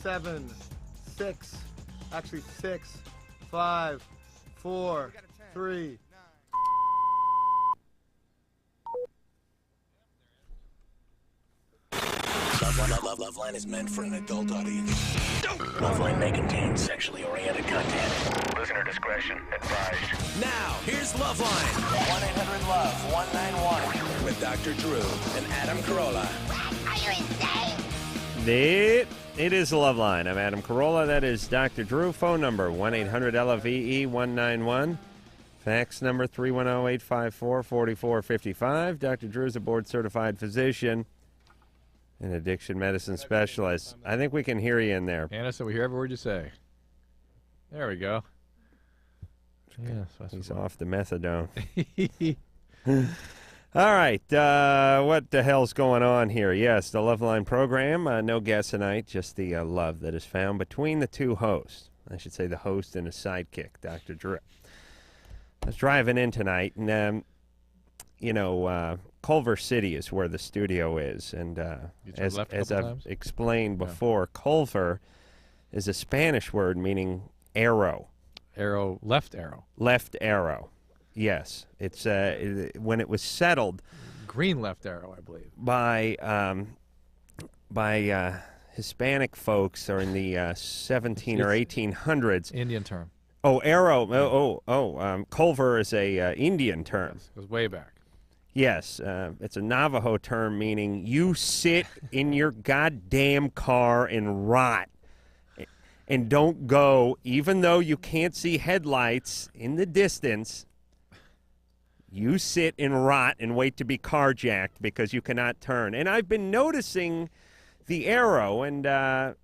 7, 6, actually 6, 5, 4, 3. LoveLine is meant for an adult audience. LoveLine may contain sexually oriented content. Listener discretion advised. Now, here's LoveLine. 1-800-LOVE-191. With Dr. Drew and Adam Carolla. Are you insane? It is LoveLine. I'm Adam Carolla. That is Dr. Drew. Phone number 1-800-LOVE-191. Fax number 310-854-4455. Dr. Drew is a board-certified physician and addiction medicine specialist. I think we can hear you in there. Anna, so we hear every word you say. There we go. Yeah, he's off the methadone. All right, what the hell's going on here? Yes, the LoveLine program. No guest tonight, just the love that is found between the two hosts. I should say the host and a sidekick, Dr. Drew. I was driving in tonight, and, Culver City is where the studio is. And as I've explained before, Culver is a Spanish word meaning arrow. Arrow, left arrow. Left arrow. Yes. It's when it was settled. Green left arrow, I believe. By Hispanic folks or in the 17 or 1800s. Indian term. Oh, arrow. Culver is a Indian term. Yes, it goes way back. Yes, it's a Navajo term meaning you sit in your goddamn car and rot and don't go, even though you can't see headlights in the distance. You sit and rot and wait to be carjacked because you cannot turn. And I've been noticing the arrow, and I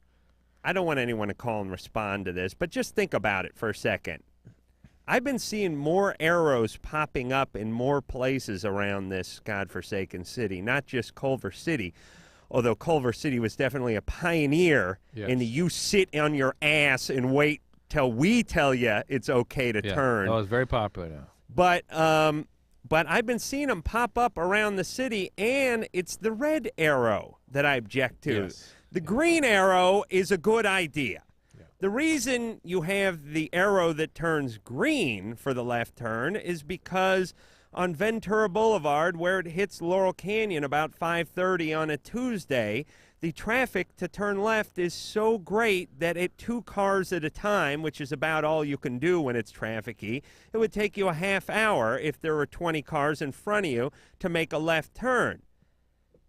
don't want anyone to call and respond to this, but just think about it for a second. I've been seeing more arrows popping up in more places around this godforsaken city, not just Culver City, although Culver City was definitely a pioneer in the you sit on your ass and wait till we tell you it's okay to turn. Oh, it's very popular now. But I've been seeing them pop up around the city, and it's the red arrow that I object to. Yes. The green arrow is a good idea. The reason you have the arrow that turns green for the left turn is because on Ventura Boulevard, where it hits Laurel Canyon about 5:30 on a Tuesday, the traffic to turn left is so great that at 2 cars at a time, which is about all you can do when it's trafficy, it would take you a half hour if there were 20 cars in front of you to make a left turn.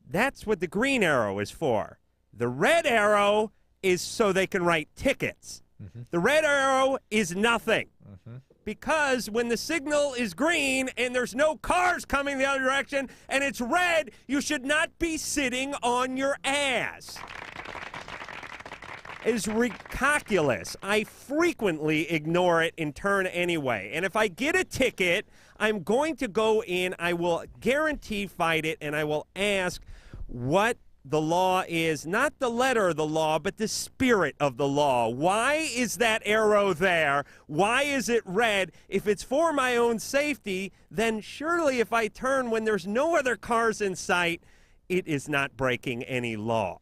That's what the green arrow is for. The red arrow is so they can write tickets. The red arrow is nothing. Because when the signal is green and there's no cars coming the other direction and it's red, you should not be sitting on your ass. It is ridiculous. I frequently ignore it and turn anyway. And if I get a ticket, I'm going to go in, I will guarantee fight it, and I will ask what the law is, not the letter of the law, but the spirit of the law. Why is that arrow there? Why is it red? If it's for my own safety, then surely if I turn when there's no other cars in sight, it is not breaking any law.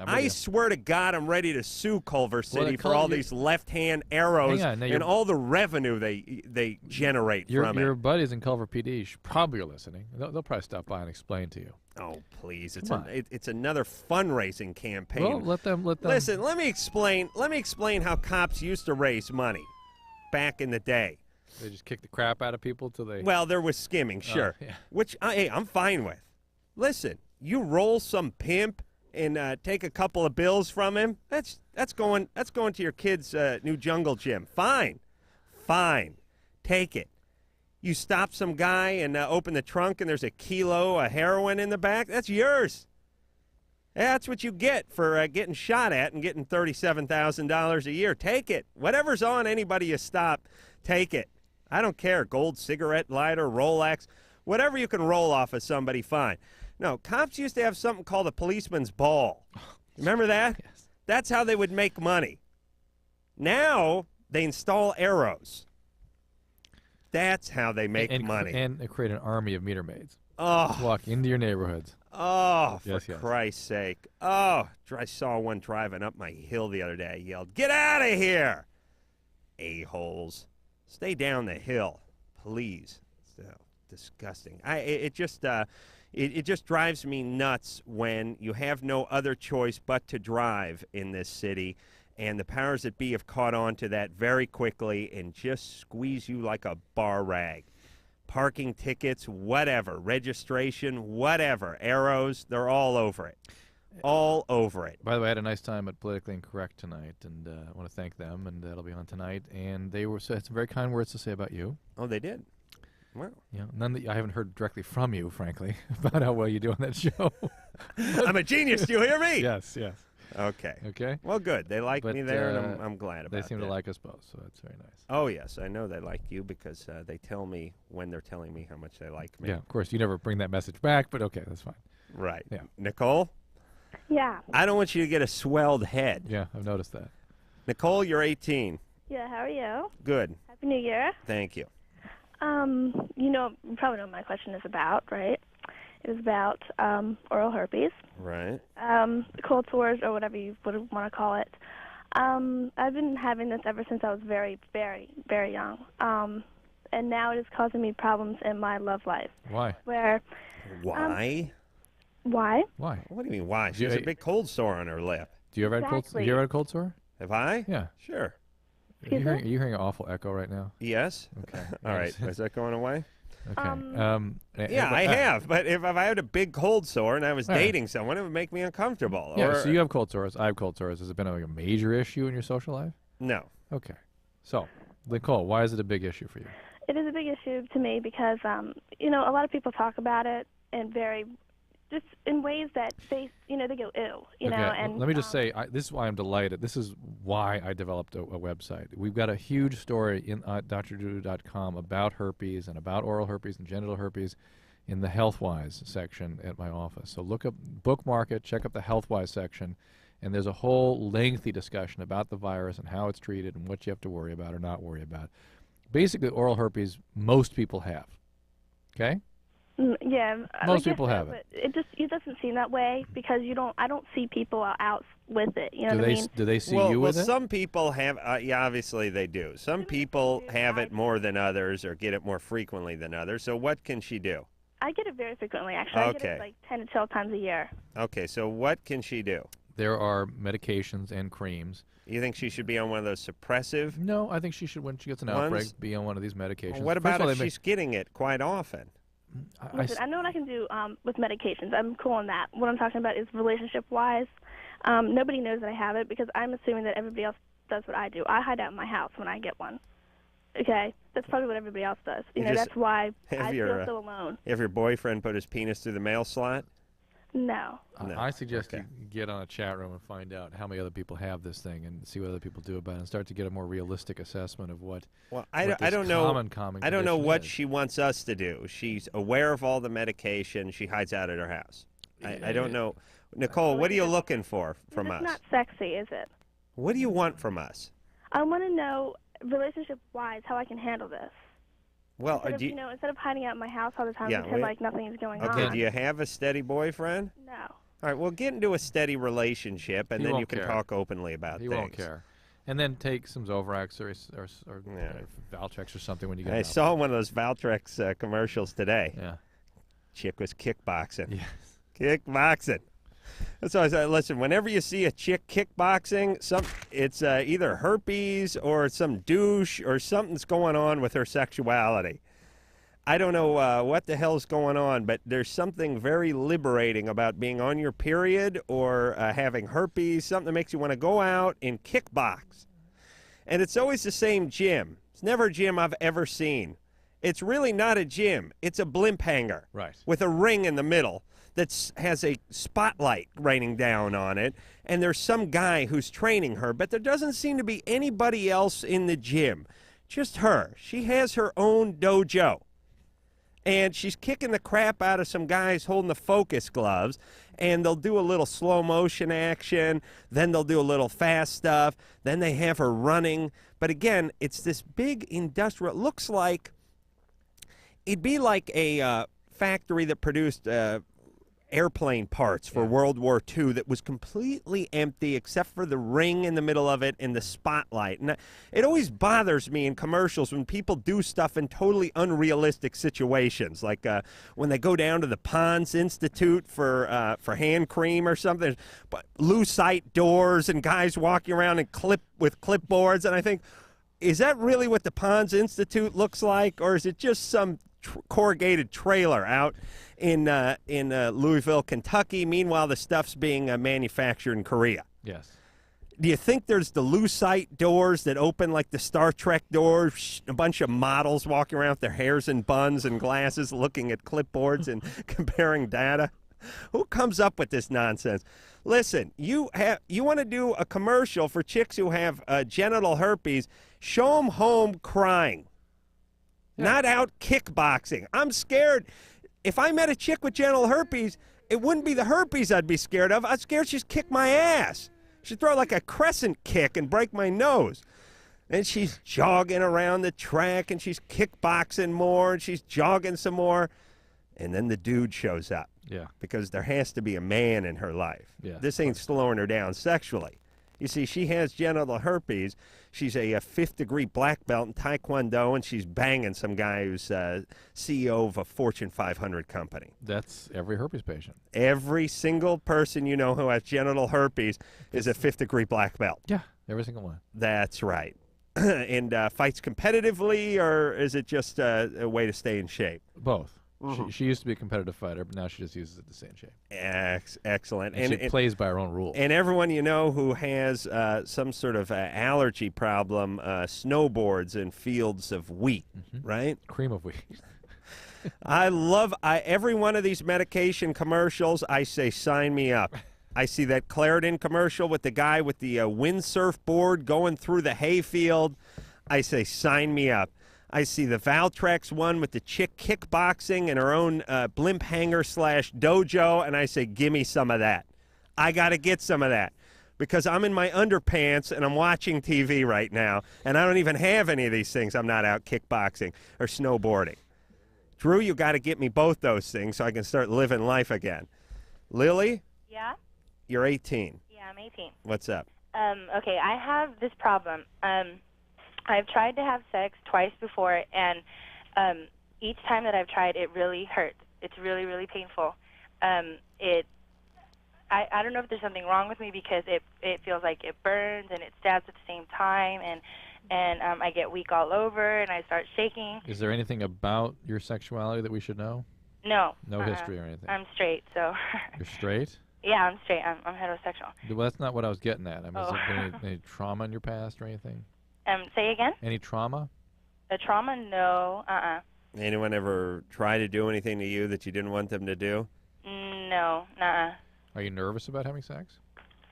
I swear to God, I'm ready to sue Culver City for all these left-hand arrows and all the revenue they generate from it. Your buddies in Culver PD probably are listening. They'll probably stop by and explain to you. Oh, please! It's another fundraising campaign. Well, let them. Listen, let me explain how cops used to raise money back in the day. They just kick the crap out of people till they. Well, there was skimming, sure, yeah. which hey, I'm fine with. Listen, you roll some pimp and take a couple of bills from him. That's going to your kid's new jungle gym. Fine, take it. You stop some guy and open the trunk and there's a kilo of heroin in the back. That's yours. That's what you get for getting shot at and getting $37,000 a year. Take it. Whatever's on anybody you stop, take it. I don't care. Gold cigarette lighter, Rolex, whatever you can roll off of somebody, fine. No, cops used to have something called a policeman's ball. Remember that? Yes. That's how they would make money. Now they install arrows. That's how they make money. And they create an army of meter maids. Oh. Walk into your neighborhoods. Oh, for Yes, yes. Christ's sake. Oh, I saw one driving up my hill the other day. I yelled, "Get out of here, a-holes. Stay down the hill, please." So disgusting. It just drives me nuts when you have no other choice but to drive in this city, and the powers that be have caught on to that very quickly and just squeeze you like a bar rag. Parking tickets, whatever, registration, whatever, arrows, they're all over it. All over it. By the way, I had a nice time at Politically Incorrect tonight, and I want to thank them, and that'll be on tonight. And they had some very kind words to say about you. Oh, they did? Wow. Yeah, none that I haven't heard directly from you, frankly, about how well you do on that show. I'm a genius. Do you hear me? Yes, yes. Okay. Okay. Well, good. They like But, me there, and I'm glad about it. They seem to like us both, so that's very nice. Oh, yes. I know they like you because they tell me when they're telling me how much they like me. Yeah, of course. You never bring that message back, but okay, that's fine. Right. Yeah. Nicole, Yeah. I don't want you to get a swelled head. Yeah, I've noticed that. Nicole, you're 18. Yeah, how are you? Good. Happy New Year. Thank you. You probably know what my question is about, right? It was about oral herpes, Right. cold sores, or whatever you would want to call it. I've been having this ever since I was very, very, very young. And now it is causing me problems in my love life. Why? Where, Why? why? Why? What do you mean, why? She has a big cold sore on her lip. Do you ever have Exactly. you ever had a cold sore? Have I? Yeah. Sure. Are you hearing an awful echo right now? Yes? Okay. All right. Is that going away? Okay. Yeah, I have. But if I had a big cold sore and I was All right. dating someone, it would make me uncomfortable. Yeah, Or, so you have cold sores. I have cold sores. Has it been like a major issue in your social life? No. Okay. So, Nicole, why is it a big issue for you? It is a big issue to me because, a lot of people talk about it in just in ways that they go ew, Okay, and let me just say, this is why I'm delighted. This is why I developed a website. We've got a huge story in drdrew.com about herpes and about oral herpes and genital herpes in the HealthWise section at my office. So bookmark it, check up the HealthWise section, and there's a whole lengthy discussion about the virus and how it's treated and what you have to worry about or not worry about. Basically, oral herpes, most people have. Okay? Yeah, Most I guess people so, have it. But it doesn't seem that way because I don't see people out with it. You know what I mean? Do they see well, you with it? some people have, yeah, obviously they do. Some people have it more than others or get it more frequently than others. So what can she do? I get it very frequently, actually. I get Okay. it like 10 to 12 times a year. Okay, so what can she do? There are medications and creams. You think she should be on one of those suppressive? No, I think she should, when she gets an Ones? outbreak, be on one of these medications. Well, what First of about all, if they she's getting it quite often? Listen, I know what I can do with medications. I'm cool on that. What I'm talking about is relationship-wise. Nobody knows that I have it because I'm assuming that everybody else does what I do. I hide out in my house when I get one. Okay? That's probably what everybody else does. That's why I feel so alone. Have your boyfriend put his penis through the mail slot? No. No. I suggest Okay. you get on a chat room and find out how many other people have this thing and see what other people do about it and start to get a more realistic assessment of what. Well, what I this don't know. common I don't know condition what is. she wants us to do. She's aware of all the medication. She hides out at her house. I don't know. Nicole, what are you looking for from It's us? not sexy, is it? What do you want from us? I want to know, relationship-wise, how I can handle this. Well, Instead of, do you, instead of hiding out in my house all the time Yeah, and pretend we- like nothing is going okay, on. do you have a steady boyfriend? No. All right, well, get into a steady relationship, and He then won't you can care. talk openly about He things. won't care. And then take some Zovirax or Yeah. Valtrex or something when you get I out. saw one of those Valtrex commercials today. Yeah. Chick was kickboxing. Yes. Kickboxing. So I said, listen, whenever you see a chick kickboxing, it's either herpes or some douche or something's going on with her sexuality. I don't know what the hell's going on, but there's something very liberating about being on your period or having herpes, something that makes you want to go out and kickbox. And it's always the same gym. It's never a gym I've ever seen. It's really not a gym. It's a blimp hanger Right. with a ring in the middle that has a spotlight raining down on it. And there's some guy who's training her, but there doesn't seem to be anybody else in the gym. Just her. She has her own dojo. And she's kicking the crap out of some guys holding the focus gloves, and they'll do a little slow motion action, then they'll do a little fast stuff, then they have her running. But again, it's this big industrial, it looks like, it'd be like a factory that produced airplane parts for World War II that was completely empty except for the ring in the middle of it and the spotlight. And it always bothers me in commercials when people do stuff in totally unrealistic situations, like when they go down to the Pond's Institute for hand cream or something, but lucite doors and guys walking around with clipboards, and I think, is that really what the Pond's Institute looks like, or is it just some corrugated trailer out in Louisville, Kentucky? Meanwhile, the stuff's being manufactured in Korea. Yes. Do you think there's the lucite doors that open like the Star Trek doors? A bunch of models walking around with their hairs in buns and glasses, looking at clipboards and comparing data. Who comes up with this nonsense? Listen, you want to do a commercial for chicks who have genital herpes? Show them home crying, not out kickboxing. I'm scared. If I met a chick with genital herpes, it wouldn't be the herpes I'd be scared of. I'm scared she'd kick my ass. She'd throw like a crescent kick and break my nose. And she's jogging around the track, and she's kickboxing more, and she's jogging some more. And then the dude shows up. Yeah. Because there has to be a man in her life. Yeah. This ain't slowing her down sexually. You see, she has genital herpes. She's a 5th-degree black belt in Taekwondo, and she's banging some guy who's CEO of a Fortune 500 company. That's every herpes patient. Every single person you know who has genital herpes is a 5th-degree black belt. Yeah, every single one. That's right. And fights competitively, or is it just a way to stay in shape? Both. She used to be a competitive fighter, but now she just uses it to stay in shape. Excellent. And she plays by her own rules. And everyone you know who has some sort of allergy problem snowboards in fields of wheat, right? Cream of wheat. I love every one of these medication commercials. I say, sign me up. I see that Claritin commercial with the guy with the windsurf board going through the hayfield. I say, sign me up. I see the Valtrex one with the chick kickboxing and her own blimp hanger / dojo, and I say, give me some of that. I got to get some of that because I'm in my underpants and I'm watching TV right now, and I don't even have any of these things. I'm not out kickboxing or snowboarding. Drew, you got to get me both those things so I can start living life again. Lily? Yeah? You're 18. Yeah, I'm 18. What's up? Okay, I have this problem. I've tried to have sex twice before, and each time that I've tried, it really hurts. It's really, really painful. I don't know if there's something wrong with me because it feels like it burns and it stabs at the same time, and I get weak all over, and I start shaking. Is there anything about your sexuality that we should know? No. No history or anything? I'm straight, so. You're straight? Yeah, I'm straight. I'm heterosexual. Well, that's not what I was getting at. I mean, has there been any trauma in your past or anything? Say again? Any trauma? A trauma? No. Anyone ever try to do anything to you that you didn't want them to do? No. Nuh-uh. Are you nervous about having sex?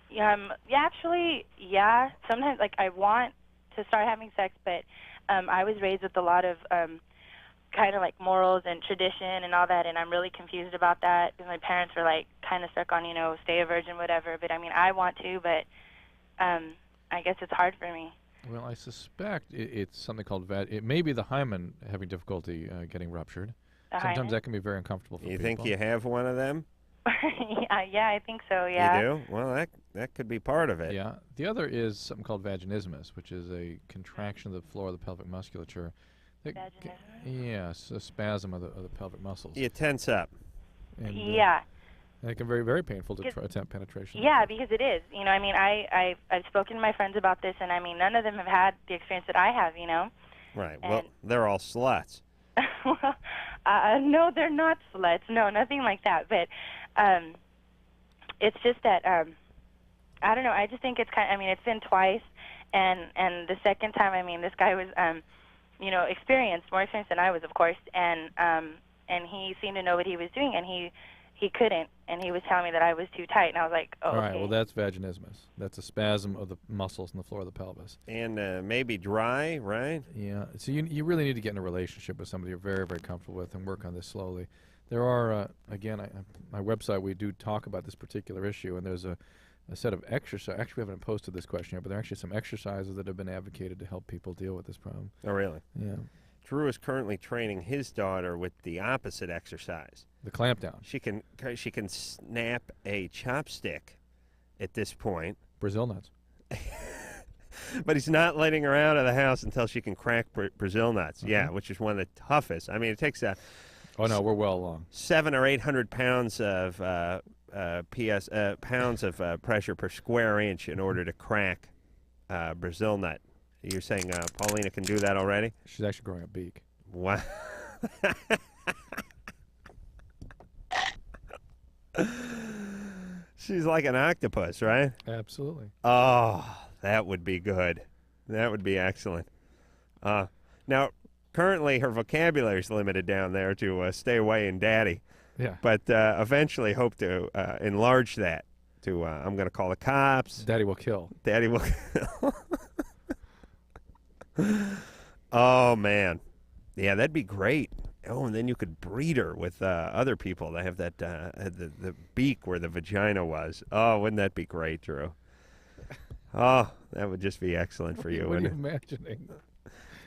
Yeah, actually, yeah. Sometimes, like, I want to start having sex, but I was raised with a lot of kind of, like, morals and tradition and all that, and I'm really confused about that because my parents were, like, kind of stuck on, stay a virgin, whatever. But, I mean, I want to, but I guess it's hard for me. Well, I suspect it's something called it may be the hymen having difficulty getting ruptured. Sometimes that can be very uncomfortable for people. You think you have one of them? Yeah, I think so, yeah. You do? Well, that could be part of it. Yeah. The other is something called vaginismus, which is a contraction of the floor of the pelvic musculature. Vaginismus? Yeah, it's a spasm of the pelvic muscles. You tense up. And, yeah. And it can be very, very painful to attempt penetration. Yeah, because it is. I mean, I've spoken to my friends about this, and I mean, none of them have had the experience that I have, Right. And well, they're all sluts. Well, no, they're not sluts. No, nothing like that. But it's just that I don't know. I just think it's it's been twice, and the second time, I mean, this guy was more experienced than I was, of course, and he seemed to know what he was doing, and he couldn't, and he was telling me that I was too tight, and I was like, oh, all right, okay. well, that's vaginismus. That's a spasm of the muscles in the floor of the pelvis. And maybe dry, right? Yeah, so you really need to get in a relationship with somebody you're very, very comfortable with and work on this slowly. There are, again, my website, we do talk about this particular issue, and there's a set of exercises. Actually, we haven't posted this question yet, but there are actually some exercises that have been advocated to help people deal with this problem. Oh, really? Yeah. Drew is currently training his daughter with the opposite exercise. The clamp down. She can snap a chopstick at this point. Brazil nuts. But he's not letting her out of the house until she can crack Brazil nuts. Mm-hmm. Yeah, which is one of the toughest. I mean, it takes Oh no, we're well along. 700 or 800 pounds of pounds of pressure per square inch in order to crack Brazil nut. You're saying Paulina can do that already? She's actually growing a beak. Wow. She's like an octopus, right? Absolutely. Oh, that would be good. That would be excellent. Now, currently her vocabulary is limited down there to stay away and daddy. Yeah. But eventually hope to enlarge that to I'm going to call the cops. Daddy will kill. Daddy will kill. Oh, man. Yeah, that'd be great. Oh, and then you could breed her with other people that have that the beak where the vagina was. Oh, wouldn't that be great, Drew? Oh, that would just be excellent for you. What are you wouldn't it? imagining?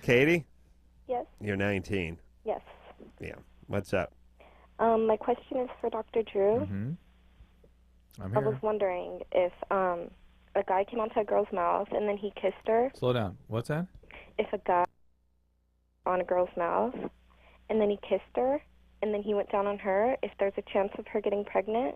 Katie, Yes. you're 19. Yes. Yeah. What's up? My question is for Dr. Drew. Mm-hmm. I'm I was here. wondering if a guy came onto a girl's mouth and then he kissed her. Slow down. What's that? If a guy on a girl's mouth and then he kissed her and then he went down on her, if there's a chance of her getting pregnant.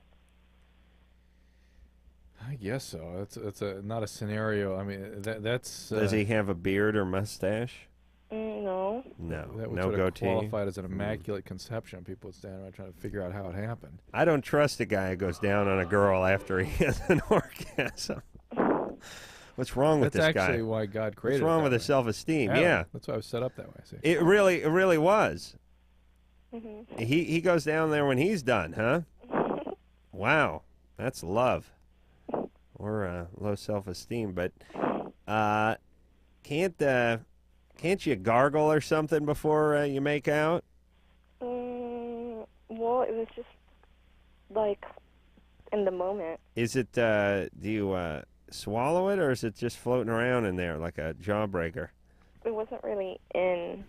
I guess so. It's not a scenario. I mean, that's. Does he have a beard or mustache? No. No. That would No sort of goatee. qualified as an immaculate conception. People would stand around trying to figure out how it happened. I don't trust a guy who goes down on a girl after he has an orgasm. What's wrong with That's this guy? actually why God created. What's wrong it with that his self-esteem? way. Yeah. That's why I was set up that way. See. It really was. Mm-hmm. He goes down there when he's done, huh? Wow, that's love. Or low self-esteem, but can't you gargle or something before you make out? Well, it was just like in the moment. Is it? Do you swallow it, or is it just floating around in there like a jawbreaker? It wasn't really in.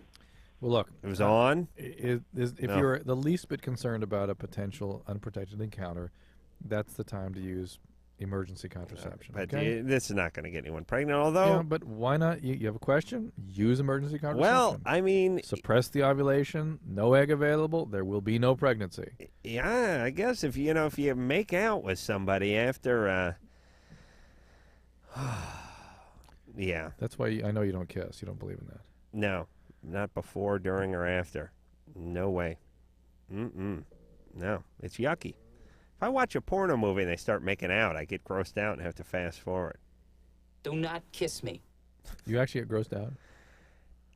Well, look. It was on. If No. you're the least bit concerned about a potential unprotected encounter, that's the time to use emergency contraception. But okay? this is not going to get anyone pregnant. Although, Yeah, but why not? You have a question? Use emergency contraception. well, I mean, Suppress the ovulation. No egg available. There will be no pregnancy. yeah, I guess if you make out with somebody after, yeah, That's why I know you don't kiss. You don't believe in that. no, not before, during, or after. No way. No, it's yucky. If I watch a porno movie and they start making out, I get grossed out and have to fast forward. Do not kiss me. You actually get grossed out.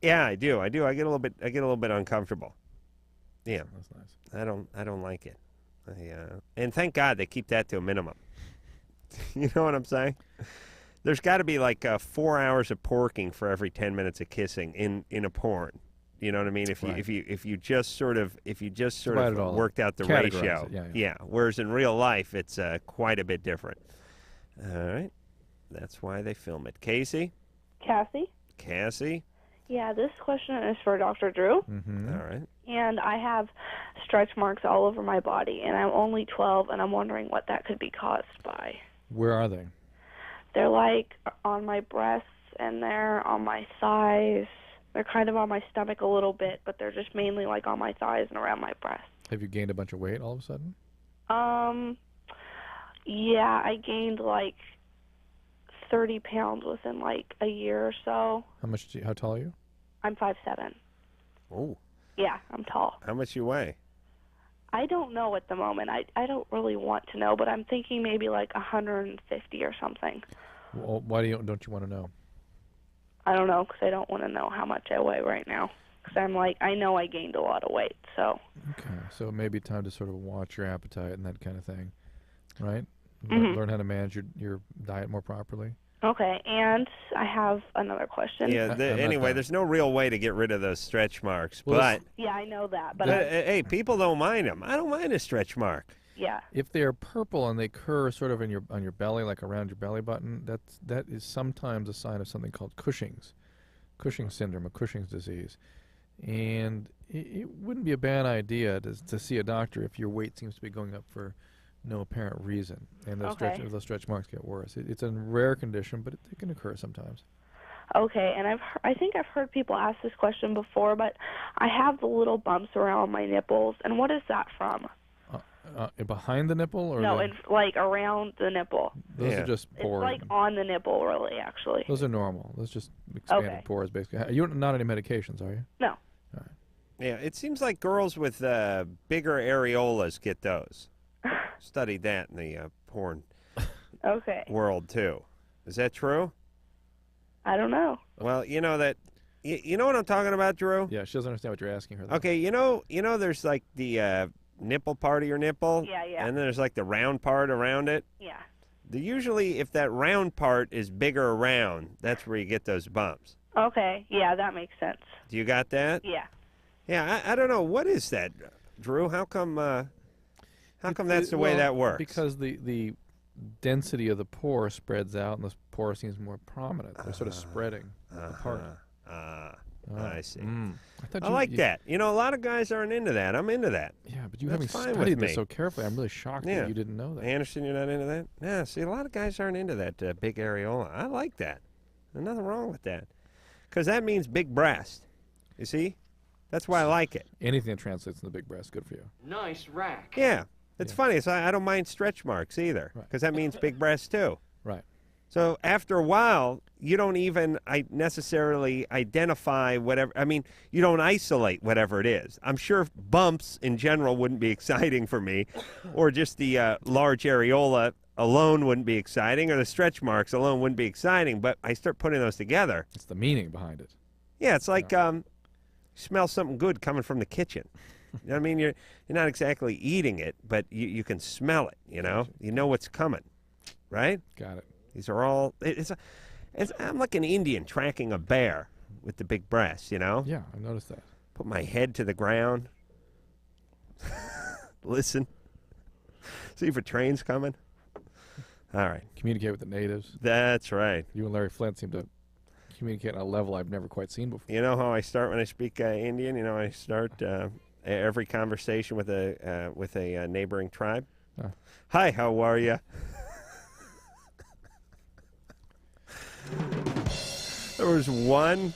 Yeah, I do. I get a little bit uncomfortable. Yeah, That's nice. I don't like it. And thank God they keep that to a minimum. You know what I'm saying? There's got to be like 4 hours of porking for every 10 minutes of kissing in a porn. You know what I mean? If you just sort of Divide it all up. worked out the Categorize ratio, it. Yeah. Whereas in real life, it's quite a bit different. All right, that's why they film it. Cassie, Cassie? Yeah, this question is for Dr. Drew. Mm-hmm. All right. And I have stretch marks all over my body, and I'm only 12, and I'm wondering what that could be caused by. Where are they? They're like on my breasts, and they're on my thighs. They're kind of on my stomach a little bit, but they're just mainly like on my thighs and around my breasts. Have you gained a bunch of weight all of a sudden? Yeah, I gained like 30 pounds within like a year or so. How tall are you? I'm 5'7". Oh, Yeah, I'm tall. how much you weigh? I don't know at the moment. I don't really want to know, but I'm thinking maybe like 150 or something. Well, why don't you want to know? I don't know, because I don't want to know how much I weigh right now. Because I'm like, I know I gained a lot of weight, so. Okay, so it may be time to sort of watch your appetite and that kind of thing, right? Mhm. Learn how to manage your diet more properly. Okay, and I have another question. Yeah. I'm not Anyway, done. there's no real way to get rid of those stretch marks, Well, but Yeah, I know that, but hey, people don't mind them. I don't mind a stretch mark. yeah. If they're purple and they curve sort of on your belly, like around your belly button, that is sometimes a sign of something called Cushing's syndrome, or Cushing's disease. And it wouldn't be a bad idea to see a doctor if your weight seems to be going up for no apparent reason, and those stretch marks get worse. It's a rare condition, but it can occur sometimes. Okay, and I think I've heard people ask this question before, but I have the little bumps around my nipples, and what is that from? Behind the nipple, or no, like around the nipple. Those are just pores. It's like on the nipple, really, actually. Those are normal. Those just expanded pores, basically. You're not on any medications, are you? No. All right. Yeah, it seems like girls with bigger areolas get those. Studied that in the porn world too. Is that true? I don't know. Well, you know that. You know what I'm talking about, Drew? Yeah, she doesn't understand what you're asking her. Though. Okay, you know, there's like the nipple part of your nipple. Yeah, yeah. And then there's like the round part around it. Yeah. Usually, if that round part is bigger around, that's where you get those bumps. Okay, yeah, that makes sense. Do you got that? Yeah. Yeah, I don't know. What is that, Drew? How come that's the way that works? Because the density of the pore spreads out, and the pore seems more prominent. They're sort of spreading apart. I see. I like that. You know, a lot of guys aren't into that. I'm into that. Yeah, but you That's having fine studied with this me. so carefully, I'm really shocked that you didn't know that. Anderson, you're not into that? Yeah, see, a lot of guys aren't into that big areola. I like that. There's nothing wrong with that. Because that means big breast. You see? That's why I like it. Anything that translates into big breast, good for you. Nice rack. Yeah. It's funny. So I don't mind stretch marks either. Because that means big breast too. Right. So after a while, you don't even necessarily identify whatever. I mean, you don't isolate whatever it is. I'm sure bumps in general wouldn't be exciting for me, or just the large areola alone wouldn't be exciting, or the stretch marks alone wouldn't be exciting. But I start putting those together. It's the meaning behind it. Yeah, it's like you smell something good coming from the kitchen. You know what I mean? You're not exactly eating it, but you can smell it. You know what's coming, right? Got it. These are all. I'm like an Indian tracking a bear with the big breasts. You know? Yeah, I noticed that. Put my head to the ground. Listen. See if a train's coming. All right. Communicate with the natives. That's right. You and Larry Flint seem to communicate on a level I've never quite seen before. You know how I start when I speak Indian? You know, I start every conversation with a neighboring tribe. Hi, how are you? There was one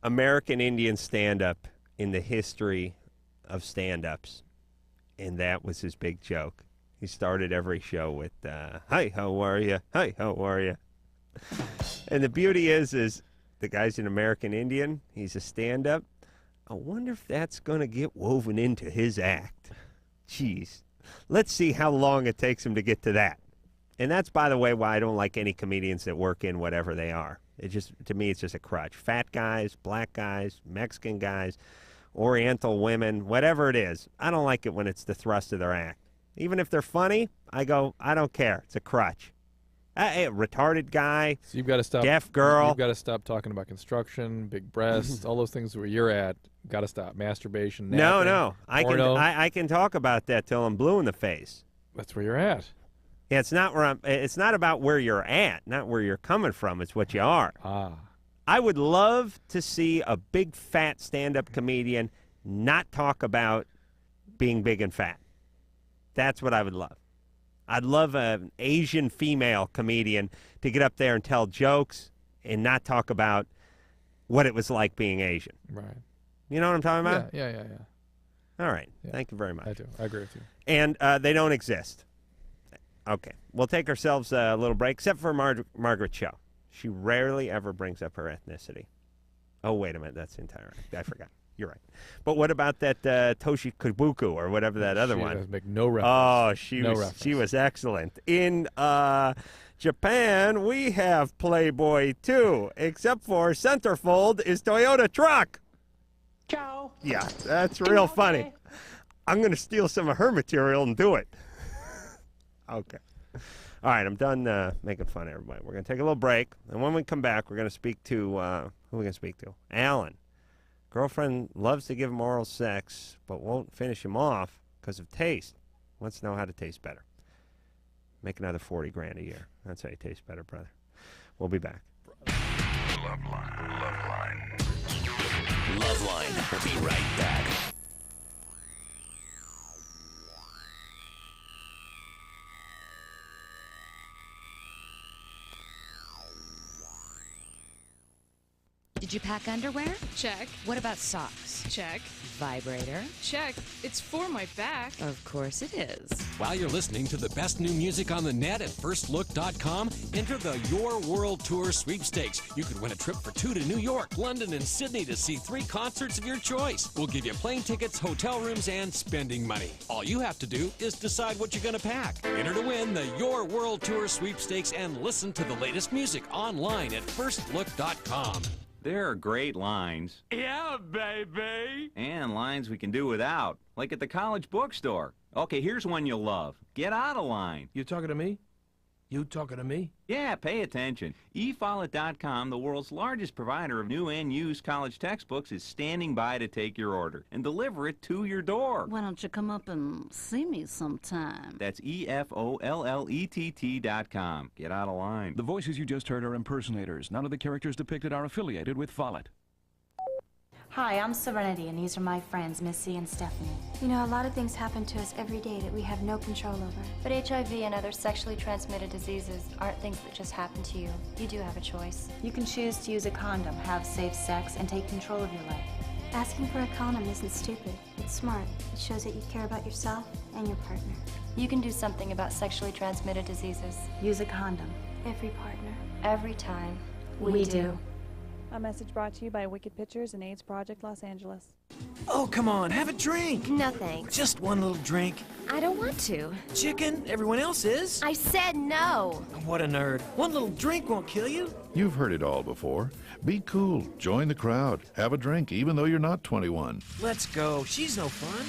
American Indian stand-up in the history of stand-ups, and that was his big joke. He started every show with, hi, how are you? Hi, how are you? And the beauty is the guy's an American Indian. He's a stand-up. I wonder if that's going to get woven into his act. Jeez. Let's see how long it takes him to get to that. And that's, by the way, why I don't like any comedians that work in whatever they are. It just, to me, it's just a crutch. Fat guys, black guys, Mexican guys, Oriental women, whatever it is. I don't like it when it's the thrust of their act. Even if they're funny, I go, I don't care. It's a crutch. A retarded guy, so you've got to stop, deaf girl. You've got to stop talking about construction, big breasts, all those things where you're at. Got to stop. Masturbation, napping, No. I can talk about that till I'm blue in the face. That's where you're at. Yeah, it's not about where you're at, not where you're coming from. It's what you are. I would love to see a big fat stand-up comedian not talk about being big and fat. That's what I would love. I'd love an Asian female comedian to get up there and tell jokes and not talk about what it was like being Asian. Right. You know what I'm talking about? Yeah. All right. Yeah. Thank you very much. I do. I agree with you. And they don't exist. Okay. We'll take ourselves a little break, except for Margaret Cho. She rarely ever brings up her ethnicity. Oh, wait a minute. That's the entire act. I forgot. You're right. But what about that Toshi Kabuku or whatever that other one? She does make no reference. Oh, she was excellent. In Japan, we have Playboy too, except for centerfold is Toyota truck. Ciao. Yeah, that's real funny. I'm going to steal some of her material and do it. Okay. All right, I'm done making fun of everybody. We're going to take a little break, and when we come back, we're going to speak to, who are we going to speak to? Alan. Girlfriend loves to give him oral sex, but won't finish him off because of taste. Wants to know how to taste better. Make another $40,000 a year. That's how you taste better, brother. We'll be back. LoveLine. LoveLine will be right back. Did you pack underwear? Check. What about socks? Check. Vibrator? Check. It's for my back. Of course it is. While you're listening to the best new music on the net at firstlook.com, enter the Your World Tour sweepstakes. You could win a trip for 2 to New York, London, and Sydney to see 3 concerts of your choice. We'll give you plane tickets, hotel rooms, and spending money. All you have to do is decide what you're going to pack. Enter to win the Your World Tour sweepstakes and listen to the latest music online at firstlook.com. There are great lines. Yeah, baby! And lines we can do without, like at the college bookstore. Okay, here's one you'll love. Get out of line. You talking to me? You talking to me? Yeah, pay attention. eFollett.com, the world's largest provider of new and used college textbooks, is standing by to take your order and deliver it to your door. Why don't you come up and see me sometime? That's EFOLLETT.com. Get out of line. The voices you just heard are impersonators. None of the characters depicted are affiliated with Follett. Hi, I'm Serenity, and these are my friends, Missy and Stephanie. You know, a lot of things happen to us every day that we have no control over. But HIV and other sexually transmitted diseases aren't things that just happen to you. You do have a choice. You can choose to use a condom, have safe sex, and take control of your life. Asking for a condom isn't stupid. It's smart. It shows that you care about yourself and your partner. You can do something about sexually transmitted diseases. Use a condom. Every partner. Every time. We do. A message brought to you by Wicked Pictures and AIDS Project Los Angeles. Oh, come on, have a drink. No thanks. Just one little drink. I don't want to. Chicken, everyone else is. I said no. What a nerd. One little drink won't kill you. You've heard it all before. Be cool, join the crowd, have a drink even though you're not 21. Let's go, she's no fun.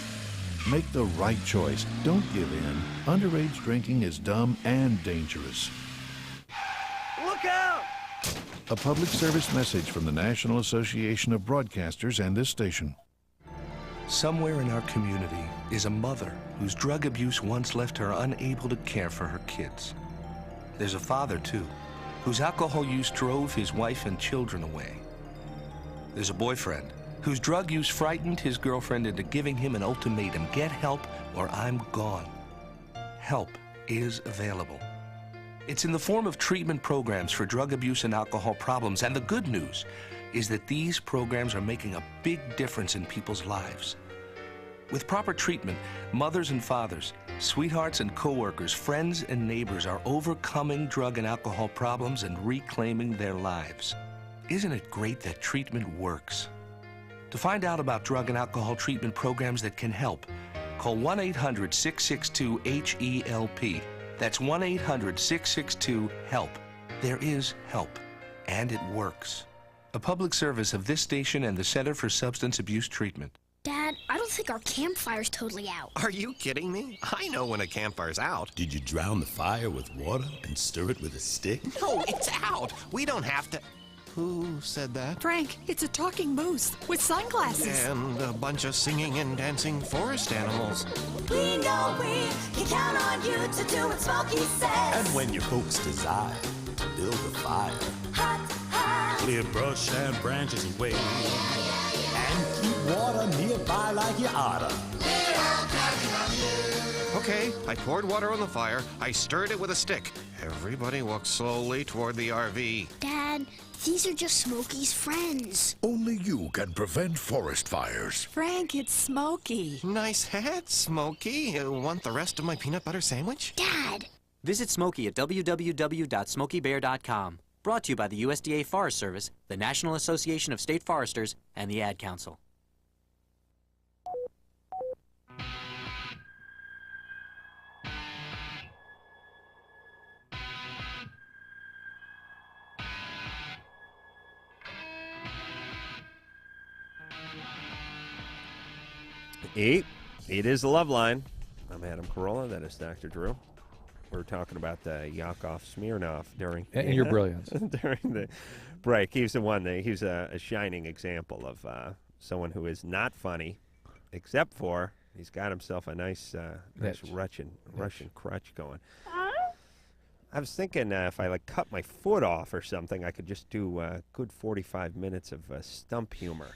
Make the right choice. Don't give in. Underage drinking is dumb and dangerous. Look out! A public service message from the National Association of Broadcasters and this station. Somewhere in our community is a mother whose drug abuse once left her unable to care for her kids. There's a father, too, whose alcohol use drove his wife and children away. There's a boyfriend whose drug use frightened his girlfriend into giving him an ultimatum: get help or I'm gone. Help is available. It's in the form of treatment programs for drug abuse and alcohol problems, and the good news is that these programs are making a big difference in people's lives. With proper treatment, mothers and fathers, sweethearts and coworkers, friends and neighbors are overcoming drug and alcohol problems and reclaiming their lives. Isn't it great that treatment works? To find out about drug and alcohol treatment programs that can help, call 1-800-662-HELP. That's 1-800-662-HELP. There is help, and it works. A public service of this station and the Center for Substance Abuse Treatment. Dad, I don't think our campfire's totally out. Are you kidding me? I know when a campfire's out. Did you drown the fire with water and stir it with a stick? No, it's out. We don't have to... Who said that? Frank, it's a talking moose with sunglasses. And a bunch of singing and dancing forest animals. We know we can count on you to do what Smokey says. And when your folks desire to build a fire, Hot, hot. clear brush and branches away, and keep water nearby like you oughta. Okay, I poured water on the fire. I stirred it with a stick. Everybody walked slowly toward the RV. Dad, these are just Smokey's friends. Only you can prevent forest fires. Frank, it's Smokey. Nice hat, Smokey. Want the rest of my peanut butter sandwich? Dad! Visit Smokey at www.smokeybear.com. Brought to you by the USDA Forest Service, the National Association of State Foresters, and the Ad Council. It is the Love Line. I'm Adam Carolla. That is Dr. Drew. We're talking about Yakov Smirnoff during... And your brilliance. During the break. He's the one. He's a shining example of someone who is not funny, except for he's got himself a nice Russian crutch going. I was thinking if I cut my foot off or something, I could just do a good 45 minutes of stump humor.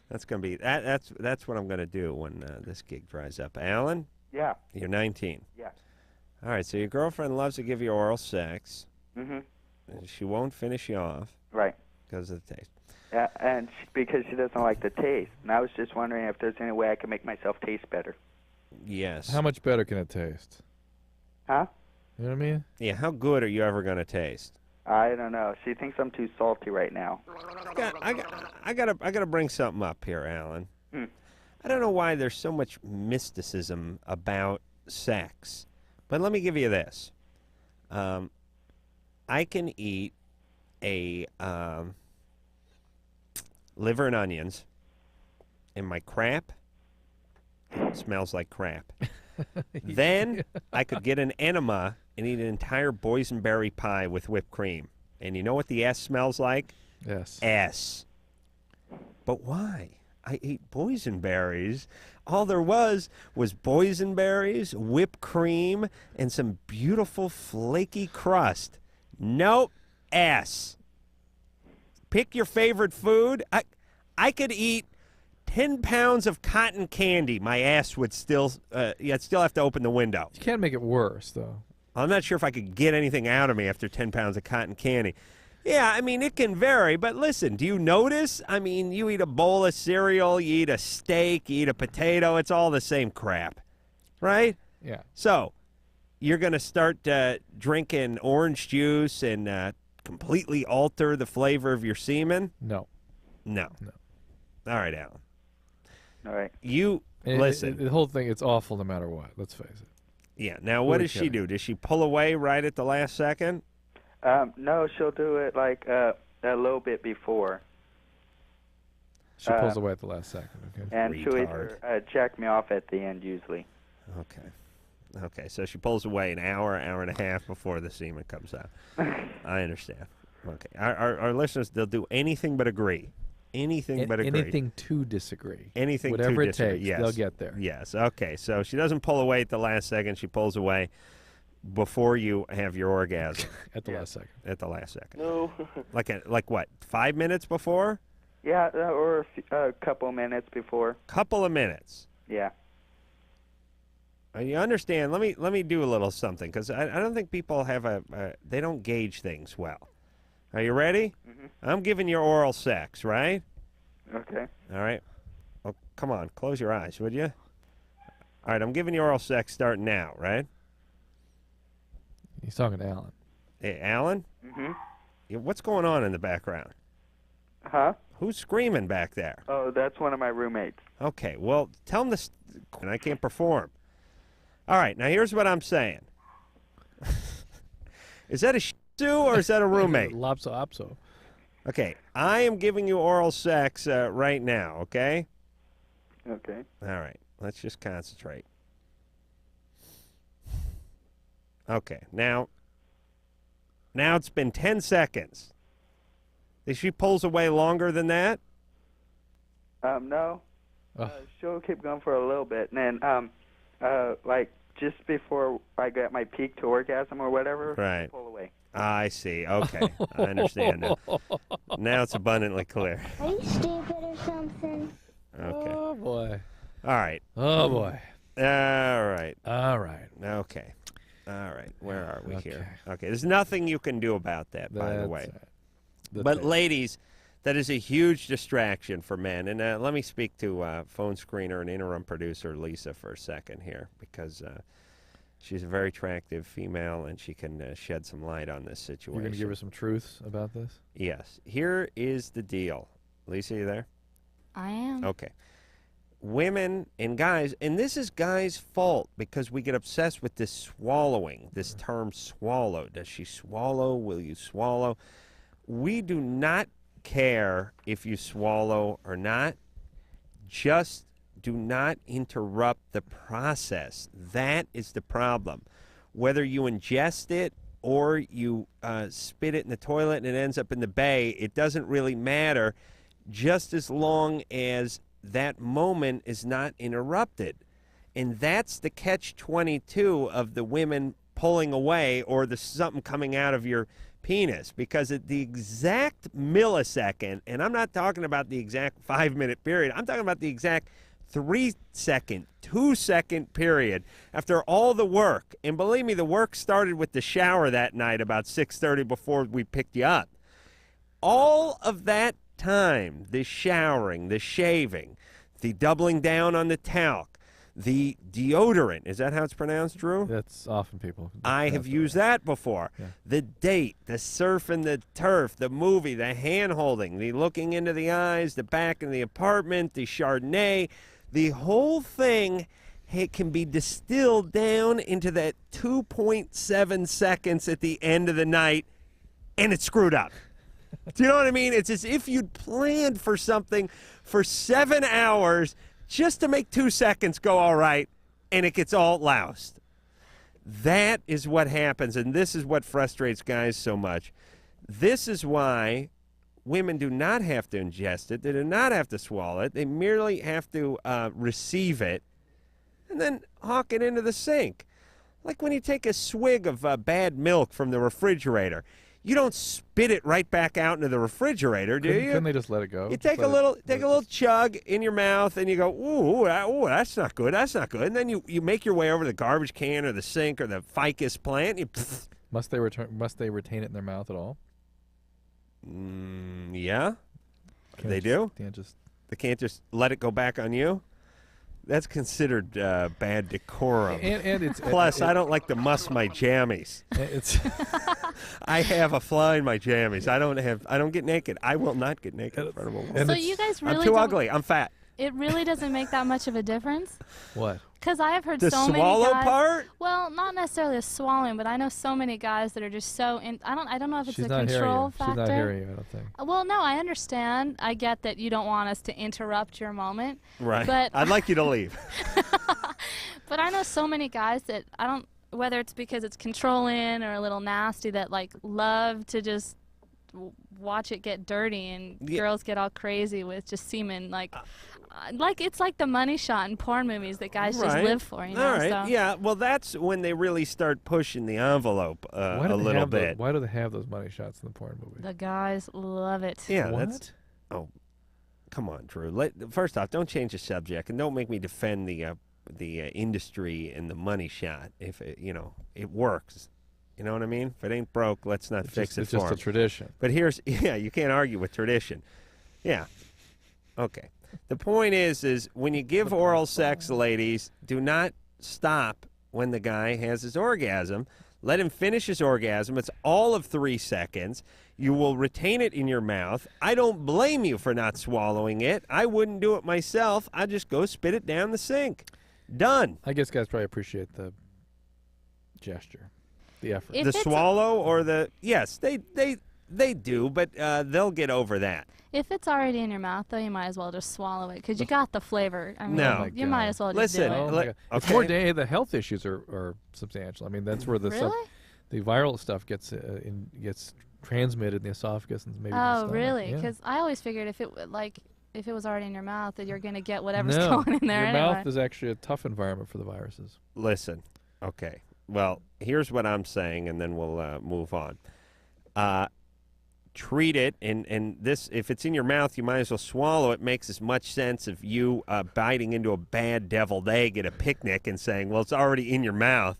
That's gonna be that's what I'm gonna do when this gig dries up. Alan? Yeah. You're 19. Yeah. All right. So your girlfriend loves to give you oral sex. Mm-hmm. And she won't finish you off. Right. Because of the taste. And because she doesn't like the taste. And I was just wondering if there's any way I can make myself taste better. Yes. How much better can it taste? Huh? You know what I mean? Yeah. How good are you ever gonna taste? I don't know. She thinks I'm too salty right now. I gotta bring something up here, Alan. I don't know why there's so much mysticism about sex, but let me give you this. I can eat a liver and onions, and my crap smells like crap. Then I could get an enema and eat an entire boysenberry pie with whipped cream. And you know what the S smells like? Yes. S. But why? I ate boysenberries. All there was boysenberries, whipped cream, and some beautiful flaky crust. Nope. S. Pick your favorite food. I could eat 10 pounds of cotton candy. My ass would still, I'd still have to open the window. You can't make it worse, though. I'm not sure if I could get anything out of me after 10 pounds of cotton candy. Yeah, I mean, it can vary, but listen, do you notice? I mean, you eat a bowl of cereal, you eat a steak, you eat a potato, it's all the same crap, right? Yeah. So, you're going to start drinking orange juice and completely alter the flavor of your semen? No. No. All right, Alan. All right. You, listen. The whole thing, it's awful no matter what. Let's face it. Yeah. Now, what does she do? Does she pull away right at the last second? No, she'll do it like a little bit before. She pulls away at the last second, okay? And she'll either jack me off at the end usually. Okay. Okay, so she pulls away an hour and a half before the semen comes out. I understand. Okay. Our listeners, they'll do anything but agree. Anything but agree. Anything to disagree. Anything Whatever to disagree. it takes, Yes. they'll get there. Yes. Okay. So she doesn't pull away at the last second. She pulls away before you have your orgasm. At the last second. At the last second. No. like what? 5 minutes before? Yeah, or a couple minutes before. Couple of minutes. Yeah. You understand? Let me do a little something because I don't think people have they don't gauge things well. Are you ready? Mm-hmm. I'm giving you oral sex, right? Okay. All right. Well, come on, close your eyes, would you? All right, I'm giving you oral sex starting now, right? He's talking to Alan. Hey, Alan? Mm-hmm. What's going on in the background? Huh? Who's screaming back there? Oh, that's one of my roommates. Okay, well, tell him this, and I can't perform. All right, now here's what I'm saying. Is that a shih tzu or is that a roommate? Lopso. Okay, I am giving you oral sex right now, okay? Okay. All right, let's just concentrate. Okay, now it's been 10 seconds. If she pulls away longer than that? No. She'll keep going for a little bit, and then, like, just before I get my peak to orgasm or whatever, Right. pull away. I see. Okay, I understand now. Now it's abundantly clear. Are you stupid or something? Okay. Oh, boy. All right. Oh, boy. All right. All right. Okay. All right. Where are we here? Okay. There's nothing you can do about that, by the way. But ladies, that is a huge distraction for men. And let me speak to phone screener and interim producer Lisa for a second here, because she's a very attractive female, and she can shed some light on this situation. You're going to give her some truths about this? Yes. Here is the deal. Lisa, you there? I am. Okay. Women and guys, and this is guys' fault because we get obsessed with this swallowing, this term swallow. Does she swallow? Will you swallow? We do not care if you swallow or not. Just do not interrupt the process. That is the problem. Whether you ingest it or you spit it in the toilet and it ends up in the bay, it doesn't really matter, just as long as that moment is not interrupted. And that's the catch-22 of the women pulling away or the something coming out of your penis, because at the exact millisecond, and I'm not talking about the exact 5-minute period, I'm talking about the exact 3-second, 2-second period after all the work. And believe me, the work started with the shower that night about 6:30 before we picked you up. All of that time, the showering, the shaving, the doubling down on the talc, the deodorant, is that how it's pronounced, Drew? That's often people. I have used that before. Yeah. The date, the surf and the turf, the movie, the hand-holding, the looking into the eyes, the back in the apartment, the Chardonnay, the whole thing can be distilled down into that 2.7 seconds at the end of the night, and it's screwed up. Do you know what I mean? It's as if you'd planned for something for 7 hours just to make 2 seconds go all right, and it gets all loused. That is what happens, and this is what frustrates guys so much. This is why women do not have to ingest it. They do not have to swallow it. They merely have to receive it and then hawk it into the sink. Like when you take a swig of bad milk from the refrigerator. You don't spit it right back out into the refrigerator, do you? Couldn't they just let it go? You take a little chug in your mouth, and you go, ooh, that's not good, that's not good. And then you make your way over to the garbage can or the sink or the ficus plant. Must they retain it in their mouth at all? Yeah, they do. They can't just let it go back on you. That's considered bad decorum. And it's plus, I don't like to muss my jammies. I have a fly in my jammies. I don't get naked. I will not get naked in front of a woman. So you guys really I'm too ugly. I'm fat. It really doesn't make that much of a difference? What? Because I have heard the so many swallow guys. Part? Well, not necessarily a swallowing, but I know so many guys that are just so I don't know if it's a control factor. She's not hearing you, I don't think. Well, no, I understand. I get that you don't want us to interrupt your moment. Right. But I'd like you to leave. But I know so many guys that whether it's because it's controlling or a little nasty, that like love to just watch it get dirty, and girls get all crazy with just semen, like it's like the money shot in porn movies that guys just live for, you know. All right. So. Yeah. Well, that's when they really start pushing the envelope a little bit. Why do they have those money shots in the porn movie? The guys love it. Yeah. What? Come on, Drew. First off, don't change the subject, and don't make me defend the industry and the money shot. If it works. You know what I mean? If it ain't broke, let's not fix it it's for just a 'em. tradition. But you can't argue with tradition. Yeah. Okay. The point is when you give oral sex, ladies, do not stop when the guy has his orgasm. Let him finish his orgasm. It's all of 3 seconds. You will retain it in your mouth. I don't blame you for not swallowing it. I wouldn't do it myself. I'd just go spit it down the sink. Done. I guess guys probably appreciate the gesture, the effort. The swallow or the yes, they do, but they'll get over that. If it's already in your mouth, though, you might as well just swallow it because you got the flavor. I mean, No. you might as well just do it. It's more the health issues are substantial. I mean, that's where the stuff, Really? the viral stuff gets transmitted in the esophagus and maybe. Oh, the stomach. really? Yeah. Because I always figured if it was already in your mouth, that you're gonna get whatever's No, going in there your anyway. mouth is actually a tough environment for the viruses. Listen, okay. Well, here's what I'm saying, and then we'll move on. Treat it, and this, if it's in your mouth, you might as well swallow it. Makes as much sense of you biting into a bad deviled egg at a picnic and saying, well, it's already in your mouth.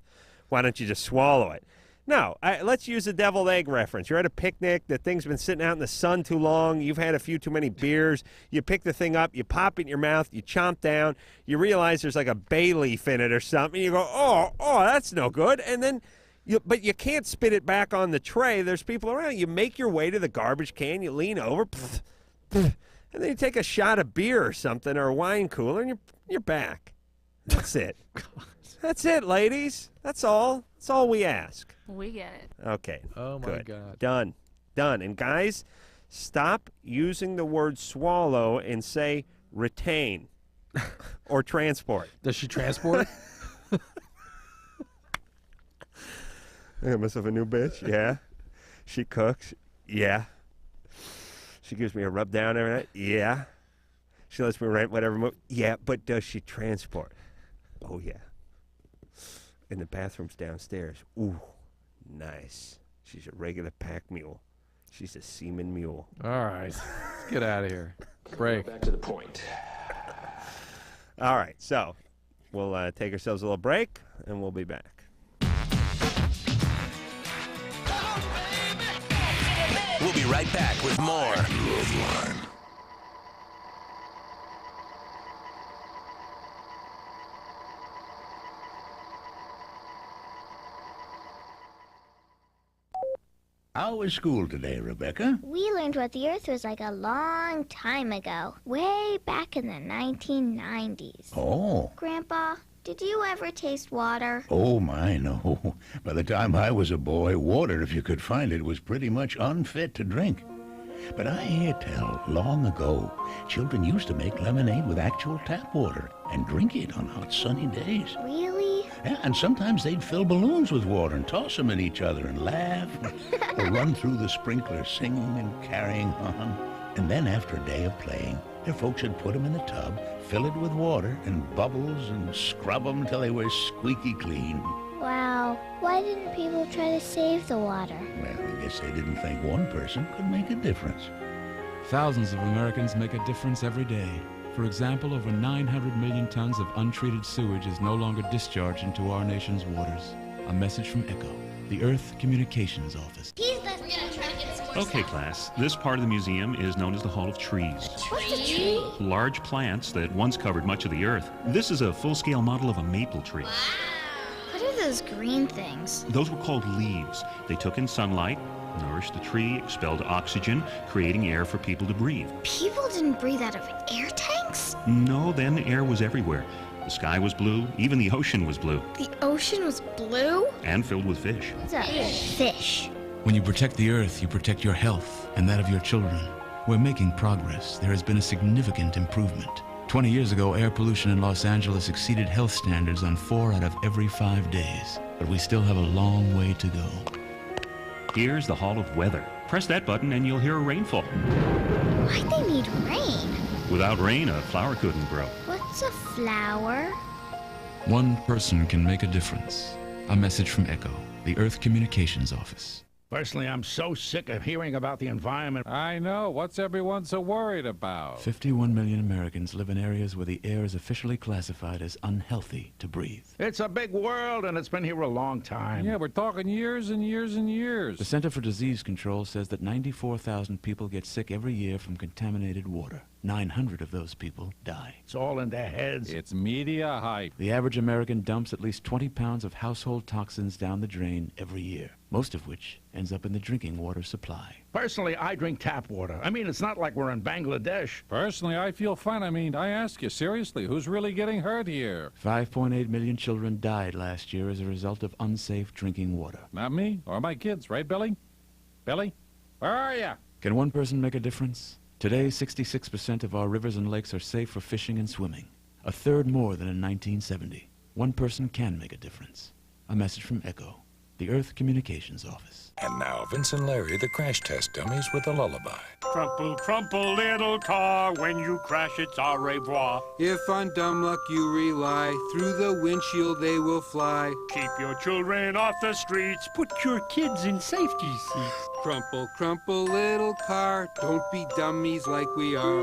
Why don't you just swallow it? No, let's use a deviled egg reference. You're at a picnic. The thing's been sitting out in the sun too long. You've had a few too many beers. You pick the thing up. You pop it in your mouth. You chomp down. You realize there's like a bay leaf in it or something. You go, oh, that's no good. And then, but you can't spit it back on the tray. There's people around. You make your way to the garbage can. You lean over, and then you take a shot of beer or something or a wine cooler, and you're back. That's it. That's it, ladies. That's all. That's all we ask. We get it. Okay. Oh, my good. God. Done. And guys, stop using the word swallow and say retain or transport. Does she transport? I got myself a new bitch. Yeah. She cooks. Yeah. She gives me a rub down every night. Yeah. She lets me rent whatever. Yeah, but does she transport? Oh, yeah. And the bathroom's downstairs. Ooh, nice. She's a regular pack mule. She's a semen mule. All right. Let's get out of here. Break. Back to the point. All right, so we'll take ourselves a little break, and we'll be back. We'll be right back with more LoveLine. How was school today, Rebecca? We learned what the Earth was like a long time ago, way back in the 1990s. Oh. Grandpa, did you ever taste water? Oh, my, no. By the time I was a boy, water, if you could find it, was pretty much unfit to drink. But I hear tell, long ago, children used to make lemonade with actual tap water and drink it on hot sunny days. Really? Yeah, and sometimes they'd fill balloons with water and toss them at each other and laugh, or run through the sprinkler singing and carrying on. And then after a day of playing, their folks would put them in the tub, fill it with water and bubbles, and scrub them till they were squeaky clean. Wow. Why didn't people try to save the water? Well, I guess they didn't think one person could make a difference. Thousands of Americans make a difference every day. For example, over 900 million tons of untreated sewage is no longer discharged into our nation's waters. A message from ECHO, the Earth Communications Office. Okay, class. This part of the museum is known as the Hall of Trees. What's a tree? Large plants that once covered much of the Earth. This is a full-scale model of a maple tree. What are those green things? Those were called leaves. They took in sunlight, nourished the tree, expelled oxygen, creating air for people to breathe. People didn't breathe out of air tanks? No, then the air was everywhere. The sky was blue, even the ocean was blue. The ocean was blue? And filled with fish. What's a fish? When you protect the Earth, you protect your health and that of your children. We're making progress. There has been a significant improvement. 20 years ago, air pollution in Los Angeles exceeded health standards on 4 out of every 5 days. But we still have a long way to go. Here's the Hall of Weather. Press that button and you'll hear a rainfall. Why'd they need rain? Without rain, a flower couldn't grow. What's a flower? One person can make a difference. A message from ECHO, the Earth Communications Office. Personally, I'm so sick of hearing about the environment. I know. What's everyone so worried about? 51 million Americans live in areas where the air is officially classified as unhealthy to breathe. It's a big world, and it's been here a long time. Yeah, we're talking years and years and years. The Center for Disease Control says that 94,000 people get sick every year from contaminated water. 900 of those people die. It's all in their heads. It's media hype. The average American dumps at least 20 pounds of household toxins down the drain every year, most of which ends up in the drinking water supply. Personally, I drink tap water. I mean, it's not like we're in Bangladesh. Personally, I feel fine. I mean, I ask you, seriously, who's really getting hurt here? 5.8 million children died last year as a result of unsafe drinking water. Not me or my kids, right, Billy? Billy? Where are you? Can one person make a difference? Today, 66% of our rivers and lakes are safe for fishing and swimming, a third more than in 1970. One person can make a difference. A message from ECHO, the Earth Communications Office. And now, Vince and Larry, the crash test dummies with a lullaby. Crumple, crumple, little car, when you crash it's au revoir. If on dumb luck you rely, through the windshield they will fly. Keep your children off the streets, put your kids in safety seats. Crumple, crumple, little car, don't be dummies like we are.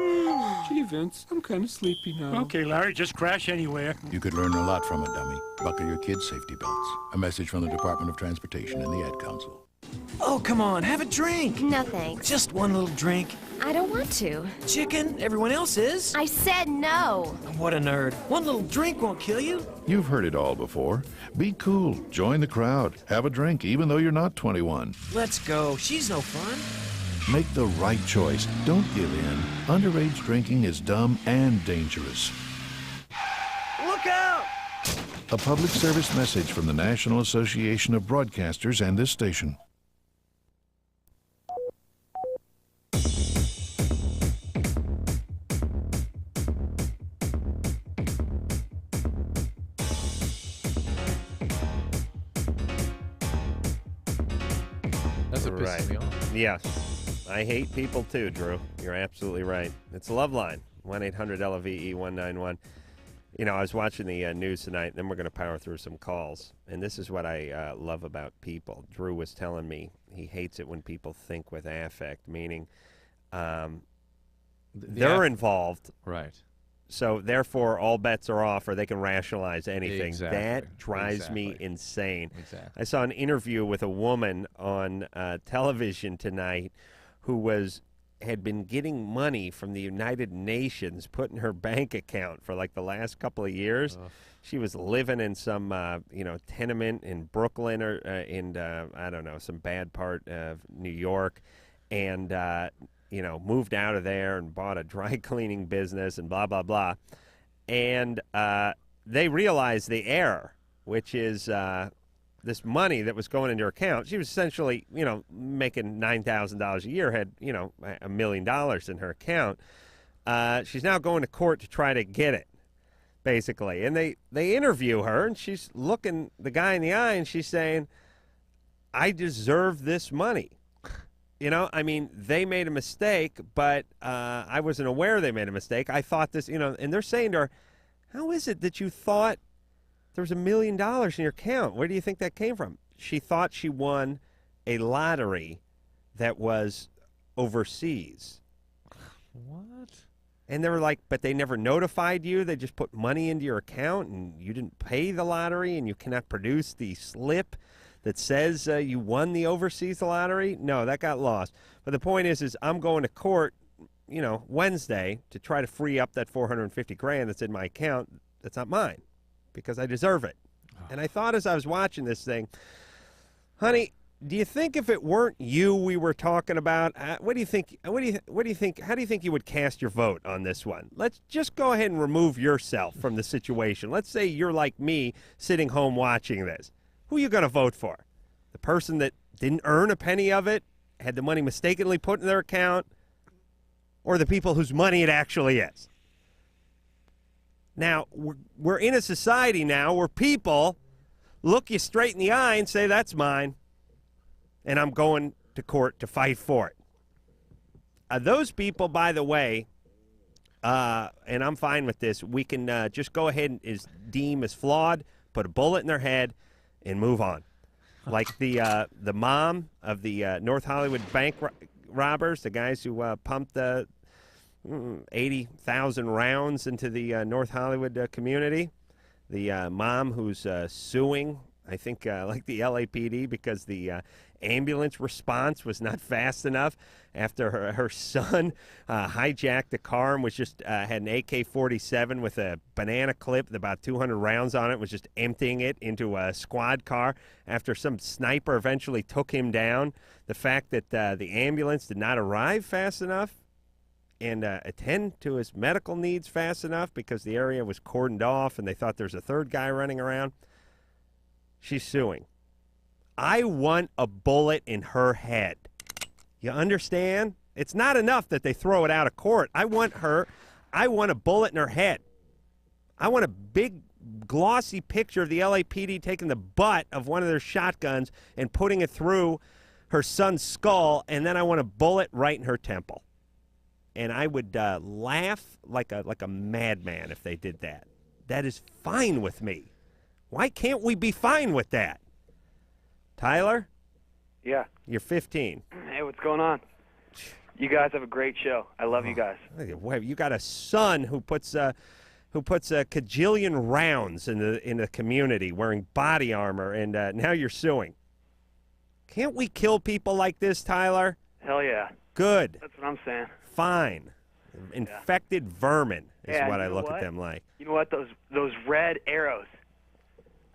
Gee, Vince, I'm kind of sleepy now. Okay, Larry, just crash anywhere. You could learn a lot from a dummy. Buckle your kids' safety belts. A message from the Department of Transportation and the Ad Council. Oh, come on, have a drink. No thanks. Just one little drink. I don't want to. Chicken, everyone else is. I said no. What a nerd. One little drink won't kill you. You've heard it all before. Be cool. Join the crowd. Have a drink, even though you're not 21. Let's go. She's no fun. Make the right choice. Don't give in. Underage drinking is dumb and dangerous. Look out! A public service message from the National Association of Broadcasters and this station. That's what pisses me off. Yes. I hate people too, Drew. You're absolutely right. It's LoveLine, 1-800-LOVE-191. I was watching the news tonight, and then we're going to power through some calls. And this is what I love about people. Drew was telling me he hates it when people think with affect, meaning they're involved. Right. So, therefore, all bets are off, or they can rationalize anything. Exactly. That drives me insane. Exactly. I saw an interview with a woman on television tonight who had been getting money from the United Nations put in her bank account for like the last couple of years. She was living in some, tenement in Brooklyn or in, I don't know, some bad part of New York, and moved out of there and bought a dry cleaning business and blah, blah, blah. And they realized the error, which is this money that was going into her account. She was essentially, making $9,000 a year, had, $1 million in her account. She's now going to court to try to get it, basically. And they interview her, and she's looking the guy in the eye, and she's saying, I deserve this money. They made a mistake, but I wasn't aware they made a mistake. I thought this, and they're saying to her, how is it that you thought there was $1 million in your account? Where do you think that came from? She thought she won a lottery that was overseas. What? And they were like, but they never notified you. They just put money into your account, and you didn't pay the lottery, and you cannot produce the slip that says you won the overseas lottery. No, that got lost. But the point is I'm going to court, Wednesday to try to free up that $450,000 that's in my account. That's not mine because I deserve it. And I thought as I was watching this thing, honey, do you think if it weren't you we were talking about, what do you think? What do you think? How do you think you would cast your vote on this one? Let's just go ahead and remove yourself from the situation. Let's say you're like me sitting home watching this. Who are you going to vote for? The person that didn't earn a penny of it, had the money mistakenly put in their account, or the people whose money it actually is? Now, we're in a society now where people look you straight in the eye and say, that's mine, and I'm going to court to fight for it. Those people, by the way, and I'm fine with this, we can just go ahead and deem as flawed, put a bullet in their head, and move on. Like the mom of the North Hollywood bank robbers, the guys who pumped 80,000 rounds into the North Hollywood community. The mom who's suing, I think, like the LAPD because the ambulance response was not fast enough after her son hijacked the car and was just had an AK-47 with a banana clip with about 200 rounds on it, was just emptying it into a squad car after some sniper eventually took him down. The fact that the ambulance did not arrive fast enough and attend to his medical needs fast enough because the area was cordoned off and they thought there's a third guy running around. She's suing. I want a bullet in her head. You understand? It's not enough that they throw it out of court. I want a bullet in her head. I want a big, glossy picture of the LAPD taking the butt of one of their shotguns and putting it through her son's skull, and then I want a bullet right in her temple. And I would laugh like a madman if they did that. That is fine with me. Why can't we be fine with that? Tyler? Yeah. You're 15. Hey, what's going on? You guys have a great show. I love you guys. You got a son who puts a cajillion rounds in the community wearing body armor, and now you're suing. Can't we kill people like this, Tyler? Hell yeah. Good. That's what I'm saying. Fine. Infected vermin is what I look at them like. You know what? Those red arrows.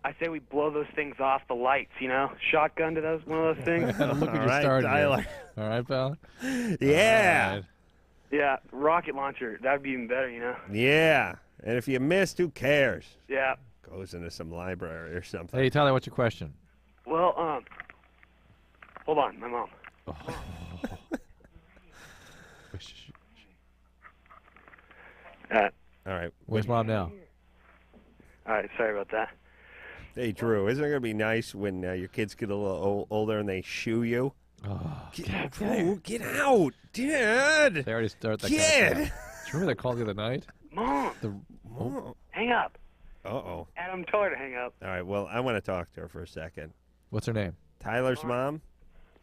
I say we blow those things off the lights, Shotgun to one of those things. Look at you started, Tyler. All right, pal? Yeah. Right. Yeah, rocket launcher. That would be even better, Yeah. And if you missed, who cares? Yeah. Goes into some library or something. Hey, Tyler, what's your question? Well, hold on, my mom. Oh. All right. Where's Mom now? All right, sorry about that. Hey, Drew, isn't it going to be nice when your kids get a little older and they shoo you? Oh, get out, Dad. They already start that Kid. kind of stuff. Do you remember that call the other night? Mom. Hang hang up. Uh-oh. Adam told her to hang up. All right, well, I want to talk to her for a second. What's her name? Tyler's mom?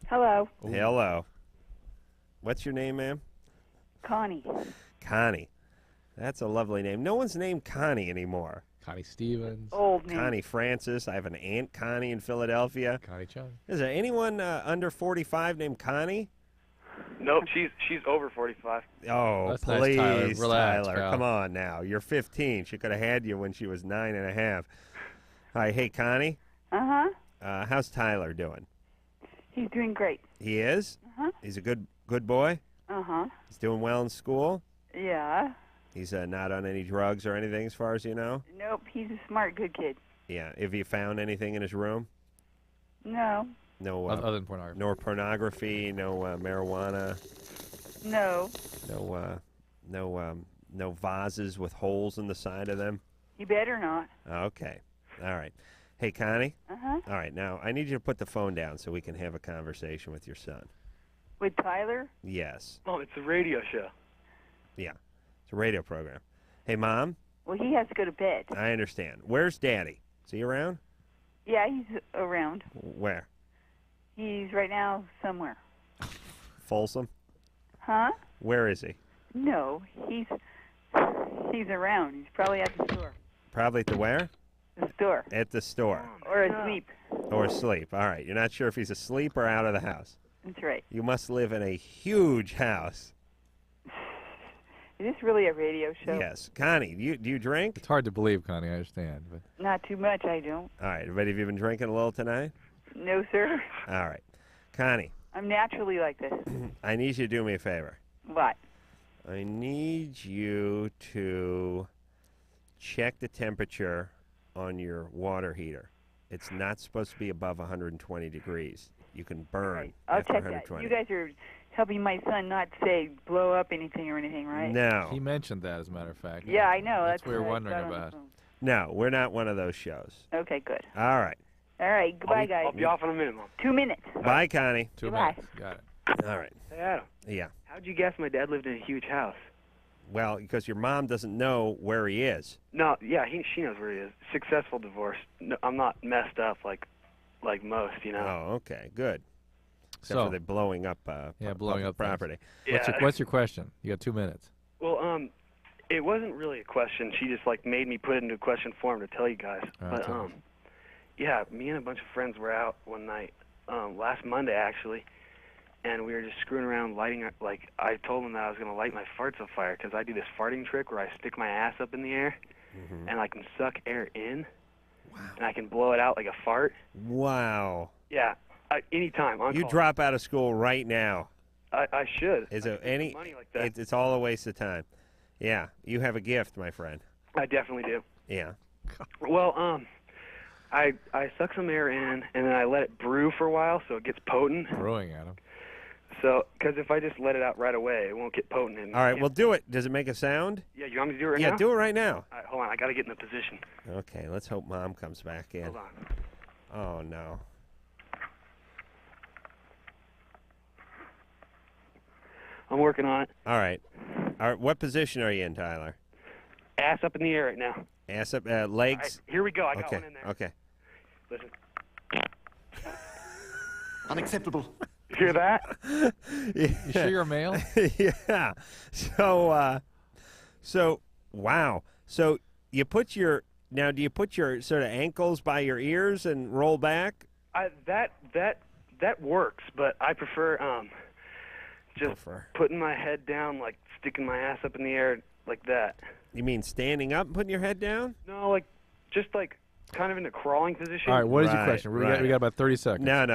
Hello. Hello. What's your name, ma'am? Connie. Connie. That's a lovely name. No one's named Connie anymore. Connie Stevens. Old name. Connie Francis. I have an aunt Connie in Philadelphia. Connie Chung. Is there anyone under 45 named Connie? Nope, she's over 45. Oh, That's nice, please, Tyler. Relax, pal. Come on now. You're 15. She could have had you when she was 9.5. All right, hey, Connie. Uh-huh. How's Tyler doing? He's doing great. He is? Uh-huh. He's a good boy? Uh-huh. He's doing well in school? Yeah. He's not on any drugs or anything as far as you know? Nope, he's a smart, good kid. Yeah. Have you found anything in his room? No. No. Other than pornography. No pornography, no marijuana, No. no vases with holes in the side of them? You better not. Okay. All right. Hey, Connie? Uh-huh. All right, now I need you to put the phone down so we can have a conversation with your son. With Tyler? Yes. Oh, it's a radio show. Yeah. It's a radio program. Hey, Mom? Well, he has to go to bed. I understand. Where's Daddy? Is he around? Yeah, he's around. Where? He's right now somewhere. Folsom? Huh? Where is he? No, he's around. He's probably at the store. Probably at the where? The store. At the store. Or asleep. Or asleep. All right. You're not sure if he's asleep or out of the house. That's right. You must live in a huge house. Is this really a radio show? Yes. Connie, do you drink? It's hard to believe, Connie. I understand. But Not too much, I don't. All right. But have you been drinking a little tonight? No, sir. All right. Connie, I'm naturally like this. I need you to do me a favor. What? I need you to check the temperature on your water heater. It's not supposed to be above 120 degrees. You can burn I'll after check that. 120. You guys are helping my son not say blow up anything or anything, right? No. he mentioned that, as a matter of fact. Yeah, I know. That's That's what we were what I wondering got on the about. phone. No, we're not one of those shows. Okay, good. All right. All right, goodbye, guys. I'll be off in a minute, Mom. 2 minutes. Bye, Connie. 2 Goodbye. minutes. Got it. All right. Hey, Adam. Yeah. How'd you guess my dad lived in a huge house? Well, because your mom doesn't know where he is. No, yeah, she knows where he is. Successful divorce. No, I'm not messed up like most, you know. Oh, okay. Good. Except So- for the blowing up blowing up things. property. What's your question? You got 2 minutes. Well, it wasn't really a question. She just made me put it into a question form to tell you guys. All right, But tell me. yeah, me and a bunch of friends were out one night, last Monday actually, and we were just screwing around lighting. I told them that I was gonna light my farts on fire because I do this farting trick where I stick my ass up in the air, and I can suck air in, and I can blow it out like a fart. Wow. Yeah, anytime. On You call. drop out of school right now. I should. Is there any? money like that. It's all a waste of time. Yeah, you have a gift, my friend. I definitely do. Yeah. Well, I suck some air in, and then I let it brew for a while so it gets potent. Brewing, Adam. So, because if I just let it out right away, it won't get potent. And All right, well, do it. Does it make a sound? Yeah, you want me to do it right Yeah, now? do it right now. All right, hold on. I got to get in the position. Okay, let's hope Mom comes back in. Hold on. Oh, no. I'm working on it. All right. All right, what position are you in, Tyler? Ass up in the air right now. Ass up, All legs? right, here we go. I got Okay, one in there. okay. Listen. Unacceptable. Hear that? Yeah. You sure you're a male? Yeah. So, wow. So do you put your sort of ankles by your ears and roll back? That works, but I prefer just putting my head down, sticking my ass up in the air like that. You mean standing up and putting your head down? No, just kind of in a crawling position. All right, what is your question? We got about 30 seconds. No.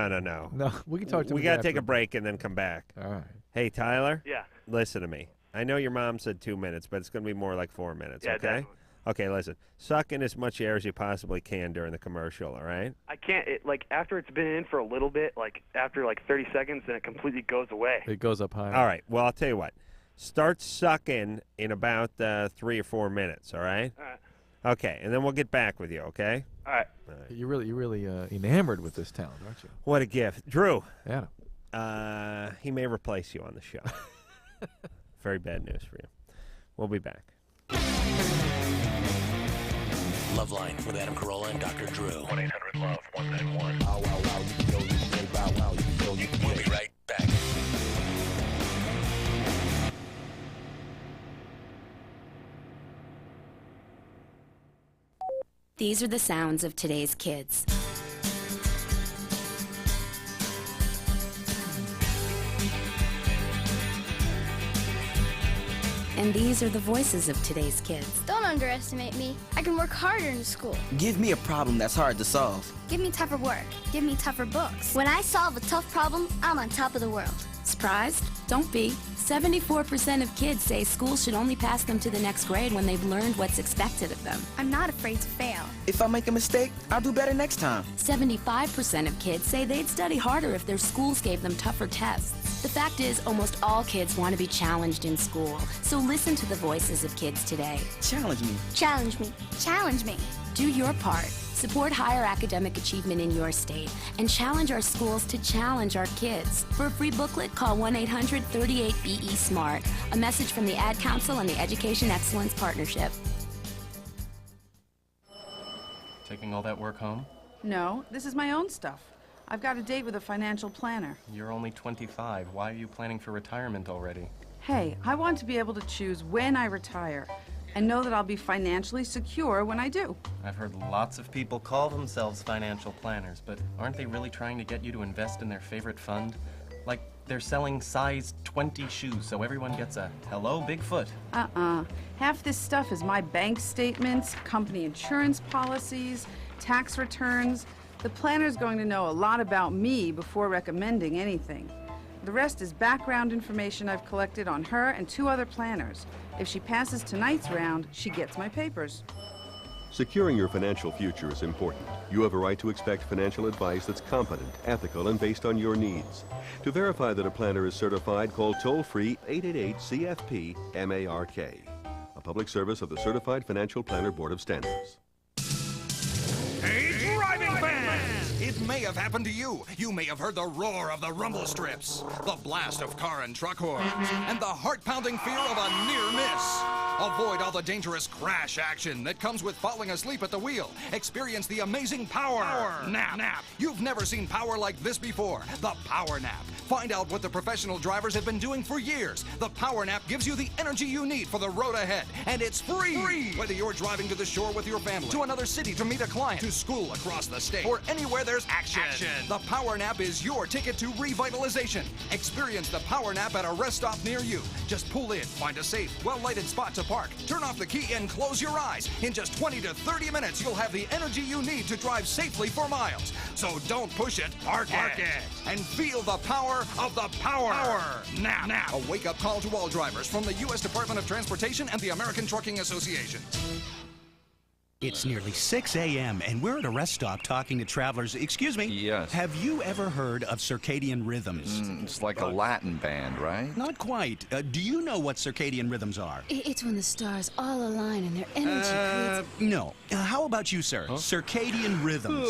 No, we can talk to We him got to after. take a break and then come back. All right. Hey, Tyler? Yeah. Listen to me. I know your mom said 2 minutes, but it's going to be more like 4 minutes, Yeah, okay? definitely. Okay, listen. Suck in as much air as you possibly can during the commercial, all right? I can't, after it's been in for a little bit, after 30 seconds, then it completely goes away. It goes up higher. All right. Well, I'll tell you what. Start sucking in about 3 or 4 minutes, all right? All right. Okay, and then we'll get back with you, okay? All right. You're really enamored with this talent, aren't you? What a gift. Drew. Adam. He may replace you on the show. Very bad news for you. We'll be back. LoveLine with Adam Carolla and Dr. Drew. 1-800-LOVE-191. We'll be right back. These are the sounds of today's kids. And these are the voices of today's kids. Don't underestimate me. I can work harder in school. Give me a problem that's hard to solve. Give me tougher work. Give me tougher books. When I solve a tough problem, I'm on top of the world. Surprised? Don't be. 74% of kids say school should only pass them to the next grade when they've learned what's expected of them. I'm not afraid to fail. If I make a mistake, I'll do better next time. 75% of kids say they'd study harder if their schools gave them tougher tests. The fact is, almost all kids want to be challenged in school. So listen to the voices of kids today. Challenge me. Challenge me. Challenge me. Do your part. Support higher academic achievement in your state and challenge our schools to challenge our kids. For a free booklet, call 1-800-38-BE-SMART. A message from the Ad Council and the Education Excellence Partnership. Taking all that work home? No, this is my own stuff. I've got a date with a financial planner. You're only 25. Why are you planning for retirement already? Hey, I want to be able to choose when I retire and know that I'll be financially secure when I do. I've heard lots of people call themselves financial planners, but aren't they really trying to get you to invest in their favorite fund? Like they're selling size 20 shoes so everyone gets a hello Bigfoot. Half this stuff is my bank statements, company insurance policies, tax returns. The planner's going to know a lot about me before recommending anything. The rest is background information I've collected on her and 2 other planners. If she passes tonight's round, she gets my papers. Securing your financial future is important. You have a right to expect financial advice that's competent, ethical, and based on your needs. To verify that a planner is certified, call toll-free 888-CFP-MARK. A public service of the Certified Financial Planner Board of Standards. Hey, driving fans! It may have happened to you. You may have heard the roar of the rumble strips, the blast of car and truck horns, and the heart-pounding fear of a near miss. Avoid all the dangerous crash action that comes with falling asleep at the wheel. Experience the amazing power nap. You've never seen power like this before. The Power Nap. Find out what the professional drivers have been doing for years. The Power Nap gives you the energy you need for the road ahead, and it's free. Whether you're driving to the shore with your family, to another city to meet a client, to school across the state, or anywhere there's action. The Power Nap is your ticket to revitalization. Experience the Power Nap at a rest stop near you. Just pull in, find a safe, well-lighted spot to park, turn off the key, and close your eyes. In just 20 to 30 minutes, you'll have the energy you need to drive safely for miles. So don't push it, park it. And feel the power of the Power Nap. A wake-up call to all drivers from the U.S. Department of Transportation and the American Trucking Association. It's nearly 6 a.m. and we're at a rest stop talking to travelers. Excuse me? Yes. Have you ever heard of circadian rhythms? It's like a Latin band, right? Not quite. Do you know what circadian rhythms are? It's when the stars all align and their energy creates... No. How about you, sir? Huh? Circadian rhythms.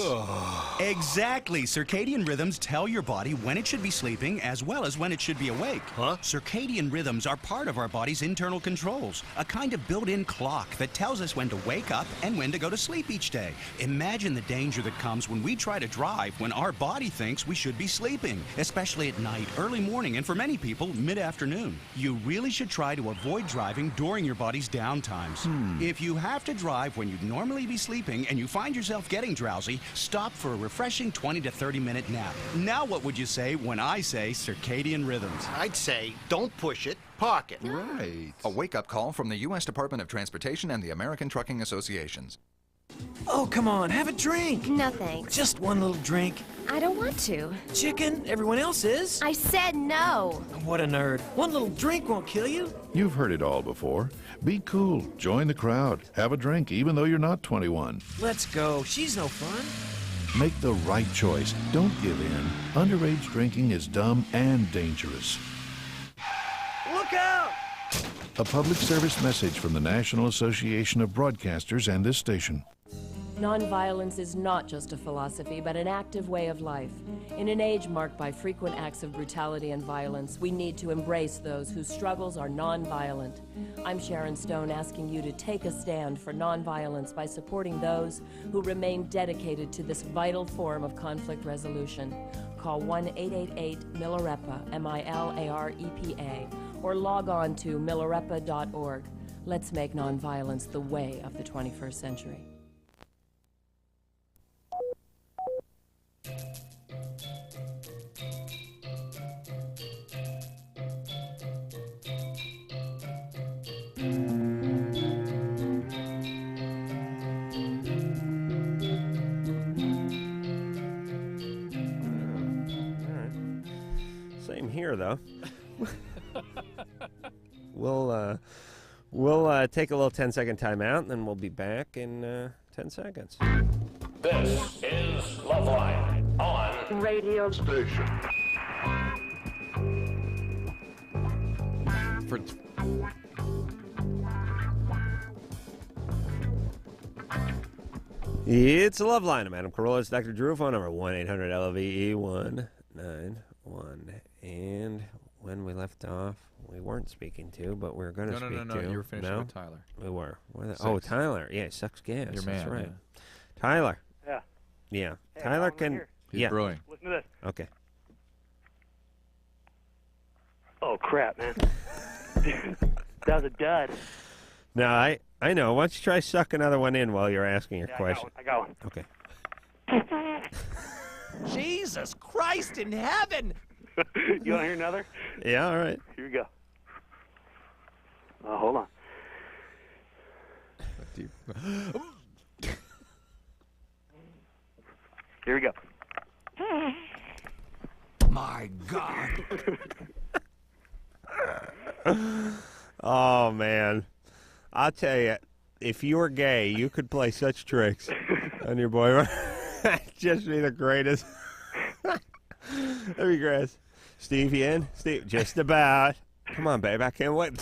Exactly. Circadian rhythms tell your body when it should be sleeping as well as when it should be awake. Huh? Circadian rhythms are part of our body's internal controls, a kind of built-in clock that tells us when to wake up and when to go to sleep each day. Imagine the danger that comes when we try to drive when our body thinks we should be sleeping, especially at night, early morning, and for many people, mid-afternoon. You really should try to avoid driving during your body's downtimes. If you have to drive when you'd normally be sleeping and you find yourself getting drowsy, stop for a refreshing 20 to 30-minute nap. Now what would you say when I say circadian rhythms? I'd say, don't push it, park it. Right. A wake-up call from the U.S. Department of Transportation and the American Trucking Associations. Oh, come on, have a drink. No thanks. Just one little drink. I don't want to. Chicken, everyone else is. I said no. What a nerd. One little drink won't kill you. You've heard it all before. Be cool. Join the crowd. Have a drink, even though you're not 21. Let's go. She's no fun. Make the right choice. Don't give in. Underage drinking is dumb and dangerous. Look out! A public service message from the National Association of Broadcasters and this station. Nonviolence is not just a philosophy, but an active way of life. In an age marked by frequent acts of brutality and violence, we need to embrace those whose struggles are nonviolent. I'm Sharon Stone, asking you to take a stand for nonviolence by supporting those who remain dedicated to this vital form of conflict resolution. Call 1-888-MILAREPA, M-I-L-A-R-E-P-A, or log on to milarepa.org. Let's make nonviolence the way of the 21st century. Same here, though. We'll take a little 10-second timeout, and then we'll be back in 10 seconds. This is LoveLine on radio station. It's a LoveLine. I'm Adam Carolla. It's Dr. Drew. Phone number 1-800-LOVE-191. And when we left off, we weren't speaking to, but we were going to speak to. No. You were finishing with Tyler. We were. Tyler. Yeah, he sucks gas. Your man. That's right. Yeah. Tyler. Yeah. Yeah. Hey, Tyler can. He's brewing. Listen to this. Okay. Oh, crap, man. That was a dud. No, I know. Why don't you try suck another one in while you're asking your Yeah, question? I got one. Okay. Jesus Christ in heaven! You want to hear another? Yeah, all right. Here we go. Oh, hold on. Here we go. My God. Oh, man. I'll tell you, if you were gay, you could play such tricks on your boyfriend. Just be the greatest. That'd be great. Steve, you in? Steve, just about. Come on, babe. I can't wait.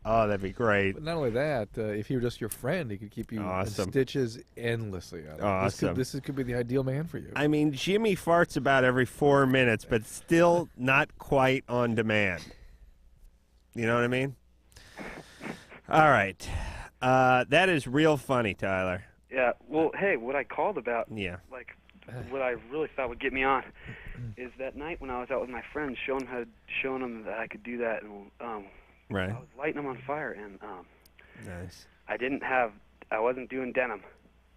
Oh, that'd be great. But not only that, if he were just your friend, he could keep you in stitches endlessly. Awesome. This could be the ideal man for you. I mean, Jimmy farts about every 4 minutes, but still not quite on demand. You know what I mean? All right. That is real funny, Tyler. Yeah, well, hey, what I called about, Yeah. like, what I really thought would get me on is that night when I was out with my friends, showing them that I could do that, and Right. I was lighting them on fire, and Nice. I wasn't doing denim.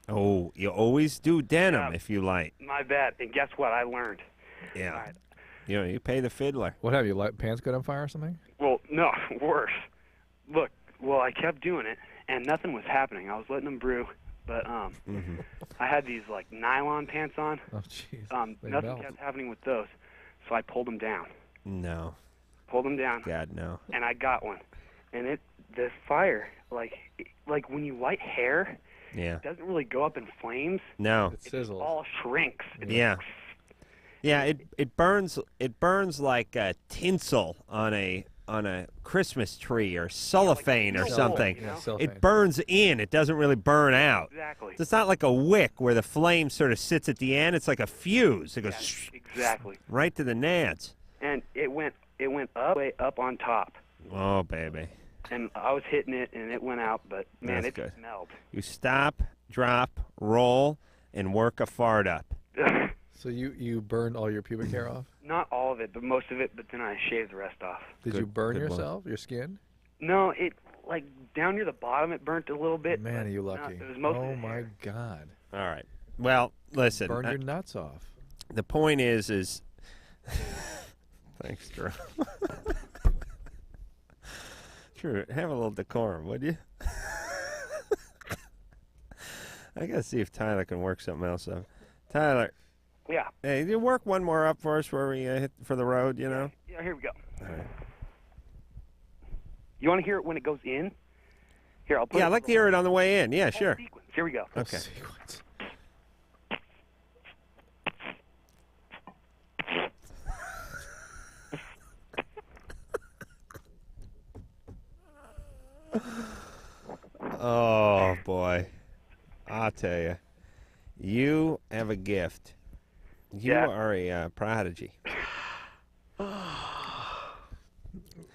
Oh, you always do denim if you light. My bad. And guess what? I learned. Yeah. All right. You know, you pay the fiddler. What have you, light pants got on fire or something? Well, no, worse. Look, I kept doing it, and nothing was happening. I was letting them brew, but I had these like nylon pants on. Oh, jeez. Nothing kept happening with those, so I pulled them down. No. Pulled them down. God, no. And I got one, and the fire, like when you light hair, Yeah. it doesn't really go up in flames. No. It sizzles. All shrinks. Yeah. Yeah, it burns like tinsel on a Christmas tree or cellophane or something. You know? It burns in. It doesn't really burn out. Exactly. It's not like a wick where the flame sort of sits at the end. It's like a fuse. It goes Exactly. right to the nads. And it went up, way up on top. Oh, baby. And I was hitting it, and it went out, but man, That's it good. smelled. You stop, drop, roll, and work a fart up. So you burned all your pubic hair off? Not all of it, but most of it. But then I shaved the rest off. Did you burn yourself, your skin? No, it like down near the bottom, it burnt a little bit. Man, but are you no, lucky. it was mostly Oh, the my hair. God. All right. Well, listen. Burned your nuts off. The point is thanks, Drew. Drew, have a little decorum, would you? I gotta see if Tyler can work something else up. Tyler. Yeah. Hey, you work one more up for us where we hit for the road, you know? Yeah, here we go. All right. You want to hear it when it goes in? Here, I'll put Yeah, it I'd like to hear it on the way in. Yeah, sure. sequence. Here we go. Okay. Oh, boy. I'll tell you. You have a gift. You are a prodigy.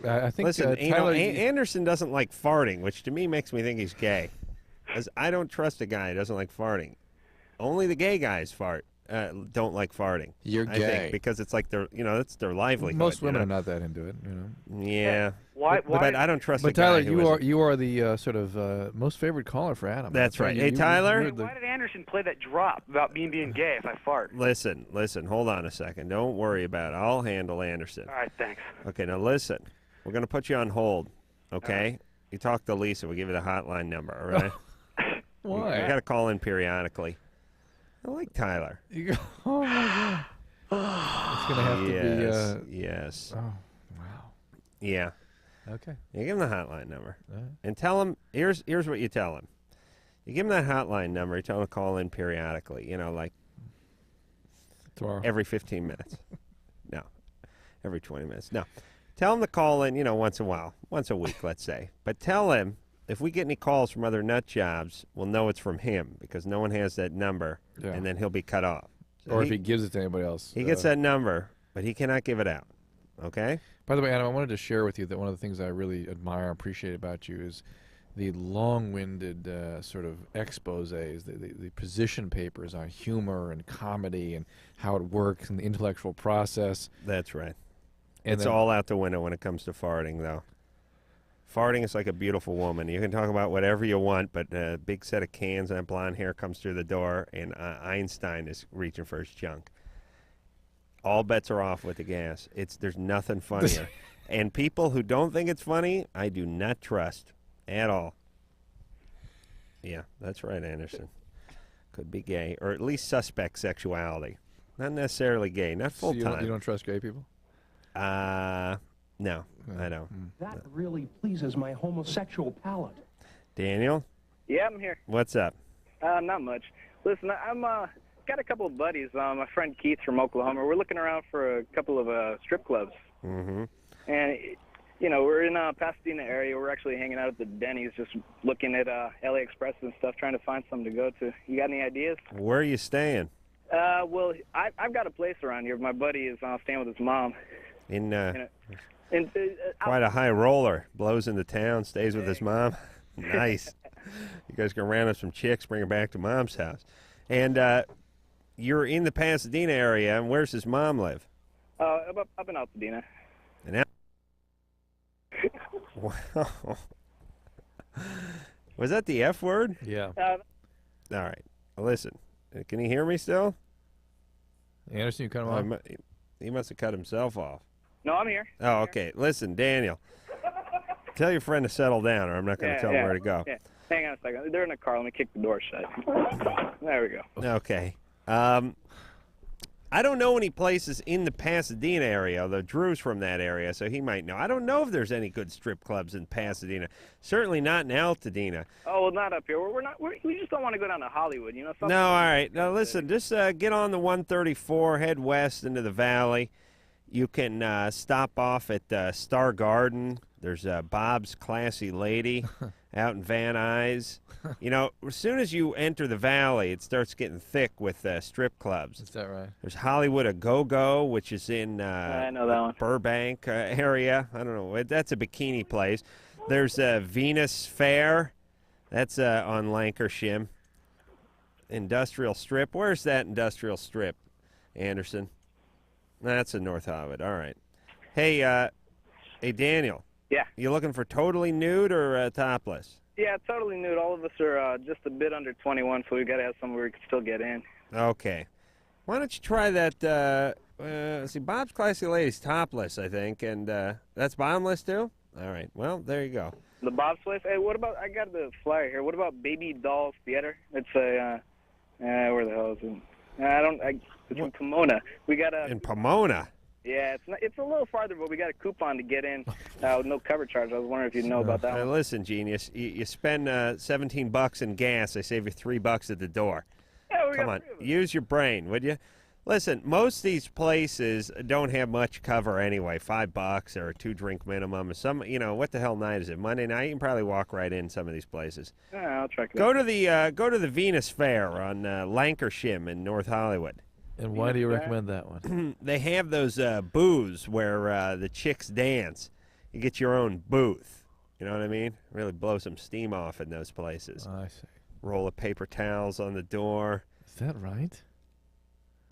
I think Listen, Tyler, Anderson doesn't like farting, which to me makes me think he's gay. Because I don't trust a guy who doesn't like farting. Only the gay guys don't like farting. You're I gay. think, because it's like it's their livelihood. most women are not that into it. Yeah. Why? But I don't trust. But a guy Tyler, who you are the sort of most favorite caller for Adam. That's right. You- Hey, Tyler? you're the- Why did Anderson play that drop about me being gay if I fart? Listen. Hold on a second. Don't worry about it. I'll handle Anderson. All right, thanks. Okay, now listen. We're going to put you on hold, okay? You talk to Lisa. We'll give you the hotline number, all right? Why? You got to call in periodically. I like Tyler. Oh, my God. It's going to have to be... Yes. Oh, wow. Yeah. Okay. You give him the hotline number. All right. And tell him, here's what you tell him. You give him that hotline number. You tell him to call in periodically, like Tomorrow. every 15 minutes. No. Every 20 minutes. No. Tell him to call in, once in a while. Once a week, let's say. But tell him, if we get any calls from other nut jobs, we'll know it's from him because no one has that number, and then he'll be cut off. So Or if he gives it to anybody else. He gets that number, but he cannot give it out. Okay? By the way, Adam, I wanted to share with you that one of the things I really admire and appreciate about you is the long-winded sort of exposés, the position papers on humor and comedy and how it works and the intellectual process. That's right. And It's then- all out the window when it comes to farting, though. Farting is like a beautiful woman. You can talk about whatever you want, but a big set of cans and that blonde hair comes through the door, and Einstein is reaching for his junk. All bets are off with the gas. There's nothing funnier. And people who don't think it's funny, I do not trust at all. Yeah, that's right, Anderson. Could be gay, or at least suspect sexuality. Not necessarily gay, not So you full-time. don't trust gay people? No, I don't. That really pleases my homosexual palate. Daniel, Yeah, I'm here. what's up? Not much. Listen, I'm got a couple of buddies. My friend Keith from Oklahoma. We're looking around for a couple of strip clubs, Mm-hmm. and we're in Pasadena area. We're actually hanging out at the Denny's, just looking at LA Express and stuff, trying to find something to go to. You got any ideas? Where are you staying? Well, I've got a place around here. My buddy is staying with his mom. In Quite a high roller. Blows into town, stays with his mom. Nice. You guys can round up some chicks, bring her back to mom's house. And you're in the Pasadena area, and where's his mom live? Up in Altadena. And wow. Was that the F word? Yeah. All right. Listen, can you hear me still? Anderson, you cut him off? He must have cut himself off. No, I'm here. Oh, okay. Listen, Daniel, tell your friend to settle down, or I'm not going to tell him where to go. Yeah. Hang on a second. They're in the car. Let me kick the door shut. There we go. Okay. I don't know any places in the Pasadena area, although Drew's from that area, so he might know. I don't know if there's any good strip clubs in Pasadena. Certainly not in Altadena. Oh, well, not up here. We just don't want to go down to Hollywood, something. No, all right. Now, listen, just get on the 134, head west into the valley. You can stop off at Star Garden. There's Bob's Classy Lady out in Van Nuys. As soon as you enter the valley, it starts getting thick with strip clubs. Is that right? There's Hollywood A Go-Go, which is in I know that one. Burbank area. I don't know. That's a bikini place. There's Venus Fair. That's on Lancashire. Industrial Strip. Where's that Industrial Strip, Anderson? That's in North Hollywood. All right. Hey, Daniel. Yeah. You looking for totally nude or topless? Yeah, totally nude. All of us are just a bit under 21, so we've got to have somewhere we can still get in. Okay. Why don't you try that? See, Bob's Classy Lady's topless, I think, and that's bottomless too. All right. Well, there you go. The Bob's place. Hey, what about? I got the flyer here. What about Baby Dolls Theater? It's where the hell is it? It's in Pomona. We got a. In Pomona. Yeah, it's a little farther, but we got a coupon to get in with no cover charge. I was wondering if you know about that one. Listen, genius, you spend $17 in gas. I save you $3 at the door. Yeah, Come on, use your brain, would you? Listen, most of these places don't have much cover anyway. $5 or a 2-drink minimum. Some, what the hell night is it? Monday night. You can probably walk right in some of these places. Yeah, I'll check it Go out. to the Venus Fair on Lancashire in North Hollywood. And why do you recommend that one? They have those booths where the chicks dance. You get your own booth. You know what I mean? Really blow some steam off in those places. I see. Roll of paper towels on the door. Is that right?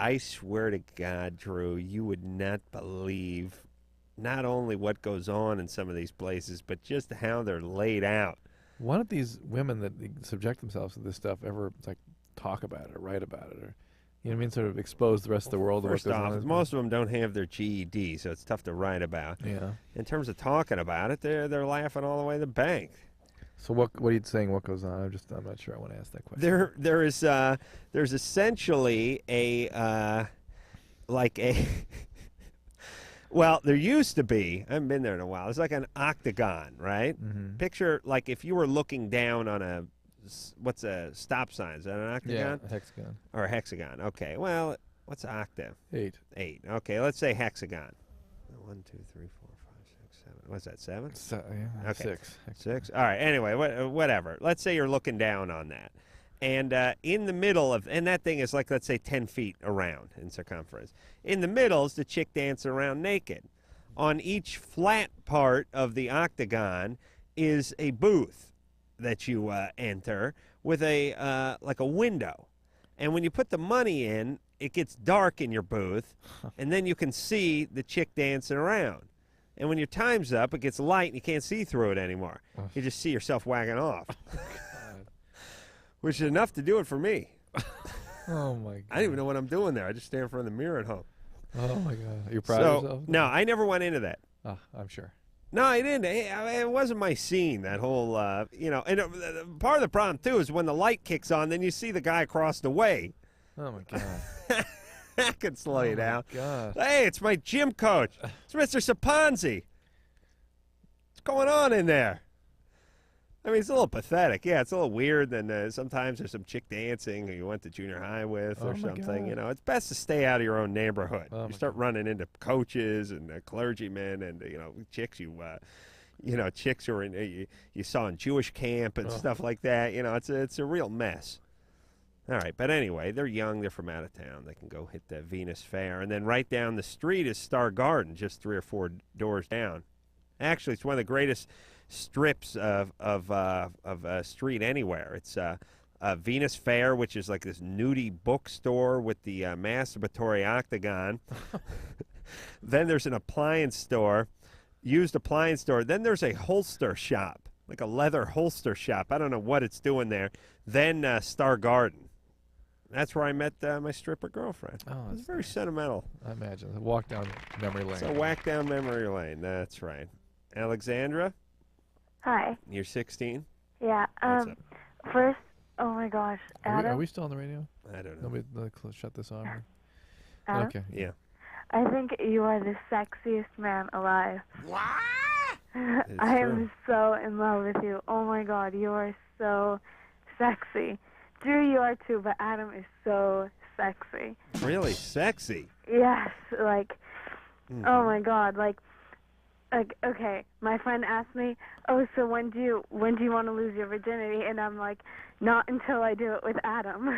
I swear to God, Drew, you would not believe not only what goes on in some of these places, but just how they're laid out. Why don't these women that subject themselves to this stuff ever talk about it or write about it, or you know what I mean, sort of expose the rest of the world to what First goes off, on? most of them don't have their GED, so it's tough to write about. Yeah. In terms of talking about it, they're laughing all the way to the bank. So what are you saying? What goes on? I'm not sure. I want to ask that question. There's essentially a well, there used to be. I haven't been there in a while. It's like an octagon, right? Mm-hmm. Picture like if you were looking down on what's a stop sign? Is that an octagon? Yeah, a hexagon. Or a hexagon. Okay. Well, what's an octave? 8. 8. Okay. Let's say hexagon. 1, 2, 3, 4, 5, 6, 7. What's that? 7? Yeah. Okay. 6. 6. All right. Anyway, whatever. Let's say you're looking down on that. And in the middle and that thing is like, let's say 10 feet around in circumference. In the middle is the chick dancing around naked. On each flat part of the octagon is a booth that you enter with like a window. And when you put the money in, it gets dark in your booth, and then you can see the chick dancing around. And when your time's up, it gets light and you can't see through it anymore. You just see yourself wagging off. Which is enough to do it for me. Oh, my God. I don't even know what I'm doing there. I just stand in front of the mirror at home. Oh, my God. Are you proud of yourself? No, I never went into that. Oh, I'm sure. No, I didn't. It wasn't my scene, that whole, And part of the problem, too, is when the light kicks on, then you see the guy across the way. Oh, my God. That could slow you down. God. Hey, it's my gym coach. It's Mr. Saponzi. What's going on in there? I mean, it's a little pathetic. Yeah, it's a little weird. And sometimes there's some chick dancing who you went to junior high with or something. God. It's best to stay out of your own neighborhood. Oh, you start running into coaches and clergymen and chicks chicks who are you saw in Jewish camp and stuff like that. It's a real mess. All right, but anyway, they're young. They're from out of town. They can go hit the Venus Fair, and then right down the street is Star Garden, just 3 or 4 doors down. Actually, it's one of the greatest strips of street anywhere. It's Venus Fair, which is like this nudie bookstore with the masturbatory octagon. Then there's an appliance store, used appliance store. Then there's a holster shop, like a leather holster shop. I don't know what it's doing there. Then Star Garden. That's where I met my stripper girlfriend. Oh, it's very sentimental. I imagine. A walk down memory lane. It's a whack down memory lane. That's right. Alexandra? Hi. You're 16? Yeah. What's up? First, oh my gosh, Adam. Are we still on the radio? I don't know. Nobody shut this off. Adam? Okay. Yeah. I think you are the sexiest man alive. What? I am so in love with you. Oh my God, you are so sexy. Drew, you are too, but Adam is so sexy. Really sexy? Yes, oh my God, okay, my friend asked me, oh, so when do you want to lose your virginity? And I'm like, not until I do it with Adam.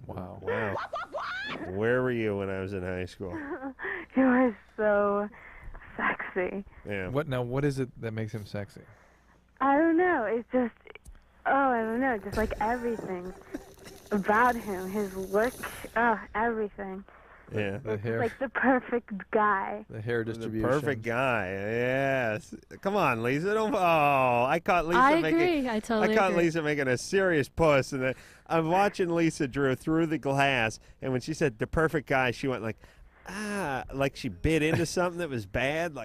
Wow. Wow. Where were you when I was in high school? You are so sexy. Yeah. What is it that makes him sexy? I don't know. It's just, I don't know. Just like everything about him, his look, everything. Yeah. The hair. Like the perfect guy. The hair distribution. The perfect guy. Yes. Come on, Lisa. Don't. Oh, I caught Lisa I making. agree. I totally caught agree. Lisa making a serious puss, and then I'm watching Lisa Drew through the glass, and when she said the perfect guy, she went like she bit into something that was bad.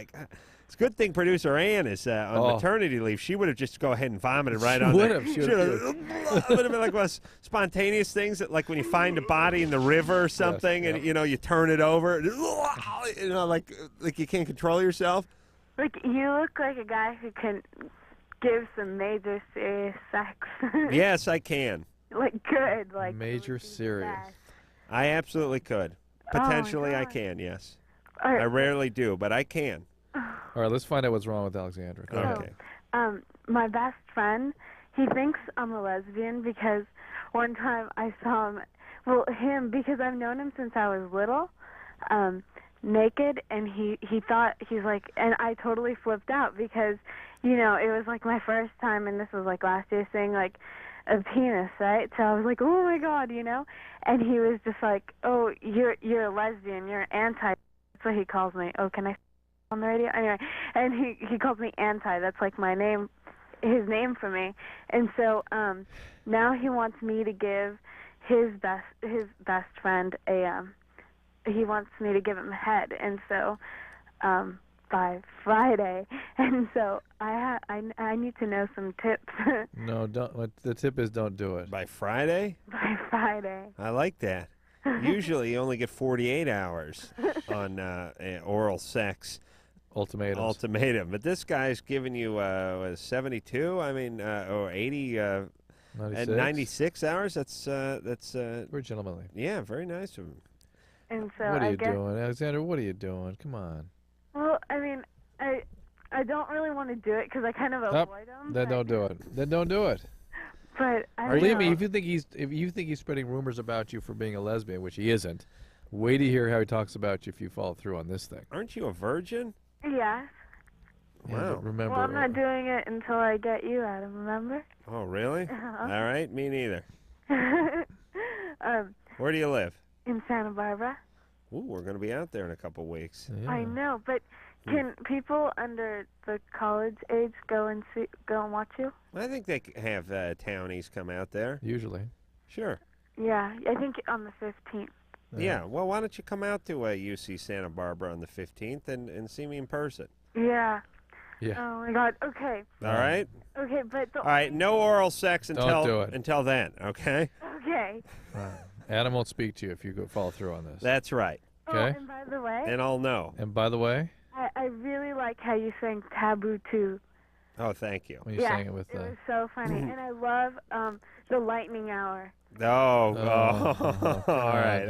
It's a good thing producer Ann is on maternity leave. She would have just go ahead and vomited right on there. She would have. It would have been like one of those spontaneous things that, like when you find a body in the river or something, and you turn it over, like you can't control yourself. Like you look like a guy who can give some major serious sex. Yes, I can. Like good, like major serious. I absolutely could. Potentially, I can. Yes. All right. I rarely do, but I can. All right, let's find out what's wrong with Alexandra. Go ahead. Okay. My best friend, he thinks I'm a lesbian because one time I saw him, because I've known him since I was little, naked, and he thought, he's like, and I totally flipped out because, it was like my first time, and this was like last year, seeing like a penis, right? So I was like, oh my God, and he was just like, oh, you're a lesbian, you're anti, that's what he calls me. Oh, can I on the radio? Anyway, and he calls me Anti. That's like my name, his name for me. And so now he wants me to give his best friend he wants me to give him head. And so by Friday, and so I need to know some tips. No, don't. The tip is don't do it. By Friday? By Friday. I like that. Usually you only get 48 hours on oral sex. Ultimatum. But this guy's giving you 72, or 80, 96 hours. That's very gentlemanly. Yeah, very nice of him. And so what are you doing, Alexander? What are you doing? Come on. Well, I don't really want to do it because I kind of avoid him. Then don't do it. Then don't do it. But believe me, if you think he's spreading rumors about you for being a lesbian, which he isn't, wait to hear how he talks about you if you follow through on this thing. Aren't you a virgin? Yes. Yeah, but remember. Well, I'm not doing it until I get you, Adam. Remember? Oh, really? Uh-huh. All right, me neither. Where do you live? In Santa Barbara. Ooh, we're going to be out there in a couple weeks. I know, but can people under the college age go and watch you? I think they have townies come out there. Usually. Sure. Yeah, I think on the 15th. Yeah, well, why don't you come out to UC Santa Barbara on the 15th and see me in person? Yeah. Yeah. Oh my God. Okay. All right. Okay, but all right, no oral sex until then. Okay. Okay. Adam won't speak to you if you follow through on this. That's right. Okay. Oh, and by the way. And I'll know. And by the way. I really like how you sang Taboo too. Oh, thank you. When you sang it with. It was so funny, and I love the lightning hour. All right.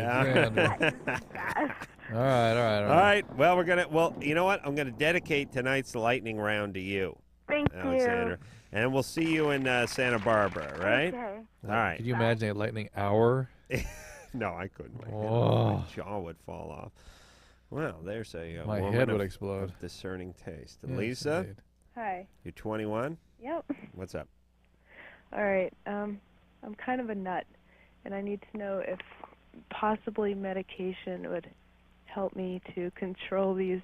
All right. Well, you know what? I'm gonna dedicate tonight's lightning round to you, Thank Alexander. you. And we'll see you in Santa Barbara, right? Okay. All right. Could you imagine a lightning hour? No, I couldn't. Oh. My jaw would fall off. Well, there's a my woman head would of explode. Discerning taste. Yes, Lisa? indeed. Hi. You're 21? Yep. What's up? All right. I'm kind of a nut, and I need to know if possibly medication would help me to control these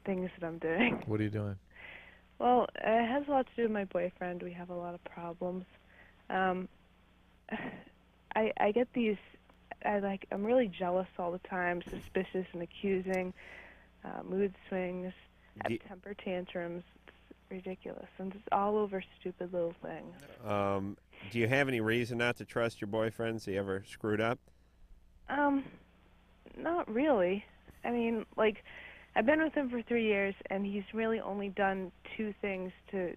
things that I'm doing. What are you doing? Well, it has a lot to do with my boyfriend. We have a lot of problems. I get these. I'm really jealous all the time, suspicious and accusing, mood swings, have temper tantrums. It's ridiculous, and it's all over stupid little things. Do you have any reason not to trust your boyfriend? Has he ever screwed up? Not really. I mean, I've been with him for 3 years, and he's really only done 2 things to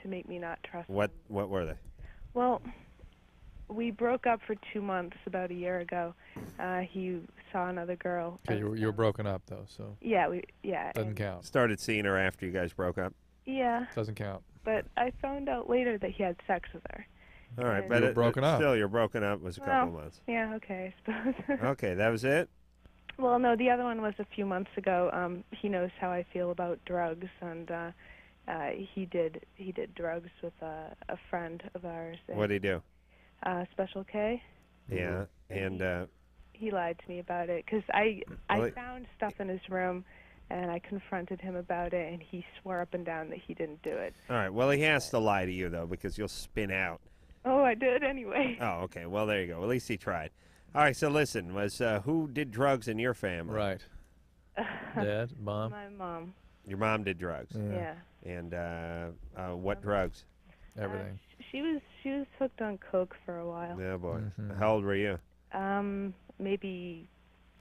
make me not trust him. What were they? Well, we broke up for 2 months about a year ago. He saw another girl. Okay, you were broken up though, so. Yeah, Doesn't count. Started seeing her after you guys broke up. Yeah. Doesn't count. But I found out later that he had sex with her. All right, And- but You were broken up. Still, you're broken up was a couple Well, months. Yeah. Okay. I suppose. Okay, that was it. Well, no, the other one was a few months ago. He knows how I feel about drugs, and he did drugs with a friend of ours. What did he do? Special K. Yeah, and He lied to me about it because I found stuff in his room, and I confronted him about it, and he swore up and down that he didn't do it. all right. Well, he has to lie to you though, because you'll spin out. Oh, I did anyway. Oh, okay. Well, there you go. At least he tried. All right. So listen, who did drugs in your family? Right. Dad, mom. My mom. Your mom did drugs. Yeah. And what drugs? Everything. She was hooked on coke for a while. Yeah, boy. Mm-hmm. How old were you? Maybe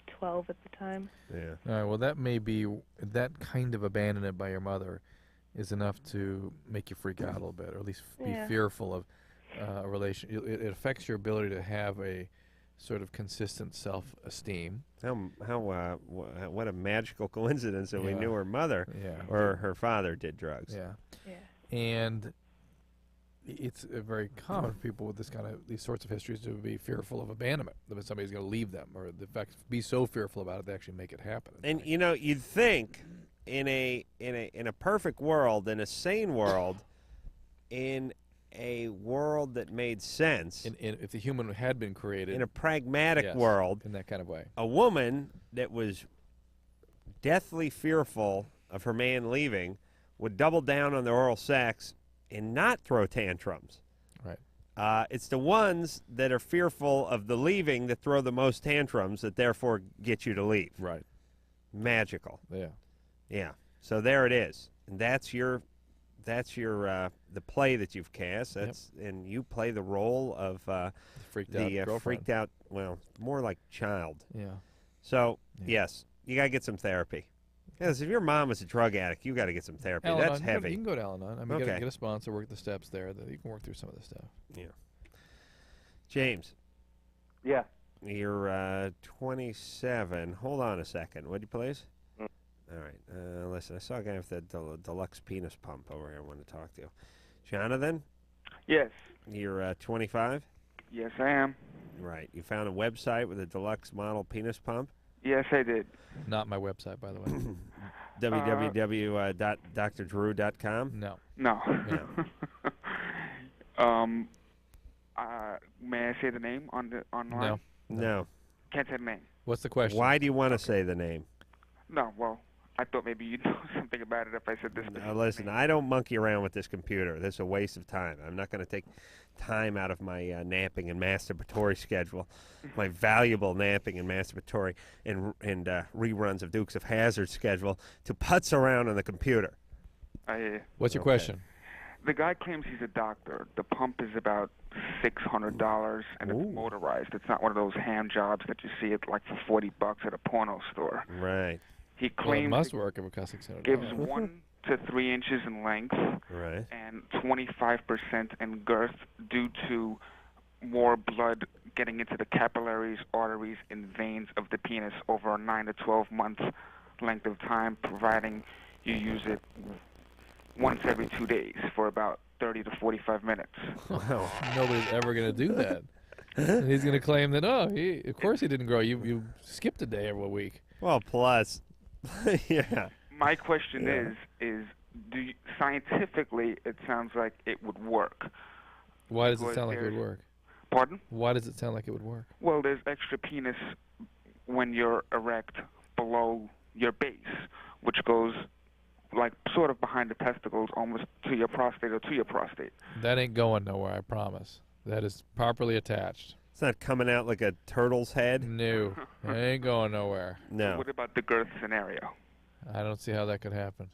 12 at the time. Yeah. All right. Well, that may be that kind of abandonment by your mother is enough to make you freak out a little bit, or at least be Yeah. fearful of a relation. It affects your ability to have a sort of consistent self-esteem. What a magical coincidence that we knew her mother or her father did drugs. And it's very common for people with these sorts of histories to be fearful of abandonment, that somebody's going to leave them, or the fact be so fearful about it they actually make it happen. And you'd think in a perfect world, in a sane world, in a world that made sense, if the human had been created in a pragmatic world, in that kind of way, a woman that was deathly fearful of her man leaving would double down on the oral sex and not throw tantrums. Right. It's the ones that are fearful of the leaving that throw the most tantrums that therefore get you to leave. Right. Magical. Yeah. Yeah. So there it is. And that's your the play that you've cast. And you play the role of freaked out, well, more like child. Yeah. So yes, you gotta get some therapy. Yes, if your mom was a drug addict, you got to get some therapy. Al-Anon, That's heavy. You can go to Al-Anon. I mean, okay. get a sponsor, work the steps there. That you can work through some of this stuff. Yeah. James. Yeah. You're 27. Hold on a second, would you please? All right. Listen, I saw a guy with the deluxe penis pump over here I want to talk to. Jonathan? Yes. You're 25? Yes, I am. Right. You found a website with a deluxe model penis pump? Yes, I did. Not my website, by the way. www.drdrew.com? No. No. May I say the name online? No. Can't say the name. What's the question? Why do you want to say the name? No, well, I thought maybe you'd know something about it if I said this. Listen, I don't monkey around with this computer. This is a waste of time. I'm not going to take time out of my napping and masturbatory schedule, my valuable napping and masturbatory and reruns of Dukes of Hazzard schedule to putz around on the computer. What's your question? The guy claims he's a doctor. The pump is about $600, and it's motorized. It's not one of those hand jobs that you see at like for $40 at a porno store. Right. He claims it must work if it costs $600. Gives 1 to 3 inches in length, right, and 25% in girth due to more blood getting into the capillaries, arteries, and veins of the penis over a 9 to 12 month length of time, providing you use it once every 2 days for about 30 to 45 minutes. Wow. Nobody's ever going to do that. And he's going to claim that, of course he didn't grow. You skipped a day every week. Well, plus, yeah. My question is scientifically, it sounds like it would work. Why does it sound like it would work? Pardon? Why does it sound like it would work? Well, there's extra penis when you're erect below your base, which goes like sort of behind the testicles, almost to your prostate or to your prostate. That ain't going nowhere, I promise. That is properly attached. It's not coming out like a turtle's head? No. It ain't going nowhere. No. What about the girth scenario? I don't see how that could happen.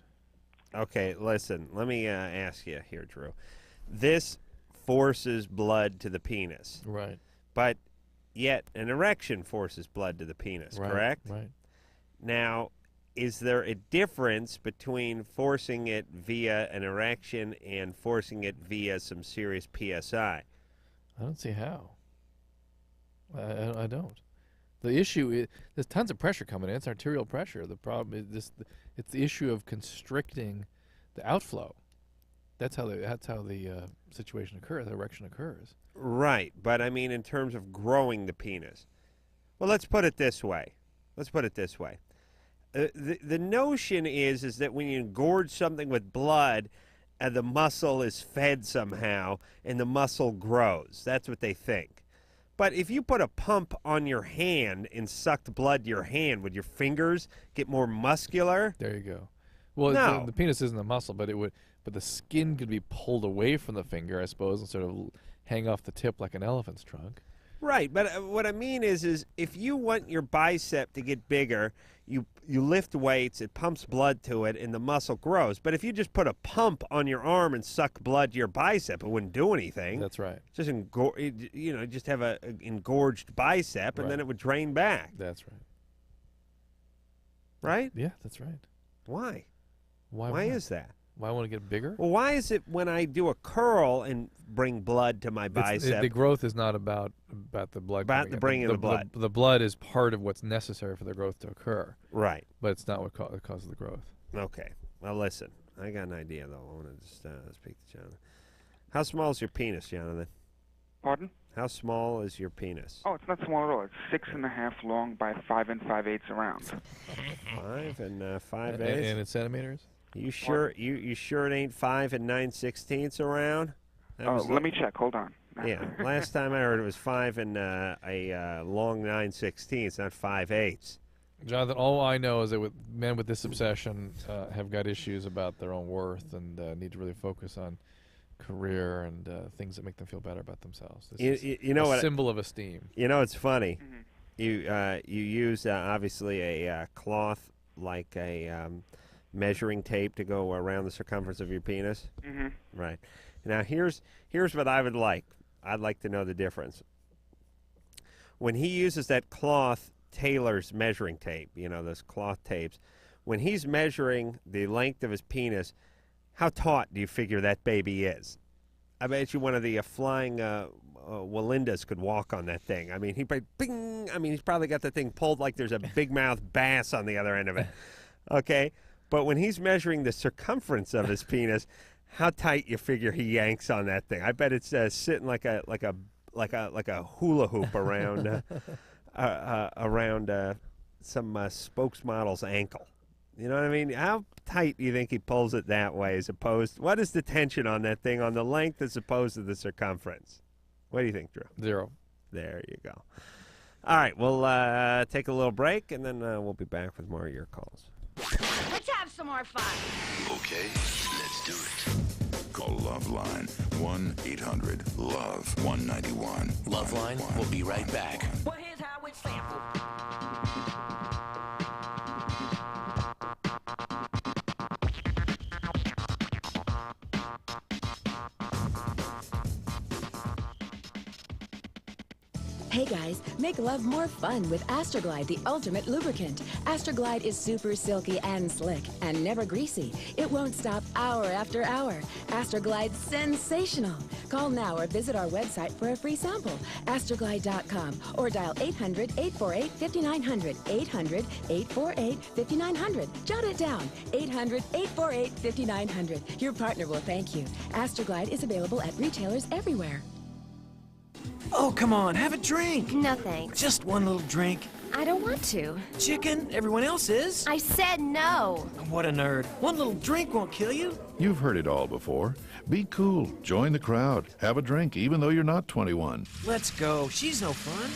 Okay, listen. Let me ask you here, Drew. This forces blood to the penis. Right. But yet an erection forces blood to the penis, correct? Right. Now, is there a difference between forcing it via an erection and forcing it via some serious PSI? I don't see how. I don't. The issue is there's tons of pressure coming in. It's arterial pressure. The problem is it's the issue of constricting the outflow. That's how the situation occurs. The erection occurs. Right, but I mean in terms of growing the penis. Well, let's put it this way. The notion is that when you engorge something with blood, the muscle is fed somehow, and the muscle grows. That's what they think. But if you put a pump on your hand and sucked blood to your hand, would your fingers get more muscular? There you go. Well, no. the penis isn't a muscle, but the skin could be pulled away from the finger, I suppose, and sort of hang off the tip like an elephant's trunk. Right, but what I mean is if you want your bicep to get bigger, you lift weights, it pumps blood to it, and the muscle grows. But if you just put a pump on your arm and suck blood to your bicep, it wouldn't do anything. That's right. Just just have a engorged bicep, and then it would drain back. That's right. Right? Yeah, that's right. Why? Why is that? Why want to get bigger? Well, why is it when I do a curl and bring blood to my bicep? The growth is not about the blood. About the bringing of the blood. The blood is part of what's necessary for the growth to occur. Right. But it's not what causes the growth. Okay. Well, listen. I got an idea, though. I want to just speak to Jonathan. How small is your penis, Jonathan? Pardon? How small is your penis? Oh, it's not small at all. It's 6.5 long by 5 5/8 around. 5 and 5/8. And in centimeters? You sure? You sure it ain't 5 and 9/16 around? Let me check. Hold on. Yeah. Last time I heard it was 5 and a long 9/16, not 5/8. Jonathan, all I know is that men with this obsession have got issues about their own worth and need to really focus on career and things that make them feel better about themselves. This is you know a what? Symbol of esteem. You know, it's funny. You use obviously a cloth like a measuring tape to go around the circumference of your penis. Right. Now here's what I would like. I'd like to know the difference. When he uses that cloth tailor's measuring tape, you know, those cloth tapes, when he's measuring the length of his penis, how taut do you figure that baby is? I bet you one of the flying Walindas could walk on that thing. I mean, he's probably got the thing pulled like there's a big mouth bass on the other end of it. Okay, but when he's measuring the circumference of his penis, how tight you figure he yanks on that thing? I bet it's sitting like a hula hoop around around some spokesmodel's ankle. You know what I mean? How tight do you think he pulls it that way as opposed... What is the tension on that thing on the length as opposed to the circumference? What do you think, Drew? 0. There you go. All right, we'll take a little break, and then we'll be back with more of your calls. Let's have some more fun. Okay, let's do it. Call LoveLine 1-800-LOVE-191. LoveLine will be right back. Well, here's how it's sampled. Hey guys, make love more fun with Astroglide, the ultimate lubricant. Astroglide is super silky and slick and never greasy. It won't stop hour after hour. Astroglide's sensational. Call now or visit our website for a free sample, astroglide.com, or dial 800-848-5900, 800-848-5900. Jot it down, 800-848-5900. Your partner will thank you. Astroglide is available at retailers everywhere. Oh, come on, have a drink. No thanks. Just one little drink. I don't want to. Chicken, everyone else is. I said no. What a nerd. One little drink won't kill you. You've heard it all before. Be cool. Join the crowd. Have a drink even though you're not 21. Let's go. She's no fun.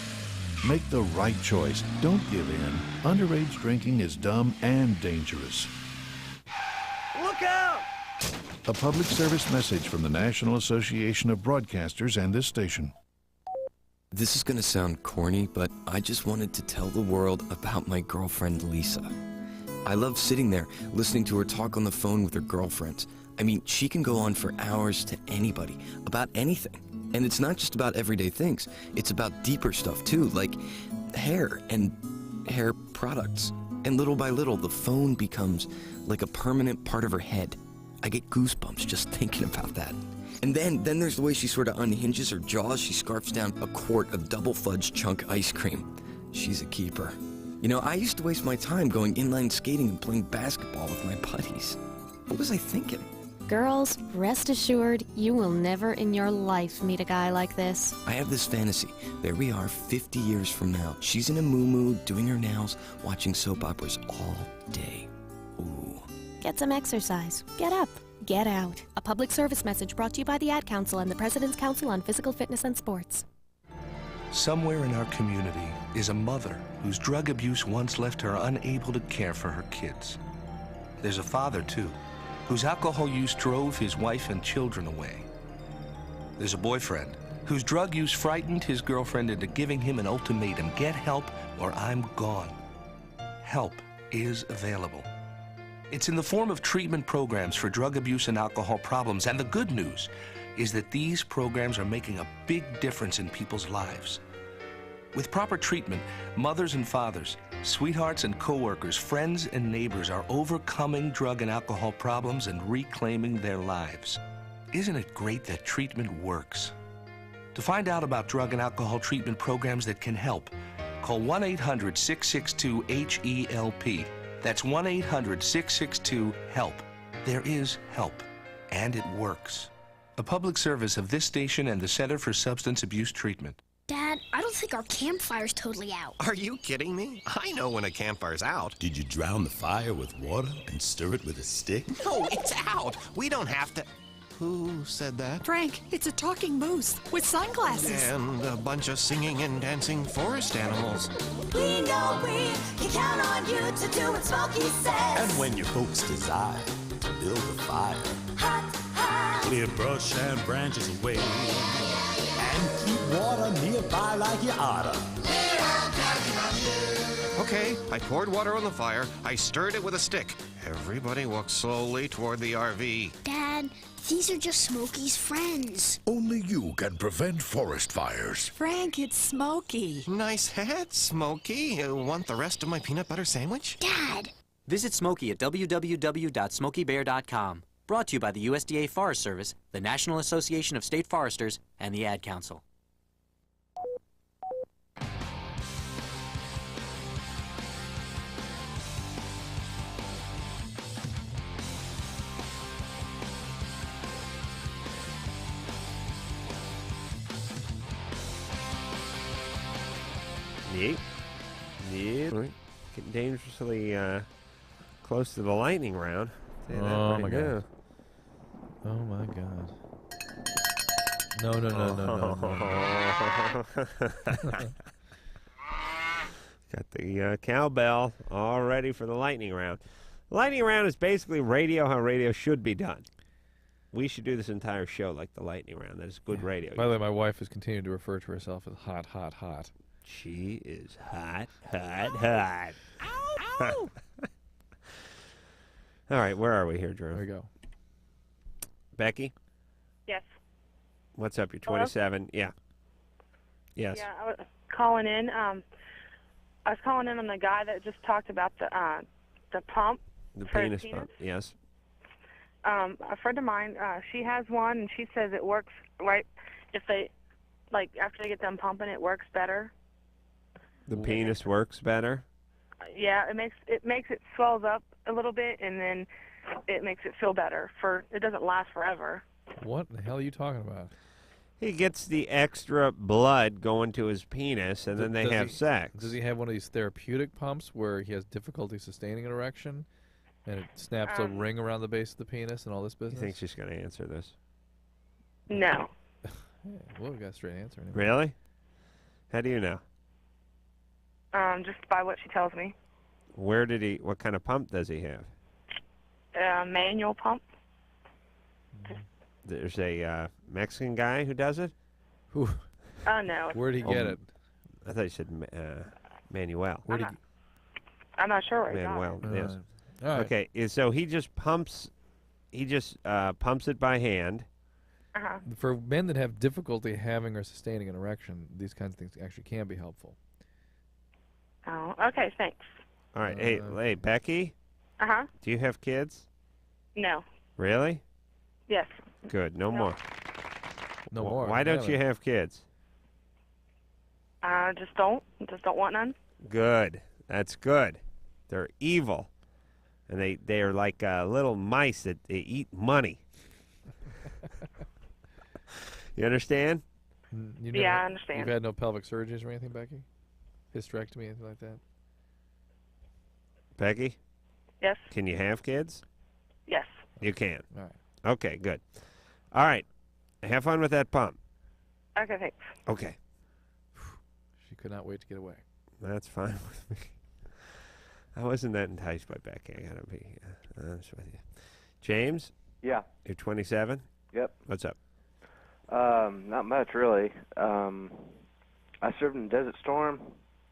Make the right choice. Don't give in. Underage drinking is dumb and dangerous. Look out! A public service message from the National Association of Broadcasters and this station. This is gonna sound corny, but I just wanted to tell the world about my girlfriend, Lisa. I love sitting there, listening to her talk on the phone with her girlfriends. I mean, she can go on for hours to anybody, about anything. And it's not just about everyday things. It's about deeper stuff, too, like hair and hair products. And little by little, the phone becomes like a permanent part of her head. I get goosebumps just thinking about that. And then there's the way she sort of unhinges her jaws. She scarfs down a quart of double fudge chunk ice cream. She's a keeper. You know, I used to waste my time going inline skating and playing basketball with my buddies. What was I thinking? Girls, rest assured, you will never in your life meet a guy like this. I have this fantasy. There we are, 50 years from now. She's in a moo-moo, doing her nails, watching soap operas all day. Ooh. Get some exercise. Get up. Get out. A public service message brought to you by the Ad Council and the President's Council on Physical Fitness and Sports. Somewhere in our community is a mother whose drug abuse once left her unable to care for her kids. There's a father, too, whose alcohol use drove his wife and children away. There's a boyfriend whose drug use frightened his girlfriend into giving him an ultimatum: get help or I'm gone. Help is available. It's in the form of treatment programs for drug abuse and alcohol problems, and the good news is that these programs are making a big difference in people's lives. With proper treatment, mothers and fathers Sweethearts and coworkers, friends and neighbors are overcoming drug and alcohol problems and reclaiming their lives. Isn't it great that treatment works? To find out about drug and alcohol treatment programs that can help, call 1-800-662-HELP. That's 1-800-662-HELP. There is help, and it works. A public service of this station and the Center for Substance Abuse Treatment. Dad, I don't think our campfire's totally out. Are you kidding me? I know when a campfire's out. Did you drown the fire with water and stir it with a stick? No, it's out. We don't have to. Who said that? Frank, it's a talking moose with sunglasses. And a bunch of singing and dancing forest animals. We know we can count on you to do what Smokey says. And when your folks desire to build a fire, Hot, hot. clear brush and branches away. And keep water nearby like you oughta. Okay, I poured water on the fire. I stirred it with a stick. Everybody walked slowly toward the RV. Dad, these are just Smokey's friends. Only you can prevent forest fires. Frank, it's Smokey. Nice hat, Smokey. Want the rest of my peanut butter sandwich? Dad! Visit Smokey at www.smokeybear.com. Brought to you by the USDA Forest Service, the National Association of State Foresters, and the Ad Council. Neat. Getting dangerously close to the lightning round. Say that Oh, right my now. God. Oh, my God. No, no, no, no, no, no. Got the cowbell all ready for the lightning round. The lightning round is basically radio, how radio should be done. We should do this entire show like the lightning round. That is good radio. By the way, my wife has continued to refer to herself as hot, hot, hot. She is hot, hot, hot. Ow! All right, where are we here, Drew? There we go. Becky? Yes. What's up? You're Hello? 27. Yeah. Yes. Yeah, I was calling in. I was calling in on the guy that just talked about the pump. The for his penis pump. Yes. A friend of mine, she has one, and she says it works right if they, like, after they get done pumping, it works better. The penis works better? Yeah, it makes it swells up a little bit, and then it makes it feel better. It doesn't last forever. What the hell are you talking about? He gets the extra blood going to his penis, and then they Does have he- sex. Does he have one of these therapeutic pumps where he has difficulty sustaining an erection, and it snaps a ring around the base of the penis and all this You business? think she's going to answer this? No. Yeah, well, we got a straight answer anyway. Really? How do you know? Just by what she tells me. What kind of pump does he have? Manual pump. There's a Mexican guy who does it? Who? Oh, no. Where'd he get it? I thought you said Manuel. I'm not sure where he got Manuel, it. yes. All right. Okay, so he just pumps it by hand. Uh-huh. For men that have difficulty having or sustaining an erection, these kinds of things actually can be helpful. Oh, okay, thanks. All right, hey, Becky, Uh-huh. do you have kids? No. Really? Yes. Good, no more. No more. Why don't really. you have kids? Just don't want none. Good, that's good. They're evil, and they are like little mice that they eat money. You understand? You Yeah, I understand. You've had no pelvic surgeries or anything, Becky? Hysterectomy, anything like that? Becky? Yes. Can you have kids? Yes. You can. All right. Okay, good. All right. Have fun with that pump. Okay, thanks. Okay. She could not wait to get away. That's fine with me. I wasn't that enticed by Becky. I gotta be honest with you. James? Yeah. You're 27? Yep. What's up? Not much really. I served in Desert Storm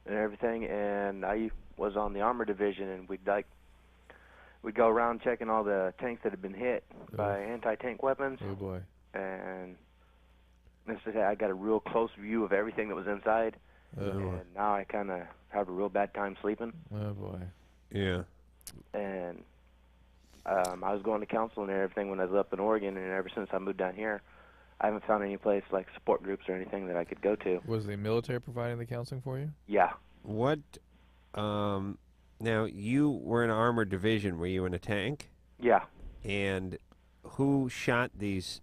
and everything, and I was on the armor division, and we'd go around checking all the tanks that had been hit by anti-tank weapons. Oh boy. And I got a real close view of everything that was inside. Oh. And now I kind of have a real bad time sleeping. Oh boy. Yeah. And I was going to counseling and everything when I was up in Oregon, and ever since I moved down here, I haven't found any place like support groups or anything that I could go to. Was the military providing the counseling for you? Yeah. What? Now you were in an armored division. Were you in a tank? Yeah. And who shot these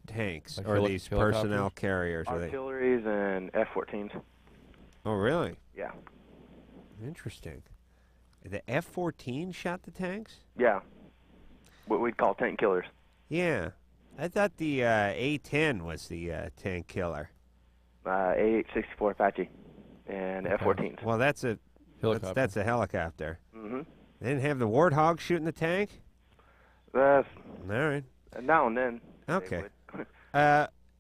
tanks Like or these personnel helicopters? carriers? Are they? Artilleries and F-14s. Oh, really? Yeah. Interesting. The F-14 shot the tanks? Yeah. What we'd call tank killers. Yeah. I thought the A-10 was the tank killer. A-864 Apache and F-14s. Well, that's a helicopter. That's a helicopter. Mm-hmm. They didn't have the Warthog shooting the tank? All right. Now and then. Okay.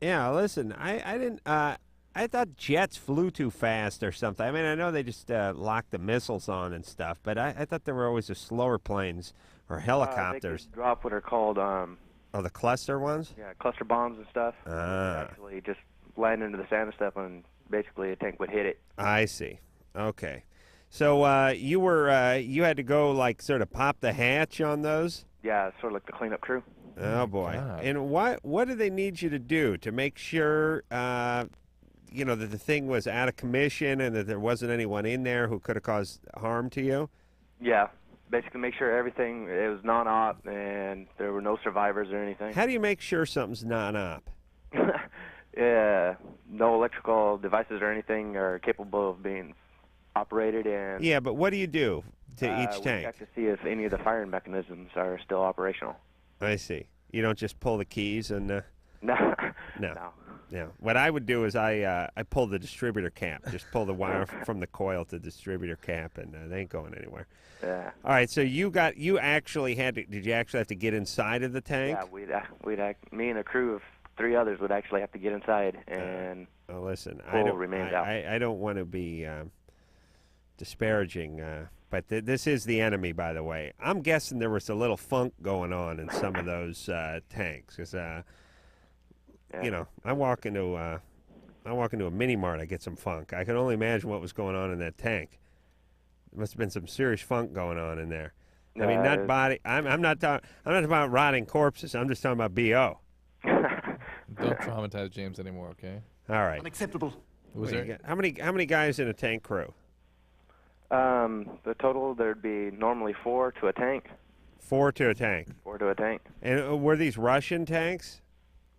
Yeah, listen, I didn't, I thought jets flew too fast or something. I mean, I know they just locked the missiles on and stuff, but I thought there were always the slower planes or helicopters. They could drop what are called Oh, the cluster ones? yeah, cluster bombs and stuff. Ah. Actually just land into the sand and stuff, and basically a tank would hit it. I see. Okay. So you were you had to go like sort of pop the hatch on those? Yeah, sort of like the cleanup crew. Oh boy. God. And what do they need you to do to make sure you know that the thing was out of commission and that there wasn't anyone in there who could have caused harm to you? Yeah, basically make sure everything it was non-op and there were no survivors or anything. How do you make sure something's non-op? Yeah, no electrical devices or anything are capable of being operated, and Yeah, but what do you do to each we tank? check to see if any of the firing mechanisms are still operational. I see. You don't just pull the keys and No. no. No. What I would do is I pull the distributor cap. Just pull the wire from the coil to the distributor cap, and they ain't going anywhere. Yeah. All right. So you actually had to? Did you actually have to get inside of the tank? Yeah, me and a crew of 3 others would actually have to get inside and Oh, listen. pull remains out. I don't want to be disparaging, but this is the enemy, by the way. I'm guessing there was a little funk going on in some of those tanks, because you know, I walk into a mini mart, I get some funk. I can only imagine what was going on in that tank. There must have been some serious funk going on in there. I mean, not body. I'm not talking about rotting corpses. I'm just talking about BO. Don't traumatize James anymore, okay? All right. Unacceptable. Was there? How many guys in a tank crew? The total, there'd be normally 4 to a tank. 4 to a tank. 4 to a tank. And were these Russian tanks?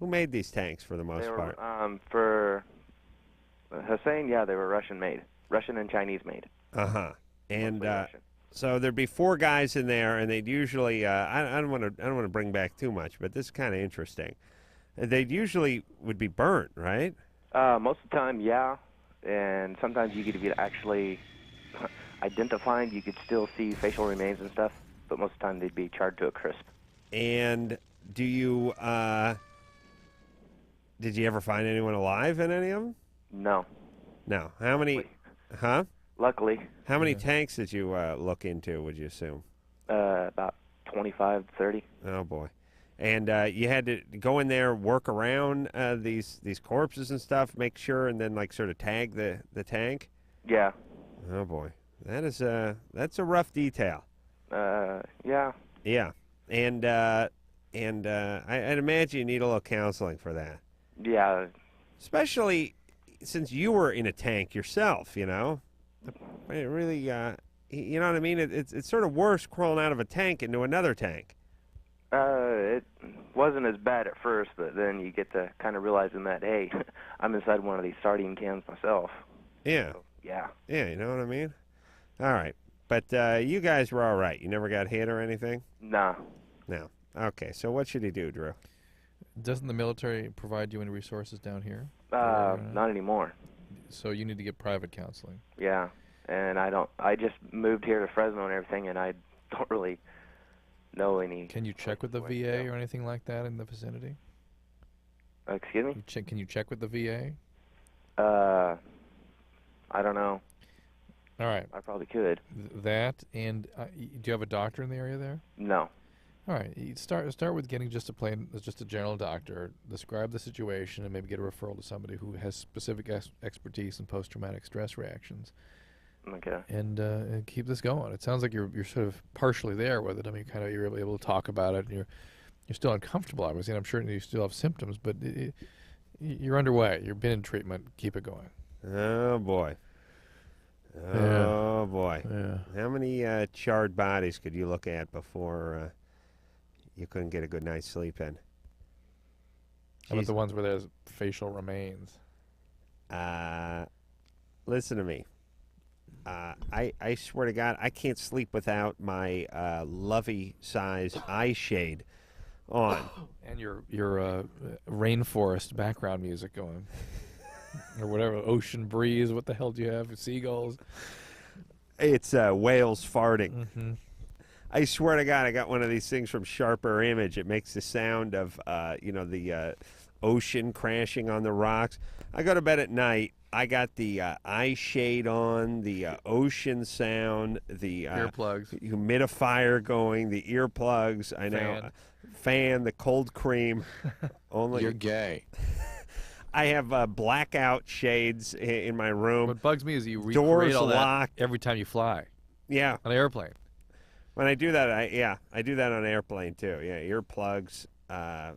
Who made these tanks for the most They were, part? for Hussein, yeah, they were Russian made. Russian and Chinese made. Uh-huh. And Mostly Russian. so there'd be 4 guys in there, and they'd usually I don't want to bring back too much, but this is kind of interesting. They'd usually would be burnt, right? Most of the time, yeah. And sometimes you could get actually identifying, you could still see facial remains and stuff, but most of the time they'd be charred to a crisp. And do you did you ever find anyone alive in any of them? No. No. How many? Huh? Luckily. How many tanks did you look into, would you assume? About 25, 30. Oh, boy. And you had to go in there, work around these corpses and stuff, make sure, and then, like, sort of tag the tank? Yeah. Oh, boy. That's a rough detail. Yeah. Yeah. And I'd imagine you need a little counseling for that. Yeah. Especially since you were in a tank yourself, you know? It really, you know what I mean? It's sort of worse crawling out of a tank into another tank. It wasn't as bad at first, but then you get to kind of realizing that, hey, I'm inside one of these sardine cans myself. Yeah. So, yeah. Yeah, you know what I mean? All right. But you guys were all right. You never got hit or anything? Nah. No. Okay, so what should he do, Drew? Doesn't the military provide you any resources down here? Not anymore. So you need to get private counseling. Yeah, and I just moved here to Fresno and everything, and I don't really know any. Can you check with the VA or anything like that in the vicinity? Excuse me? Can you check with the VA? I don't know. All right. I probably could. That, and do you have a doctor in the area there? No. All right. You start with getting just a general doctor, describe the situation, and maybe get a referral to somebody who has specific expertise in post-traumatic stress reactions. Okay. And keep this going. It sounds like you're sort of partially there with it. I mean, you're able to talk about it, and you're still uncomfortable, obviously. And I'm sure you still have symptoms, but you're underway. You've been in treatment. Keep it going. Oh boy. Oh boy. Yeah. How many charred bodies could you look at before you couldn't get a good night's sleep in? How about the ones where there's facial remains? Listen to me. I swear to God, I can't sleep without my Lovey size eye shade on. And your rainforest background music going. Or whatever, ocean breeze. What the hell do you have? Seagulls? It's whales farting. Mm-hmm. I swear to God, I got one of these things from Sharper Image. It makes the sound of, the ocean crashing on the rocks. I go to bed at night. I got the eye shade on, the ocean sound, the earplugs, humidifier going, the earplugs. I know, fan, the cold cream. Only you're gay. I have blackout shades in my room. What bugs me is you doors recreate all locked that every time you fly. Yeah, on an airplane. When I do that, I do that on an airplane too. Yeah, earplugs. Yeah,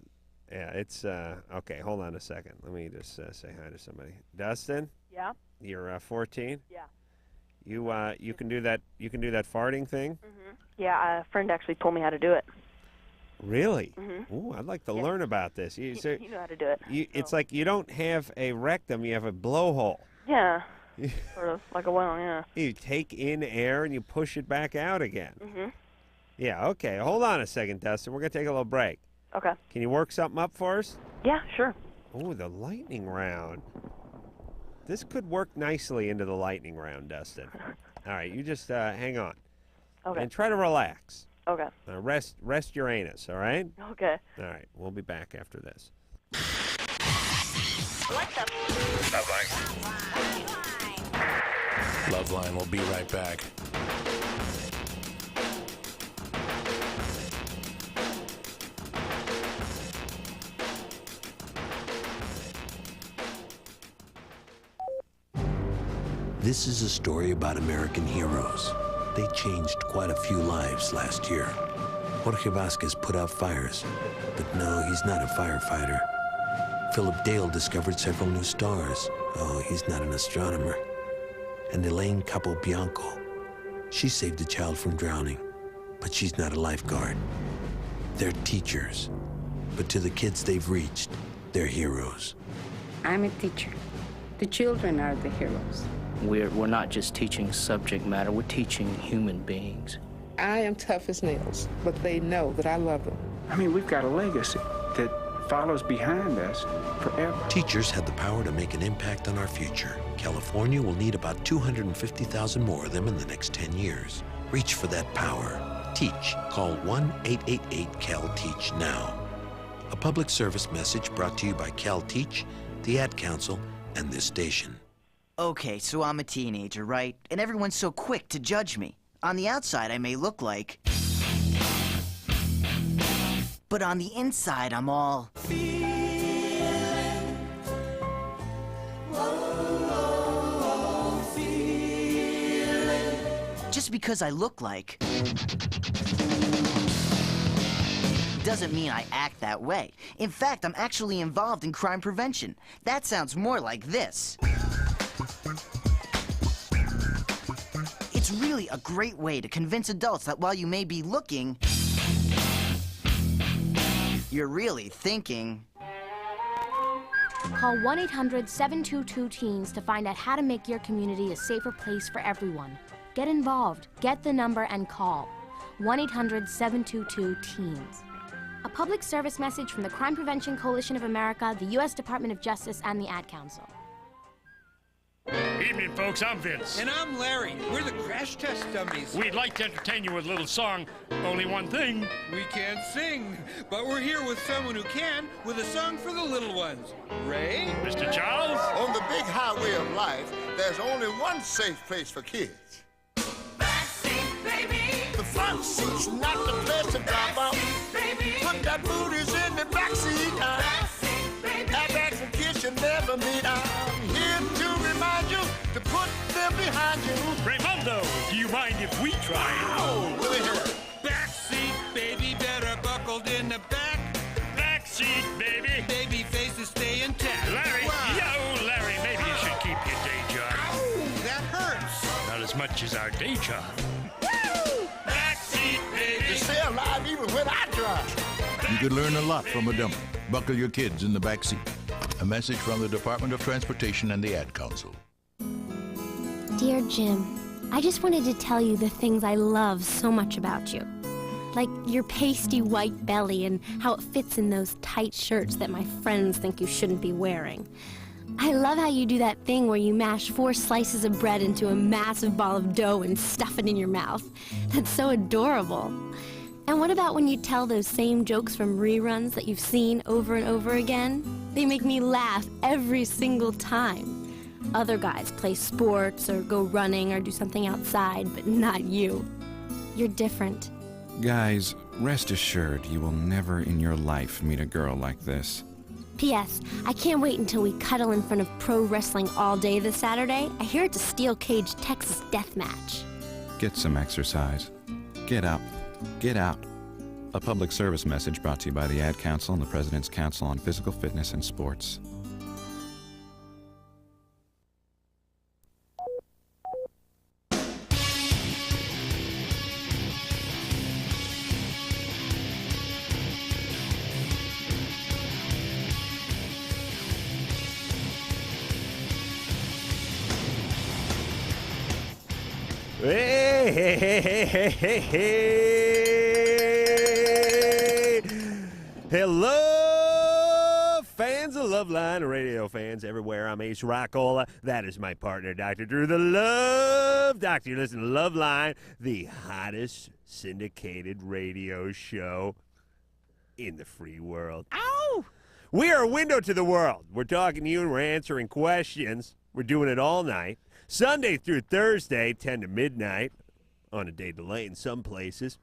it's okay. Hold on a second. Let me just say hi to somebody. Dustin. Yeah. You're 14. Yeah. You can do that. You can do that farting thing. Mhm. Yeah, a friend actually told me how to do it. Really? Mhm. Ooh, I'd like to learn about this. You know how to do it. It's like you don't have a rectum; you have a blowhole. Yeah. Sort of like a well, yeah. You take in air and you push it back out again. Mhm. Yeah. Okay. Hold on a second, Dustin. We're gonna take a little break. Okay. Can you work something up for us? Yeah, sure. Oh, the lightning round. This could work nicely into the lightning round, Dustin. All right, you just hang on. Okay. And try to relax. Okay. Rest your anus, all right? Okay. All right, we'll be back after this. What's up? LoveLine will be right back. This is a story about American heroes. They changed quite a few lives last year. Jorge Vasquez put out fires, but no, he's not a firefighter. Philip Dale discovered several new stars. Oh, he's not an astronomer. And Elaine Capobianco, she saved a child from drowning, but she's not a lifeguard. They're teachers, but to the kids they've reached, they're heroes. I'm a teacher. The children are the heroes. We're not just teaching subject matter, we're teaching human beings. I am tough as nails, but they know that I love them. I mean, we've got a legacy that follows behind us forever. Teachers have the power to make an impact on our future. California will need about 250,000 more of them in the next 10 years. Reach for that power. Teach. Call 1-888-CAL-TEACH now. A public service message brought to you by CalTeach, the Ad Council, and this station. Okay, so I'm a teenager, right? And everyone's so quick to judge me. On the outside, I may look like... But on the inside, I'm all... Just because I look like... doesn't mean I act that way. In fact, I'm actually involved in crime prevention. That sounds more like this. It's really a great way to convince adults that while you may be looking, you're really thinking. Call 1-800-722-TEENS to find out how to make your community a safer place for everyone. Get involved, get the number, and call 1-800-722-TEENS. A public service message from the Crime Prevention Coalition of America, the U.S. Department of Justice, and the Ad Council. Evening, folks. I'm Vince. And I'm Larry. We're the crash test dummies. We'd like to entertain you with a little song. Only one thing. We can't sing, but we're here with someone who can, with a song for the little ones. Ray? Mr. Charles? On the big highway of life, there's only one safe place for kids. Backseat, baby. The front seat's not the place to drop off. Baby. Put that booties in the backseat. Backseat, baby. Airbags and kids you never meet. I'm here to remind you to put the live behind you. Raymundo, do you mind if we try? Oh, let me hear it. Backseat, baby, better buckled in the back. Backseat, baby. Baby faces stay intact. Larry, Wow. yo, Larry, maybe you should keep your day job. Ow, that hurts. Not as much as our day job. Woo! Backseat, baby. You stay alive even when I drive. You could learn a lot from a dummy. Buckle your kids in the back seat. A message from the Department of Transportation and the Ad Council. Dear Jim, I just wanted to tell you the things I love so much about you. Like your pasty white belly and how it fits in those tight shirts that my friends think you shouldn't be wearing. I love how you do that thing where you mash 4 slices of bread into a massive ball of dough and stuff it in your mouth. That's so adorable. And what about when you tell those same jokes from reruns that you've seen over and over again? They make me laugh every single time. Other guys play sports or go running or do something outside, but not you. You're different. Guys, rest assured you will never in your life meet a girl like this. P.S. I can't wait until we cuddle in front of pro wrestling all day this Saturday. I hear it's a steel cage Texas death match. Get some exercise. Get up. Get out. A public service message brought to you by the Ad Council and the President's Council on Physical Fitness and Sports. Hey, hey, hey, hey, hey, hey, hey. Hello, fans of LoveLine, radio fans everywhere. I'm Ace Rockola. That is my partner, Dr. Drew, the Love Doctor. You listen to LoveLine, the hottest syndicated radio show in the free world. Ow! We are a window to the world. We're talking to you and we're answering questions. We're doing it all night. Sunday through Thursday, 10 to midnight, on a day delay in some places.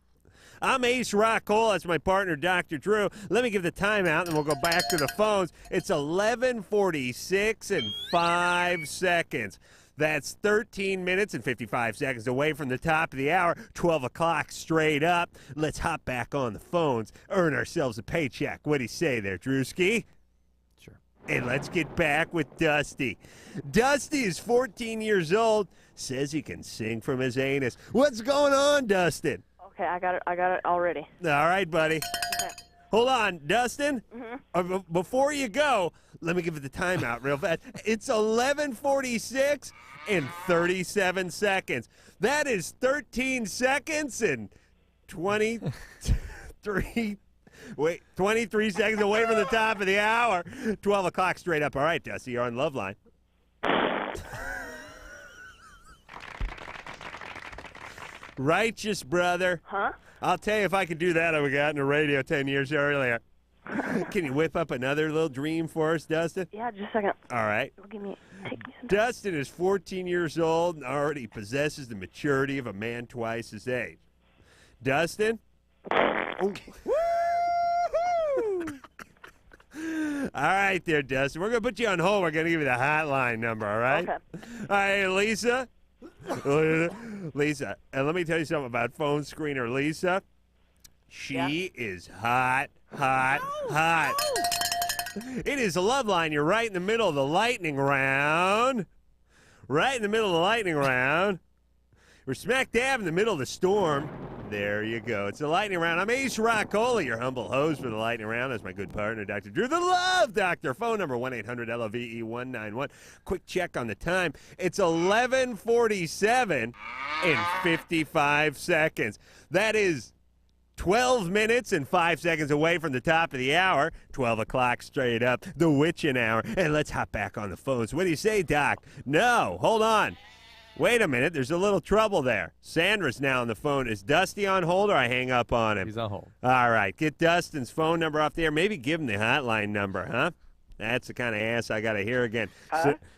I'm Ace Rockola. That's my partner, Dr. Drew. Let me give the timeout, and we'll go back to the phones. It's 11:46 and 5 seconds. That's 13 minutes and 55 seconds away from the top of the hour, 12 o'clock straight up. Let's hop back on the phones, earn ourselves a paycheck. What do you say there, Drewski? And let's get back with Dusty. Dusty is 14 years old, says he can sing from his anus. What's going on, Dustin? Okay, I got it already. All right, buddy. Okay. Hold on, Dustin. Mm-hmm. Before you go, let me give it the timeout real fast. It's 11:46 and 37 seconds. That is 13 seconds and 23 seconds away from the top of the hour. 12 o'clock straight up. All right, Dusty, you're on LoveLine. Righteous, brother. Huh? I'll tell you, if I could do that, I would have gotten a radio 10 years earlier. Can you whip up another little dream for us, Dustin? Yeah, just a second. All right. Take me some time. Dustin is 14 years old and already possesses the maturity of a man twice his age. Dustin? Oh. All right there, Dustin. We're going to put you on hold. We're going to give you the hotline number, all right? Okay. All right, Lisa. Lisa, and let me tell you something about phone screener Lisa. She is hot, hot, hot. It is a LoveLine. You're right in the middle of the lightning round. Right in the middle of the lightning round. We're smack dab in the middle of the storm. There you go. It's the lightning round. I'm Ace Rockola, your humble host for the lightning round. That's my good partner, Dr. Drew, the Love Doctor. Phone number 1-800-LOVE-191. Quick check on the time. It's 11:47 and 55 seconds. That is 12 minutes and 5 seconds away from the top of the hour. 12 o'clock straight up, the witching hour. And let's hop back on the phones. What do you say, Doc? No, hold on. Wait a minute, there's a little trouble there. Sandra's now on the phone. Is Dusty on hold or I hang up on him? He's on hold. All right, get Dustin's phone number off there. Maybe give him the hotline number, huh? That's the kind of ass I got to hear again.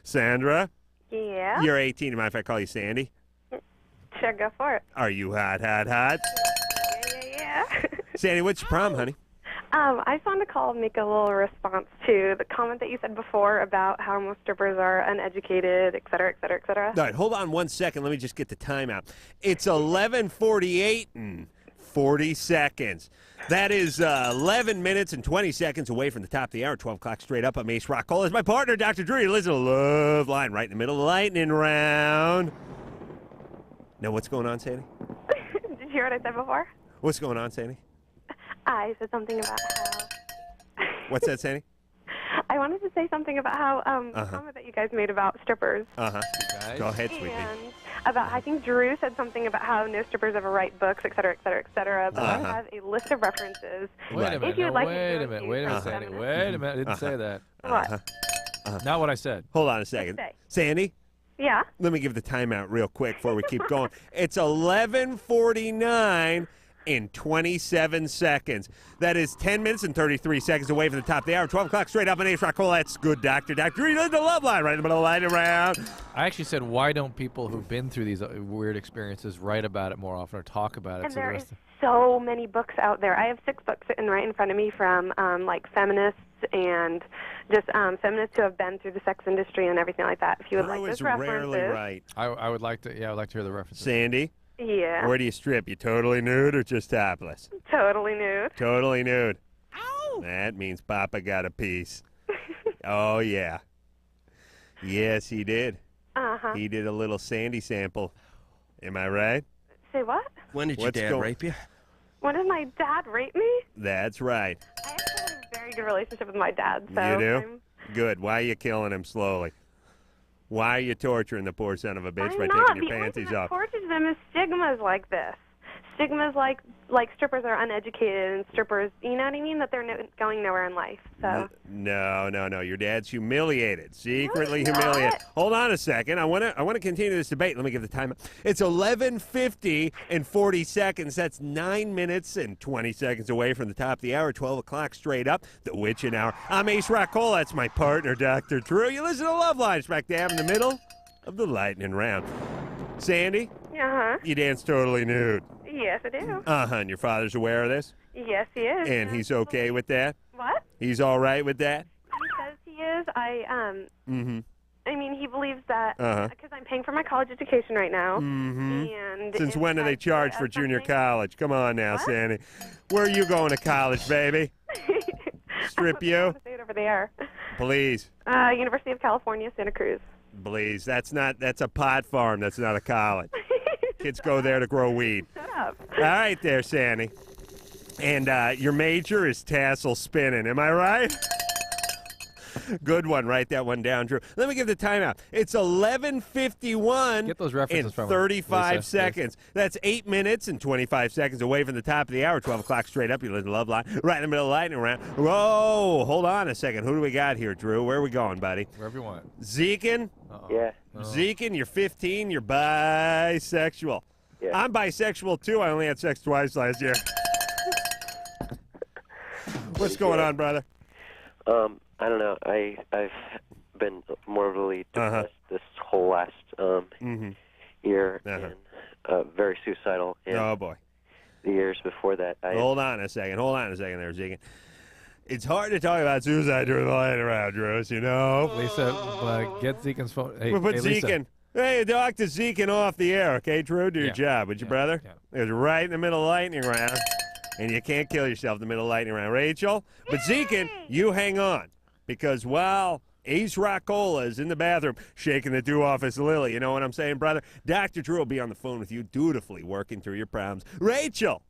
Sandra? Yeah? You're 18. Mind if I call you Sandy? Sure, go for it. Are you hot, hot, hot? Yeah. Sandy, what's your problem, honey? I just wanted to call and make a little response to the comment that you said before about how most strippers are uneducated, et cetera, et cetera, et cetera. All right, hold on 1 second. Let me just get the timeout. It's 11:48 and 40 seconds. That is 11 minutes and 20 seconds away from the top of the hour. 12 o'clock straight up. I'm Ace Rockall. As my partner, Dr. Drew. You listen to LoveLine right in the middle of the lightning round. Now, what's going on, Sandy? Did you hear what I said before? What's going on, Sandy? I said something about how... What's that, Sandy? I wanted to say something about how the comment that you guys made about strippers. Go ahead, sweetie. And about, I think Drew said something about how no strippers ever write books, et cetera, et cetera, et cetera. But I have a list of references. Wait a minute, If you would like me to wait go a minute, into wait a minute, some Sandy. feminist- Wait a minute, I didn't say that. What? Not what I said. Hold on a second. say? Sandy? Yeah? Let me give the timeout real quick before we keep going. It's 11:49 in 27 seconds. That is 10 minutes and 33 seconds away from the top of the hour. 12 o'clock straight up on Ace Rockall. That's good, Dr. Dr. Drew, the Love Line right in the middle of the line around. I actually said, why don't people who've been through these weird experiences write about it more often or talk about it? And so the there rest is so many books out there. I have 6 books sitting right in front of me from like feminists and just feminists who have been through the sex industry and everything like that. If you would Drew like is those references. rarely right. I would like to, I would like to hear the references. Sandy? Yeah. Where do you strip? You totally nude or just topless? Totally nude. Totally nude. Ow! That means Papa got a piece. Oh, yeah. Yes, he did. Uh-huh. He did a little Sandy sample. Am I right? Say what? When did your What's dad going- rape you? When did my dad rape me? That's right. I actually have a very good relationship with my dad. So You do? I'm Good. Why are you killing him slowly? Why are you torturing the poor son of a bitch by not. taking your The only thing panties that off? tortures them is stigmas like this. Stigmas like strippers are uneducated and strippers, you know what I mean? That they're going nowhere in life. So No. Your dad's humiliated. Secretly No, he's humiliated. not. Hold on a second. I want to continue this debate. Let me give the time. It's 11:50 and 40 seconds. That's 9 minutes and 20 seconds away from the top of the hour. 12 o'clock straight up. The witching hour. I'm Ace Rockall. That's my partner, Dr. Drew. You listen to Love Line smack dab in the middle of the lightning round. Sandy, uh-huh. you dance totally nude. Yes, I do. And your father's aware of this? Yes, he is. And he's okay with that? What? He's all right with that? He says he is. Mm-hmm. I mean, he believes that Uh-huh. because I'm paying for my college education right now. Mm-hmm. And Since if when do they I charge put for up junior something- college? Come on now, What? Sandy. Where are you going to college, baby? Strip you? Say it over the air. Please. University of California, Santa Cruz. Please. That's a pot farm. That's not a college. Kids go there to grow weed. Shut up. All right there, Sandy. And your major is tassel spinning. Am I right? Good one. Write that one down, Drew. Let me give the timeout. It's 11:51 Get those references in from him, 35 Lisa, seconds. That's 8 minutes and 25 seconds away from the top of the hour. 12 o'clock straight up. You listen to Love Line. Right in the middle of the lightning round. Whoa, hold on a second. Who do we got here, Drew? Where are we going, buddy? Wherever you want. Zekin? Yeah. Zekin, you're 15. You're bisexual. Yeah. I'm bisexual, too. I only had sex twice last year. What's going on, brother? I don't know. I've been morbidly depressed this whole last year and very suicidal. And Oh, boy. the years before that, Hold on a second there, Zekin. It's hard to talk about suicide during the lightning round, Drew, you know? Lisa, get Zekin's phone. Hey, We'll put hey, Lisa. Zekin. Hey, Dr. Zekin off the air, okay, Drew? Do your Yeah. job, would you, brother? Yeah. It's right in the middle of lightning round, and you can't kill yourself in the middle of lightning round. Rachel? But Zekin, you hang on, because while Ace Rockall is in the bathroom shaking the dew off his lily, you know what I'm saying, brother? Dr. Drew will be on the phone with you, dutifully working through your problems. Rachel!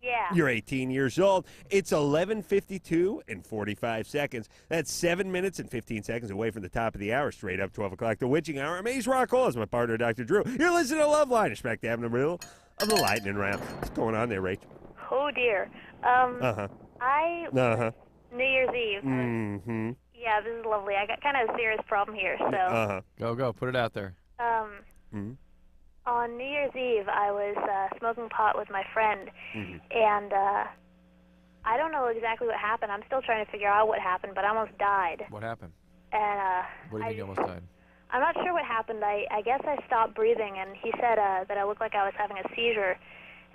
Yeah. You're 18 years old. It's 11:52 and 45 seconds. That's 7 minutes and 15 seconds away from the top of the hour, straight up 12 o'clock, the witching hour. I'm Ace Rockall. Is my partner, Dr. Drew. You're listening to Love Line. Smack dab in the middle of the lightning round. What's going on there, Rachel? Oh, dear. Uh-huh. I New Year's Eve. Mm-hmm. Yeah, this is lovely. I got kind of a serious problem here. So, Go. Put it out there. on New Year's Eve, I was smoking pot with my friend, and I don't know exactly what happened. I'm still trying to figure out what happened, but I almost died. What happened? And What do you mean you almost died? I'm not sure what happened. I guess I stopped breathing, and he said that I looked like I was having a seizure,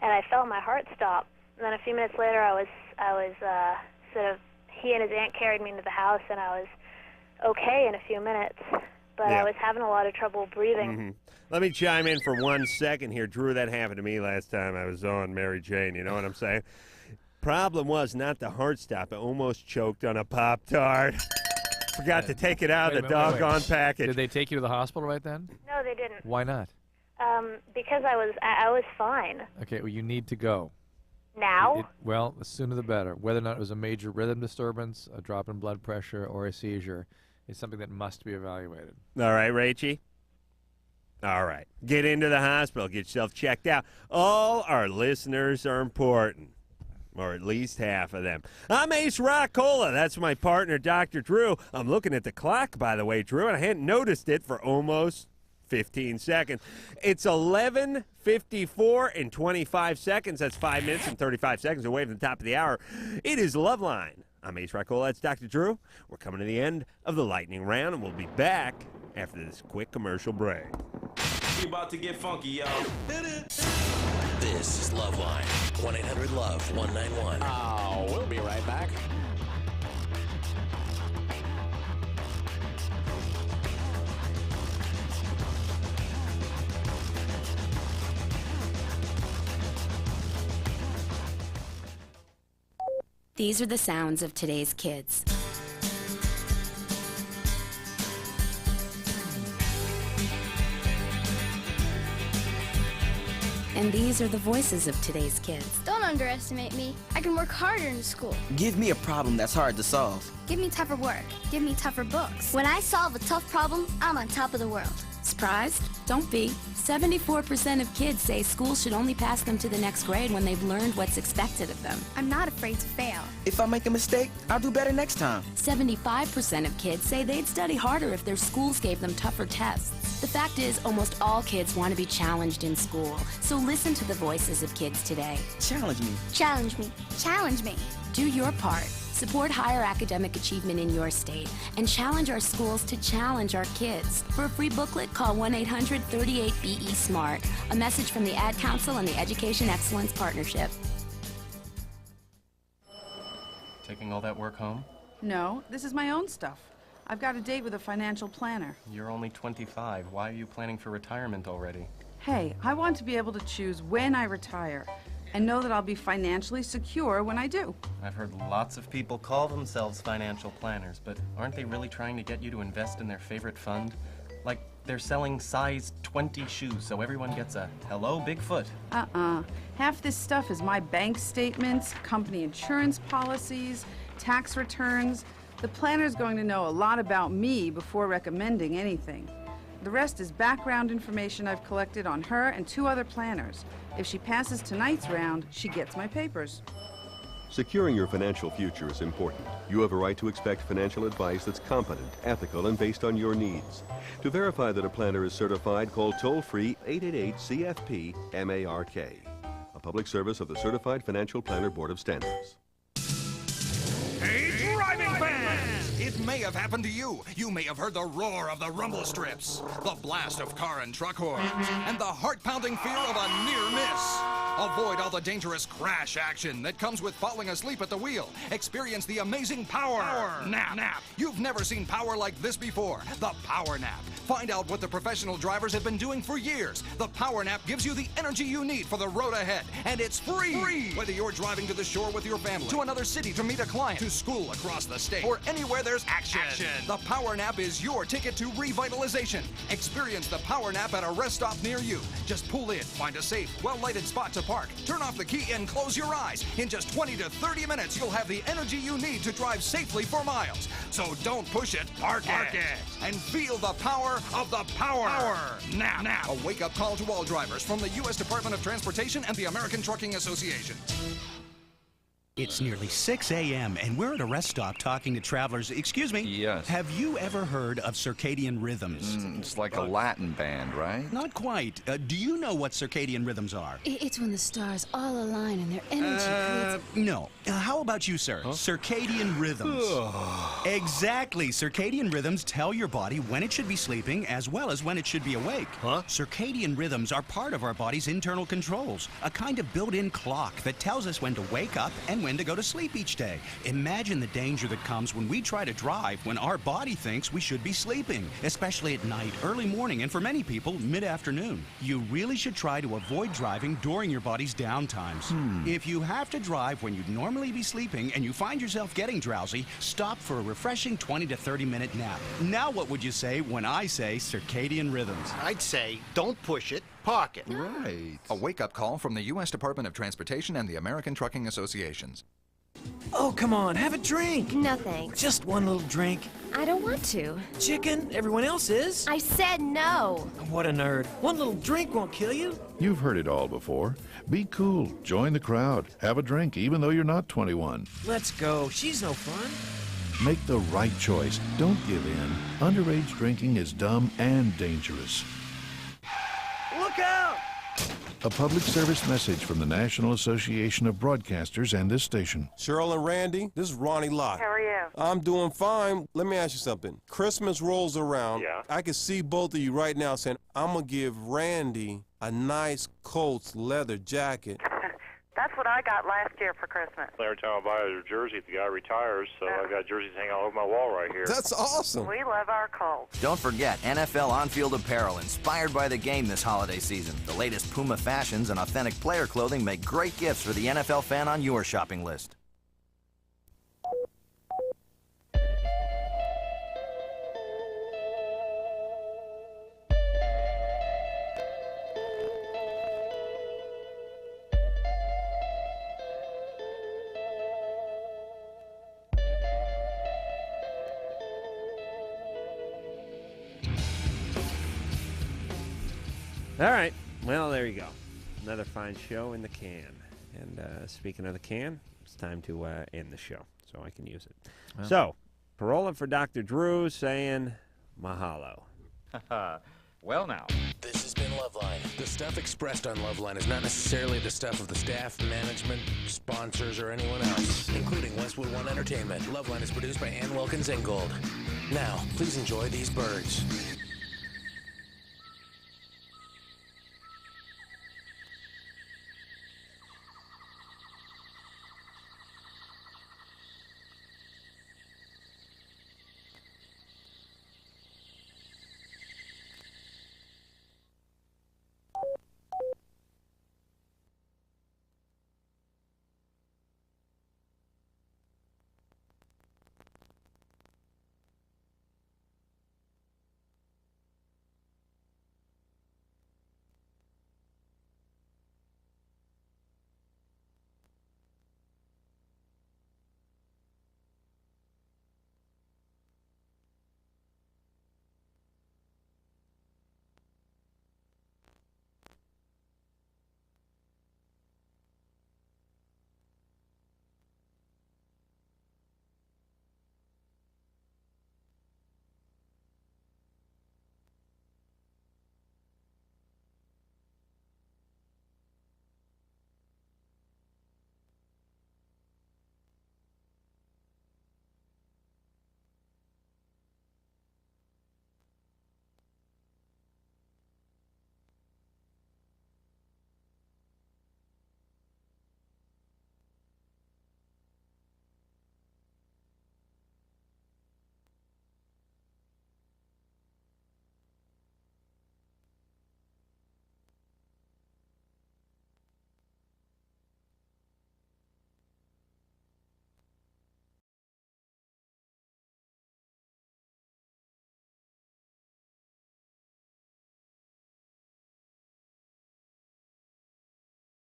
and I felt my heart stop. And then a few minutes later, I was he and his aunt carried me into the house, and I was okay in a few minutes. But Yeah. I was having a lot of trouble breathing. Mm-hmm. Let me chime in for 1 second here. Drew, that happened to me last time I was on Mary Jane. You know what I'm saying? Problem was not the heart stop. I almost choked on a Pop-Tart. Forgot to take it out of the doggone package. Did they take you to the hospital right then? No, they didn't. Why not? Because I was fine. Okay, well, you need to go. Now? Well, the sooner the better. Whether or not it was a major rhythm disturbance, a drop in blood pressure, or a seizure is something that must be evaluated. All right, Rachie? All right. Get into the hospital. Get yourself checked out. All our listeners are important, or at least half of them. I'm Ace Rockola. That's my partner, Dr. Drew. I'm looking at the clock, by the way, Drew, and I hadn't noticed it for almost 15 seconds. It's 11:54 and 25 seconds. That's 5 minutes and 35 seconds away from the top of the hour. It is LoveLine. I'm Ace Rockola. That's Dr. Drew. We're coming to the end of the lightning round, and we'll be back after this quick commercial break. We about to get funky, y'all. This is LoveLine. 1-800-LOVE-191. Oh, we'll be right back. These are the sounds of today's kids. And these are the voices of today's kids. Don't underestimate me. I can work harder in school. Give me a problem that's hard to solve. Give me tougher work. Give me tougher books. When I solve a tough problem, I'm on top of the world. Surprised? Don't be. 74% of kids say school should only pass them to the next grade when they've learned what's expected of them. I'm not afraid to fail. If I make a mistake, I'll do better next time. 75% of kids say they'd study harder if their schools gave them tougher tests. The fact is, almost all kids want to be challenged in school. So listen to the voices of kids today. Challenge me. Challenge me. Challenge me. Do your part. Support higher academic achievement in your state and challenge our schools to challenge our kids. For a free booklet, call 1-800-38-BE-SMART. A message from the Ad Council and the Education Excellence Partnership. Taking all that work home? No, this is my own stuff. I've got a date with a financial planner. You're only 25. Why are you planning for retirement already? Hey, I want to be able to choose when I retire and know that I'll be financially secure when I do. I've heard lots of people call themselves financial planners, but aren't they really trying to get you to invest in their favorite fund? Like, they're selling size 20 shoes, so everyone gets a hello, Bigfoot. Half this stuff is my bank statements, company insurance policies, tax returns. The planner's going to know a lot about me before recommending anything. The rest is background information I've collected on her and 2 other planners. If she passes tonight's round, she gets my papers. Securing your financial future is important. You have a right to expect financial advice that's competent, ethical, and based on your needs. To verify that a planner is certified, call toll-free 888-CFP-MARK. A public service of the Certified Financial Planner Board of Standards. Hey, driving fans! It may have happened to you. You may have heard the roar of the rumble strips, the blast of car and truck horns, and the heart-pounding fear of a near miss. Avoid all the dangerous crash action that comes with falling asleep at the wheel. Experience the amazing power nap. You've never seen power like this before. The Power Nap. Find out what the professional drivers have been doing for years. The Power Nap gives you the energy you need for the road ahead, and it's free. Whether you're driving to the shore with your family, to another city to meet a client, to school across the state, or anywhere there's action. The Power Nap is your ticket to revitalization. Experience the Power Nap at a rest stop near you. Just pull in, find a safe, well-lighted spot to park, turn off the key, and close your eyes. In just 20 to 30 minutes, you'll have the energy you need to drive safely for miles. So don't push it, park it, and feel the power of the Power Nap. A wake-up call to all drivers from the U.S. Department of Transportation and the American Trucking Association. It's nearly 6 a.m. and we're at a rest stop talking to travelers. Excuse me? Yes. Have you ever heard of circadian rhythms? It's like a Latin band, right? Not quite. Do you know what circadian rhythms are? It's when the stars all align and their energy creates... No. How about you, sir? Huh? Circadian rhythms. Exactly. Circadian rhythms tell your body when it should be sleeping as well as when it should be awake. Huh? Circadian rhythms are part of our body's internal controls, a kind of built-in clock that tells us when to wake up and when when to go to sleep each day. Imagine the danger that comes when we try to drive when our body thinks we should be sleeping, especially at night, early morning, and for many people, mid-afternoon. You really should try to avoid driving during your body's downtimes. If you have to drive when you'd normally be sleeping and you find yourself getting drowsy, stop for a refreshing 20 to 30-minute nap. Now what would you say when I say circadian rhythms? I'd say, don't push it, park it. Right. A wake-up call from the U.S. Department of Transportation and the American Trucking Associations. Oh, come on, have a drink. No thanks. Just one little drink. I don't want to. Chicken, everyone else is. I said no. What a nerd. One little drink won't kill you. You've heard it all before. Be cool. Join the crowd. Have a drink even though you're not 21. Let's go. She's no fun. Make the right choice. Don't give in. Underage drinking is dumb and dangerous. Look out! A public service message from the National Association of Broadcasters and this station. Cheryl and Randy, this is Ronnie Lott. How are you? I'm doing fine. Let me ask you something. Christmas rolls around. Yeah. I can see both of you right now saying, I'm going to give Randy a nice Colts leather jacket. That's what I got last year for Christmas. Every time I buy a jersey, if the guy retires, so I got jerseys hanging all over my wall right here. That's awesome. We love our Colts. Don't forget NFL on-field apparel inspired by the game this holiday season. The latest Puma fashions and authentic player clothing make great gifts for the NFL fan on your shopping list. All right. Well, there you go. Another fine show in the can. And speaking of the can, it's time to end the show so I can use it. Well. So, parola for Dr. Drew saying mahalo. Well, now. This has been LoveLine. The stuff expressed on LoveLine is not necessarily the stuff of the staff, management, sponsors, or anyone else, including Westwood One Entertainment. LoveLine is produced by Ann Wilkins Ingold. Now, please enjoy these birds.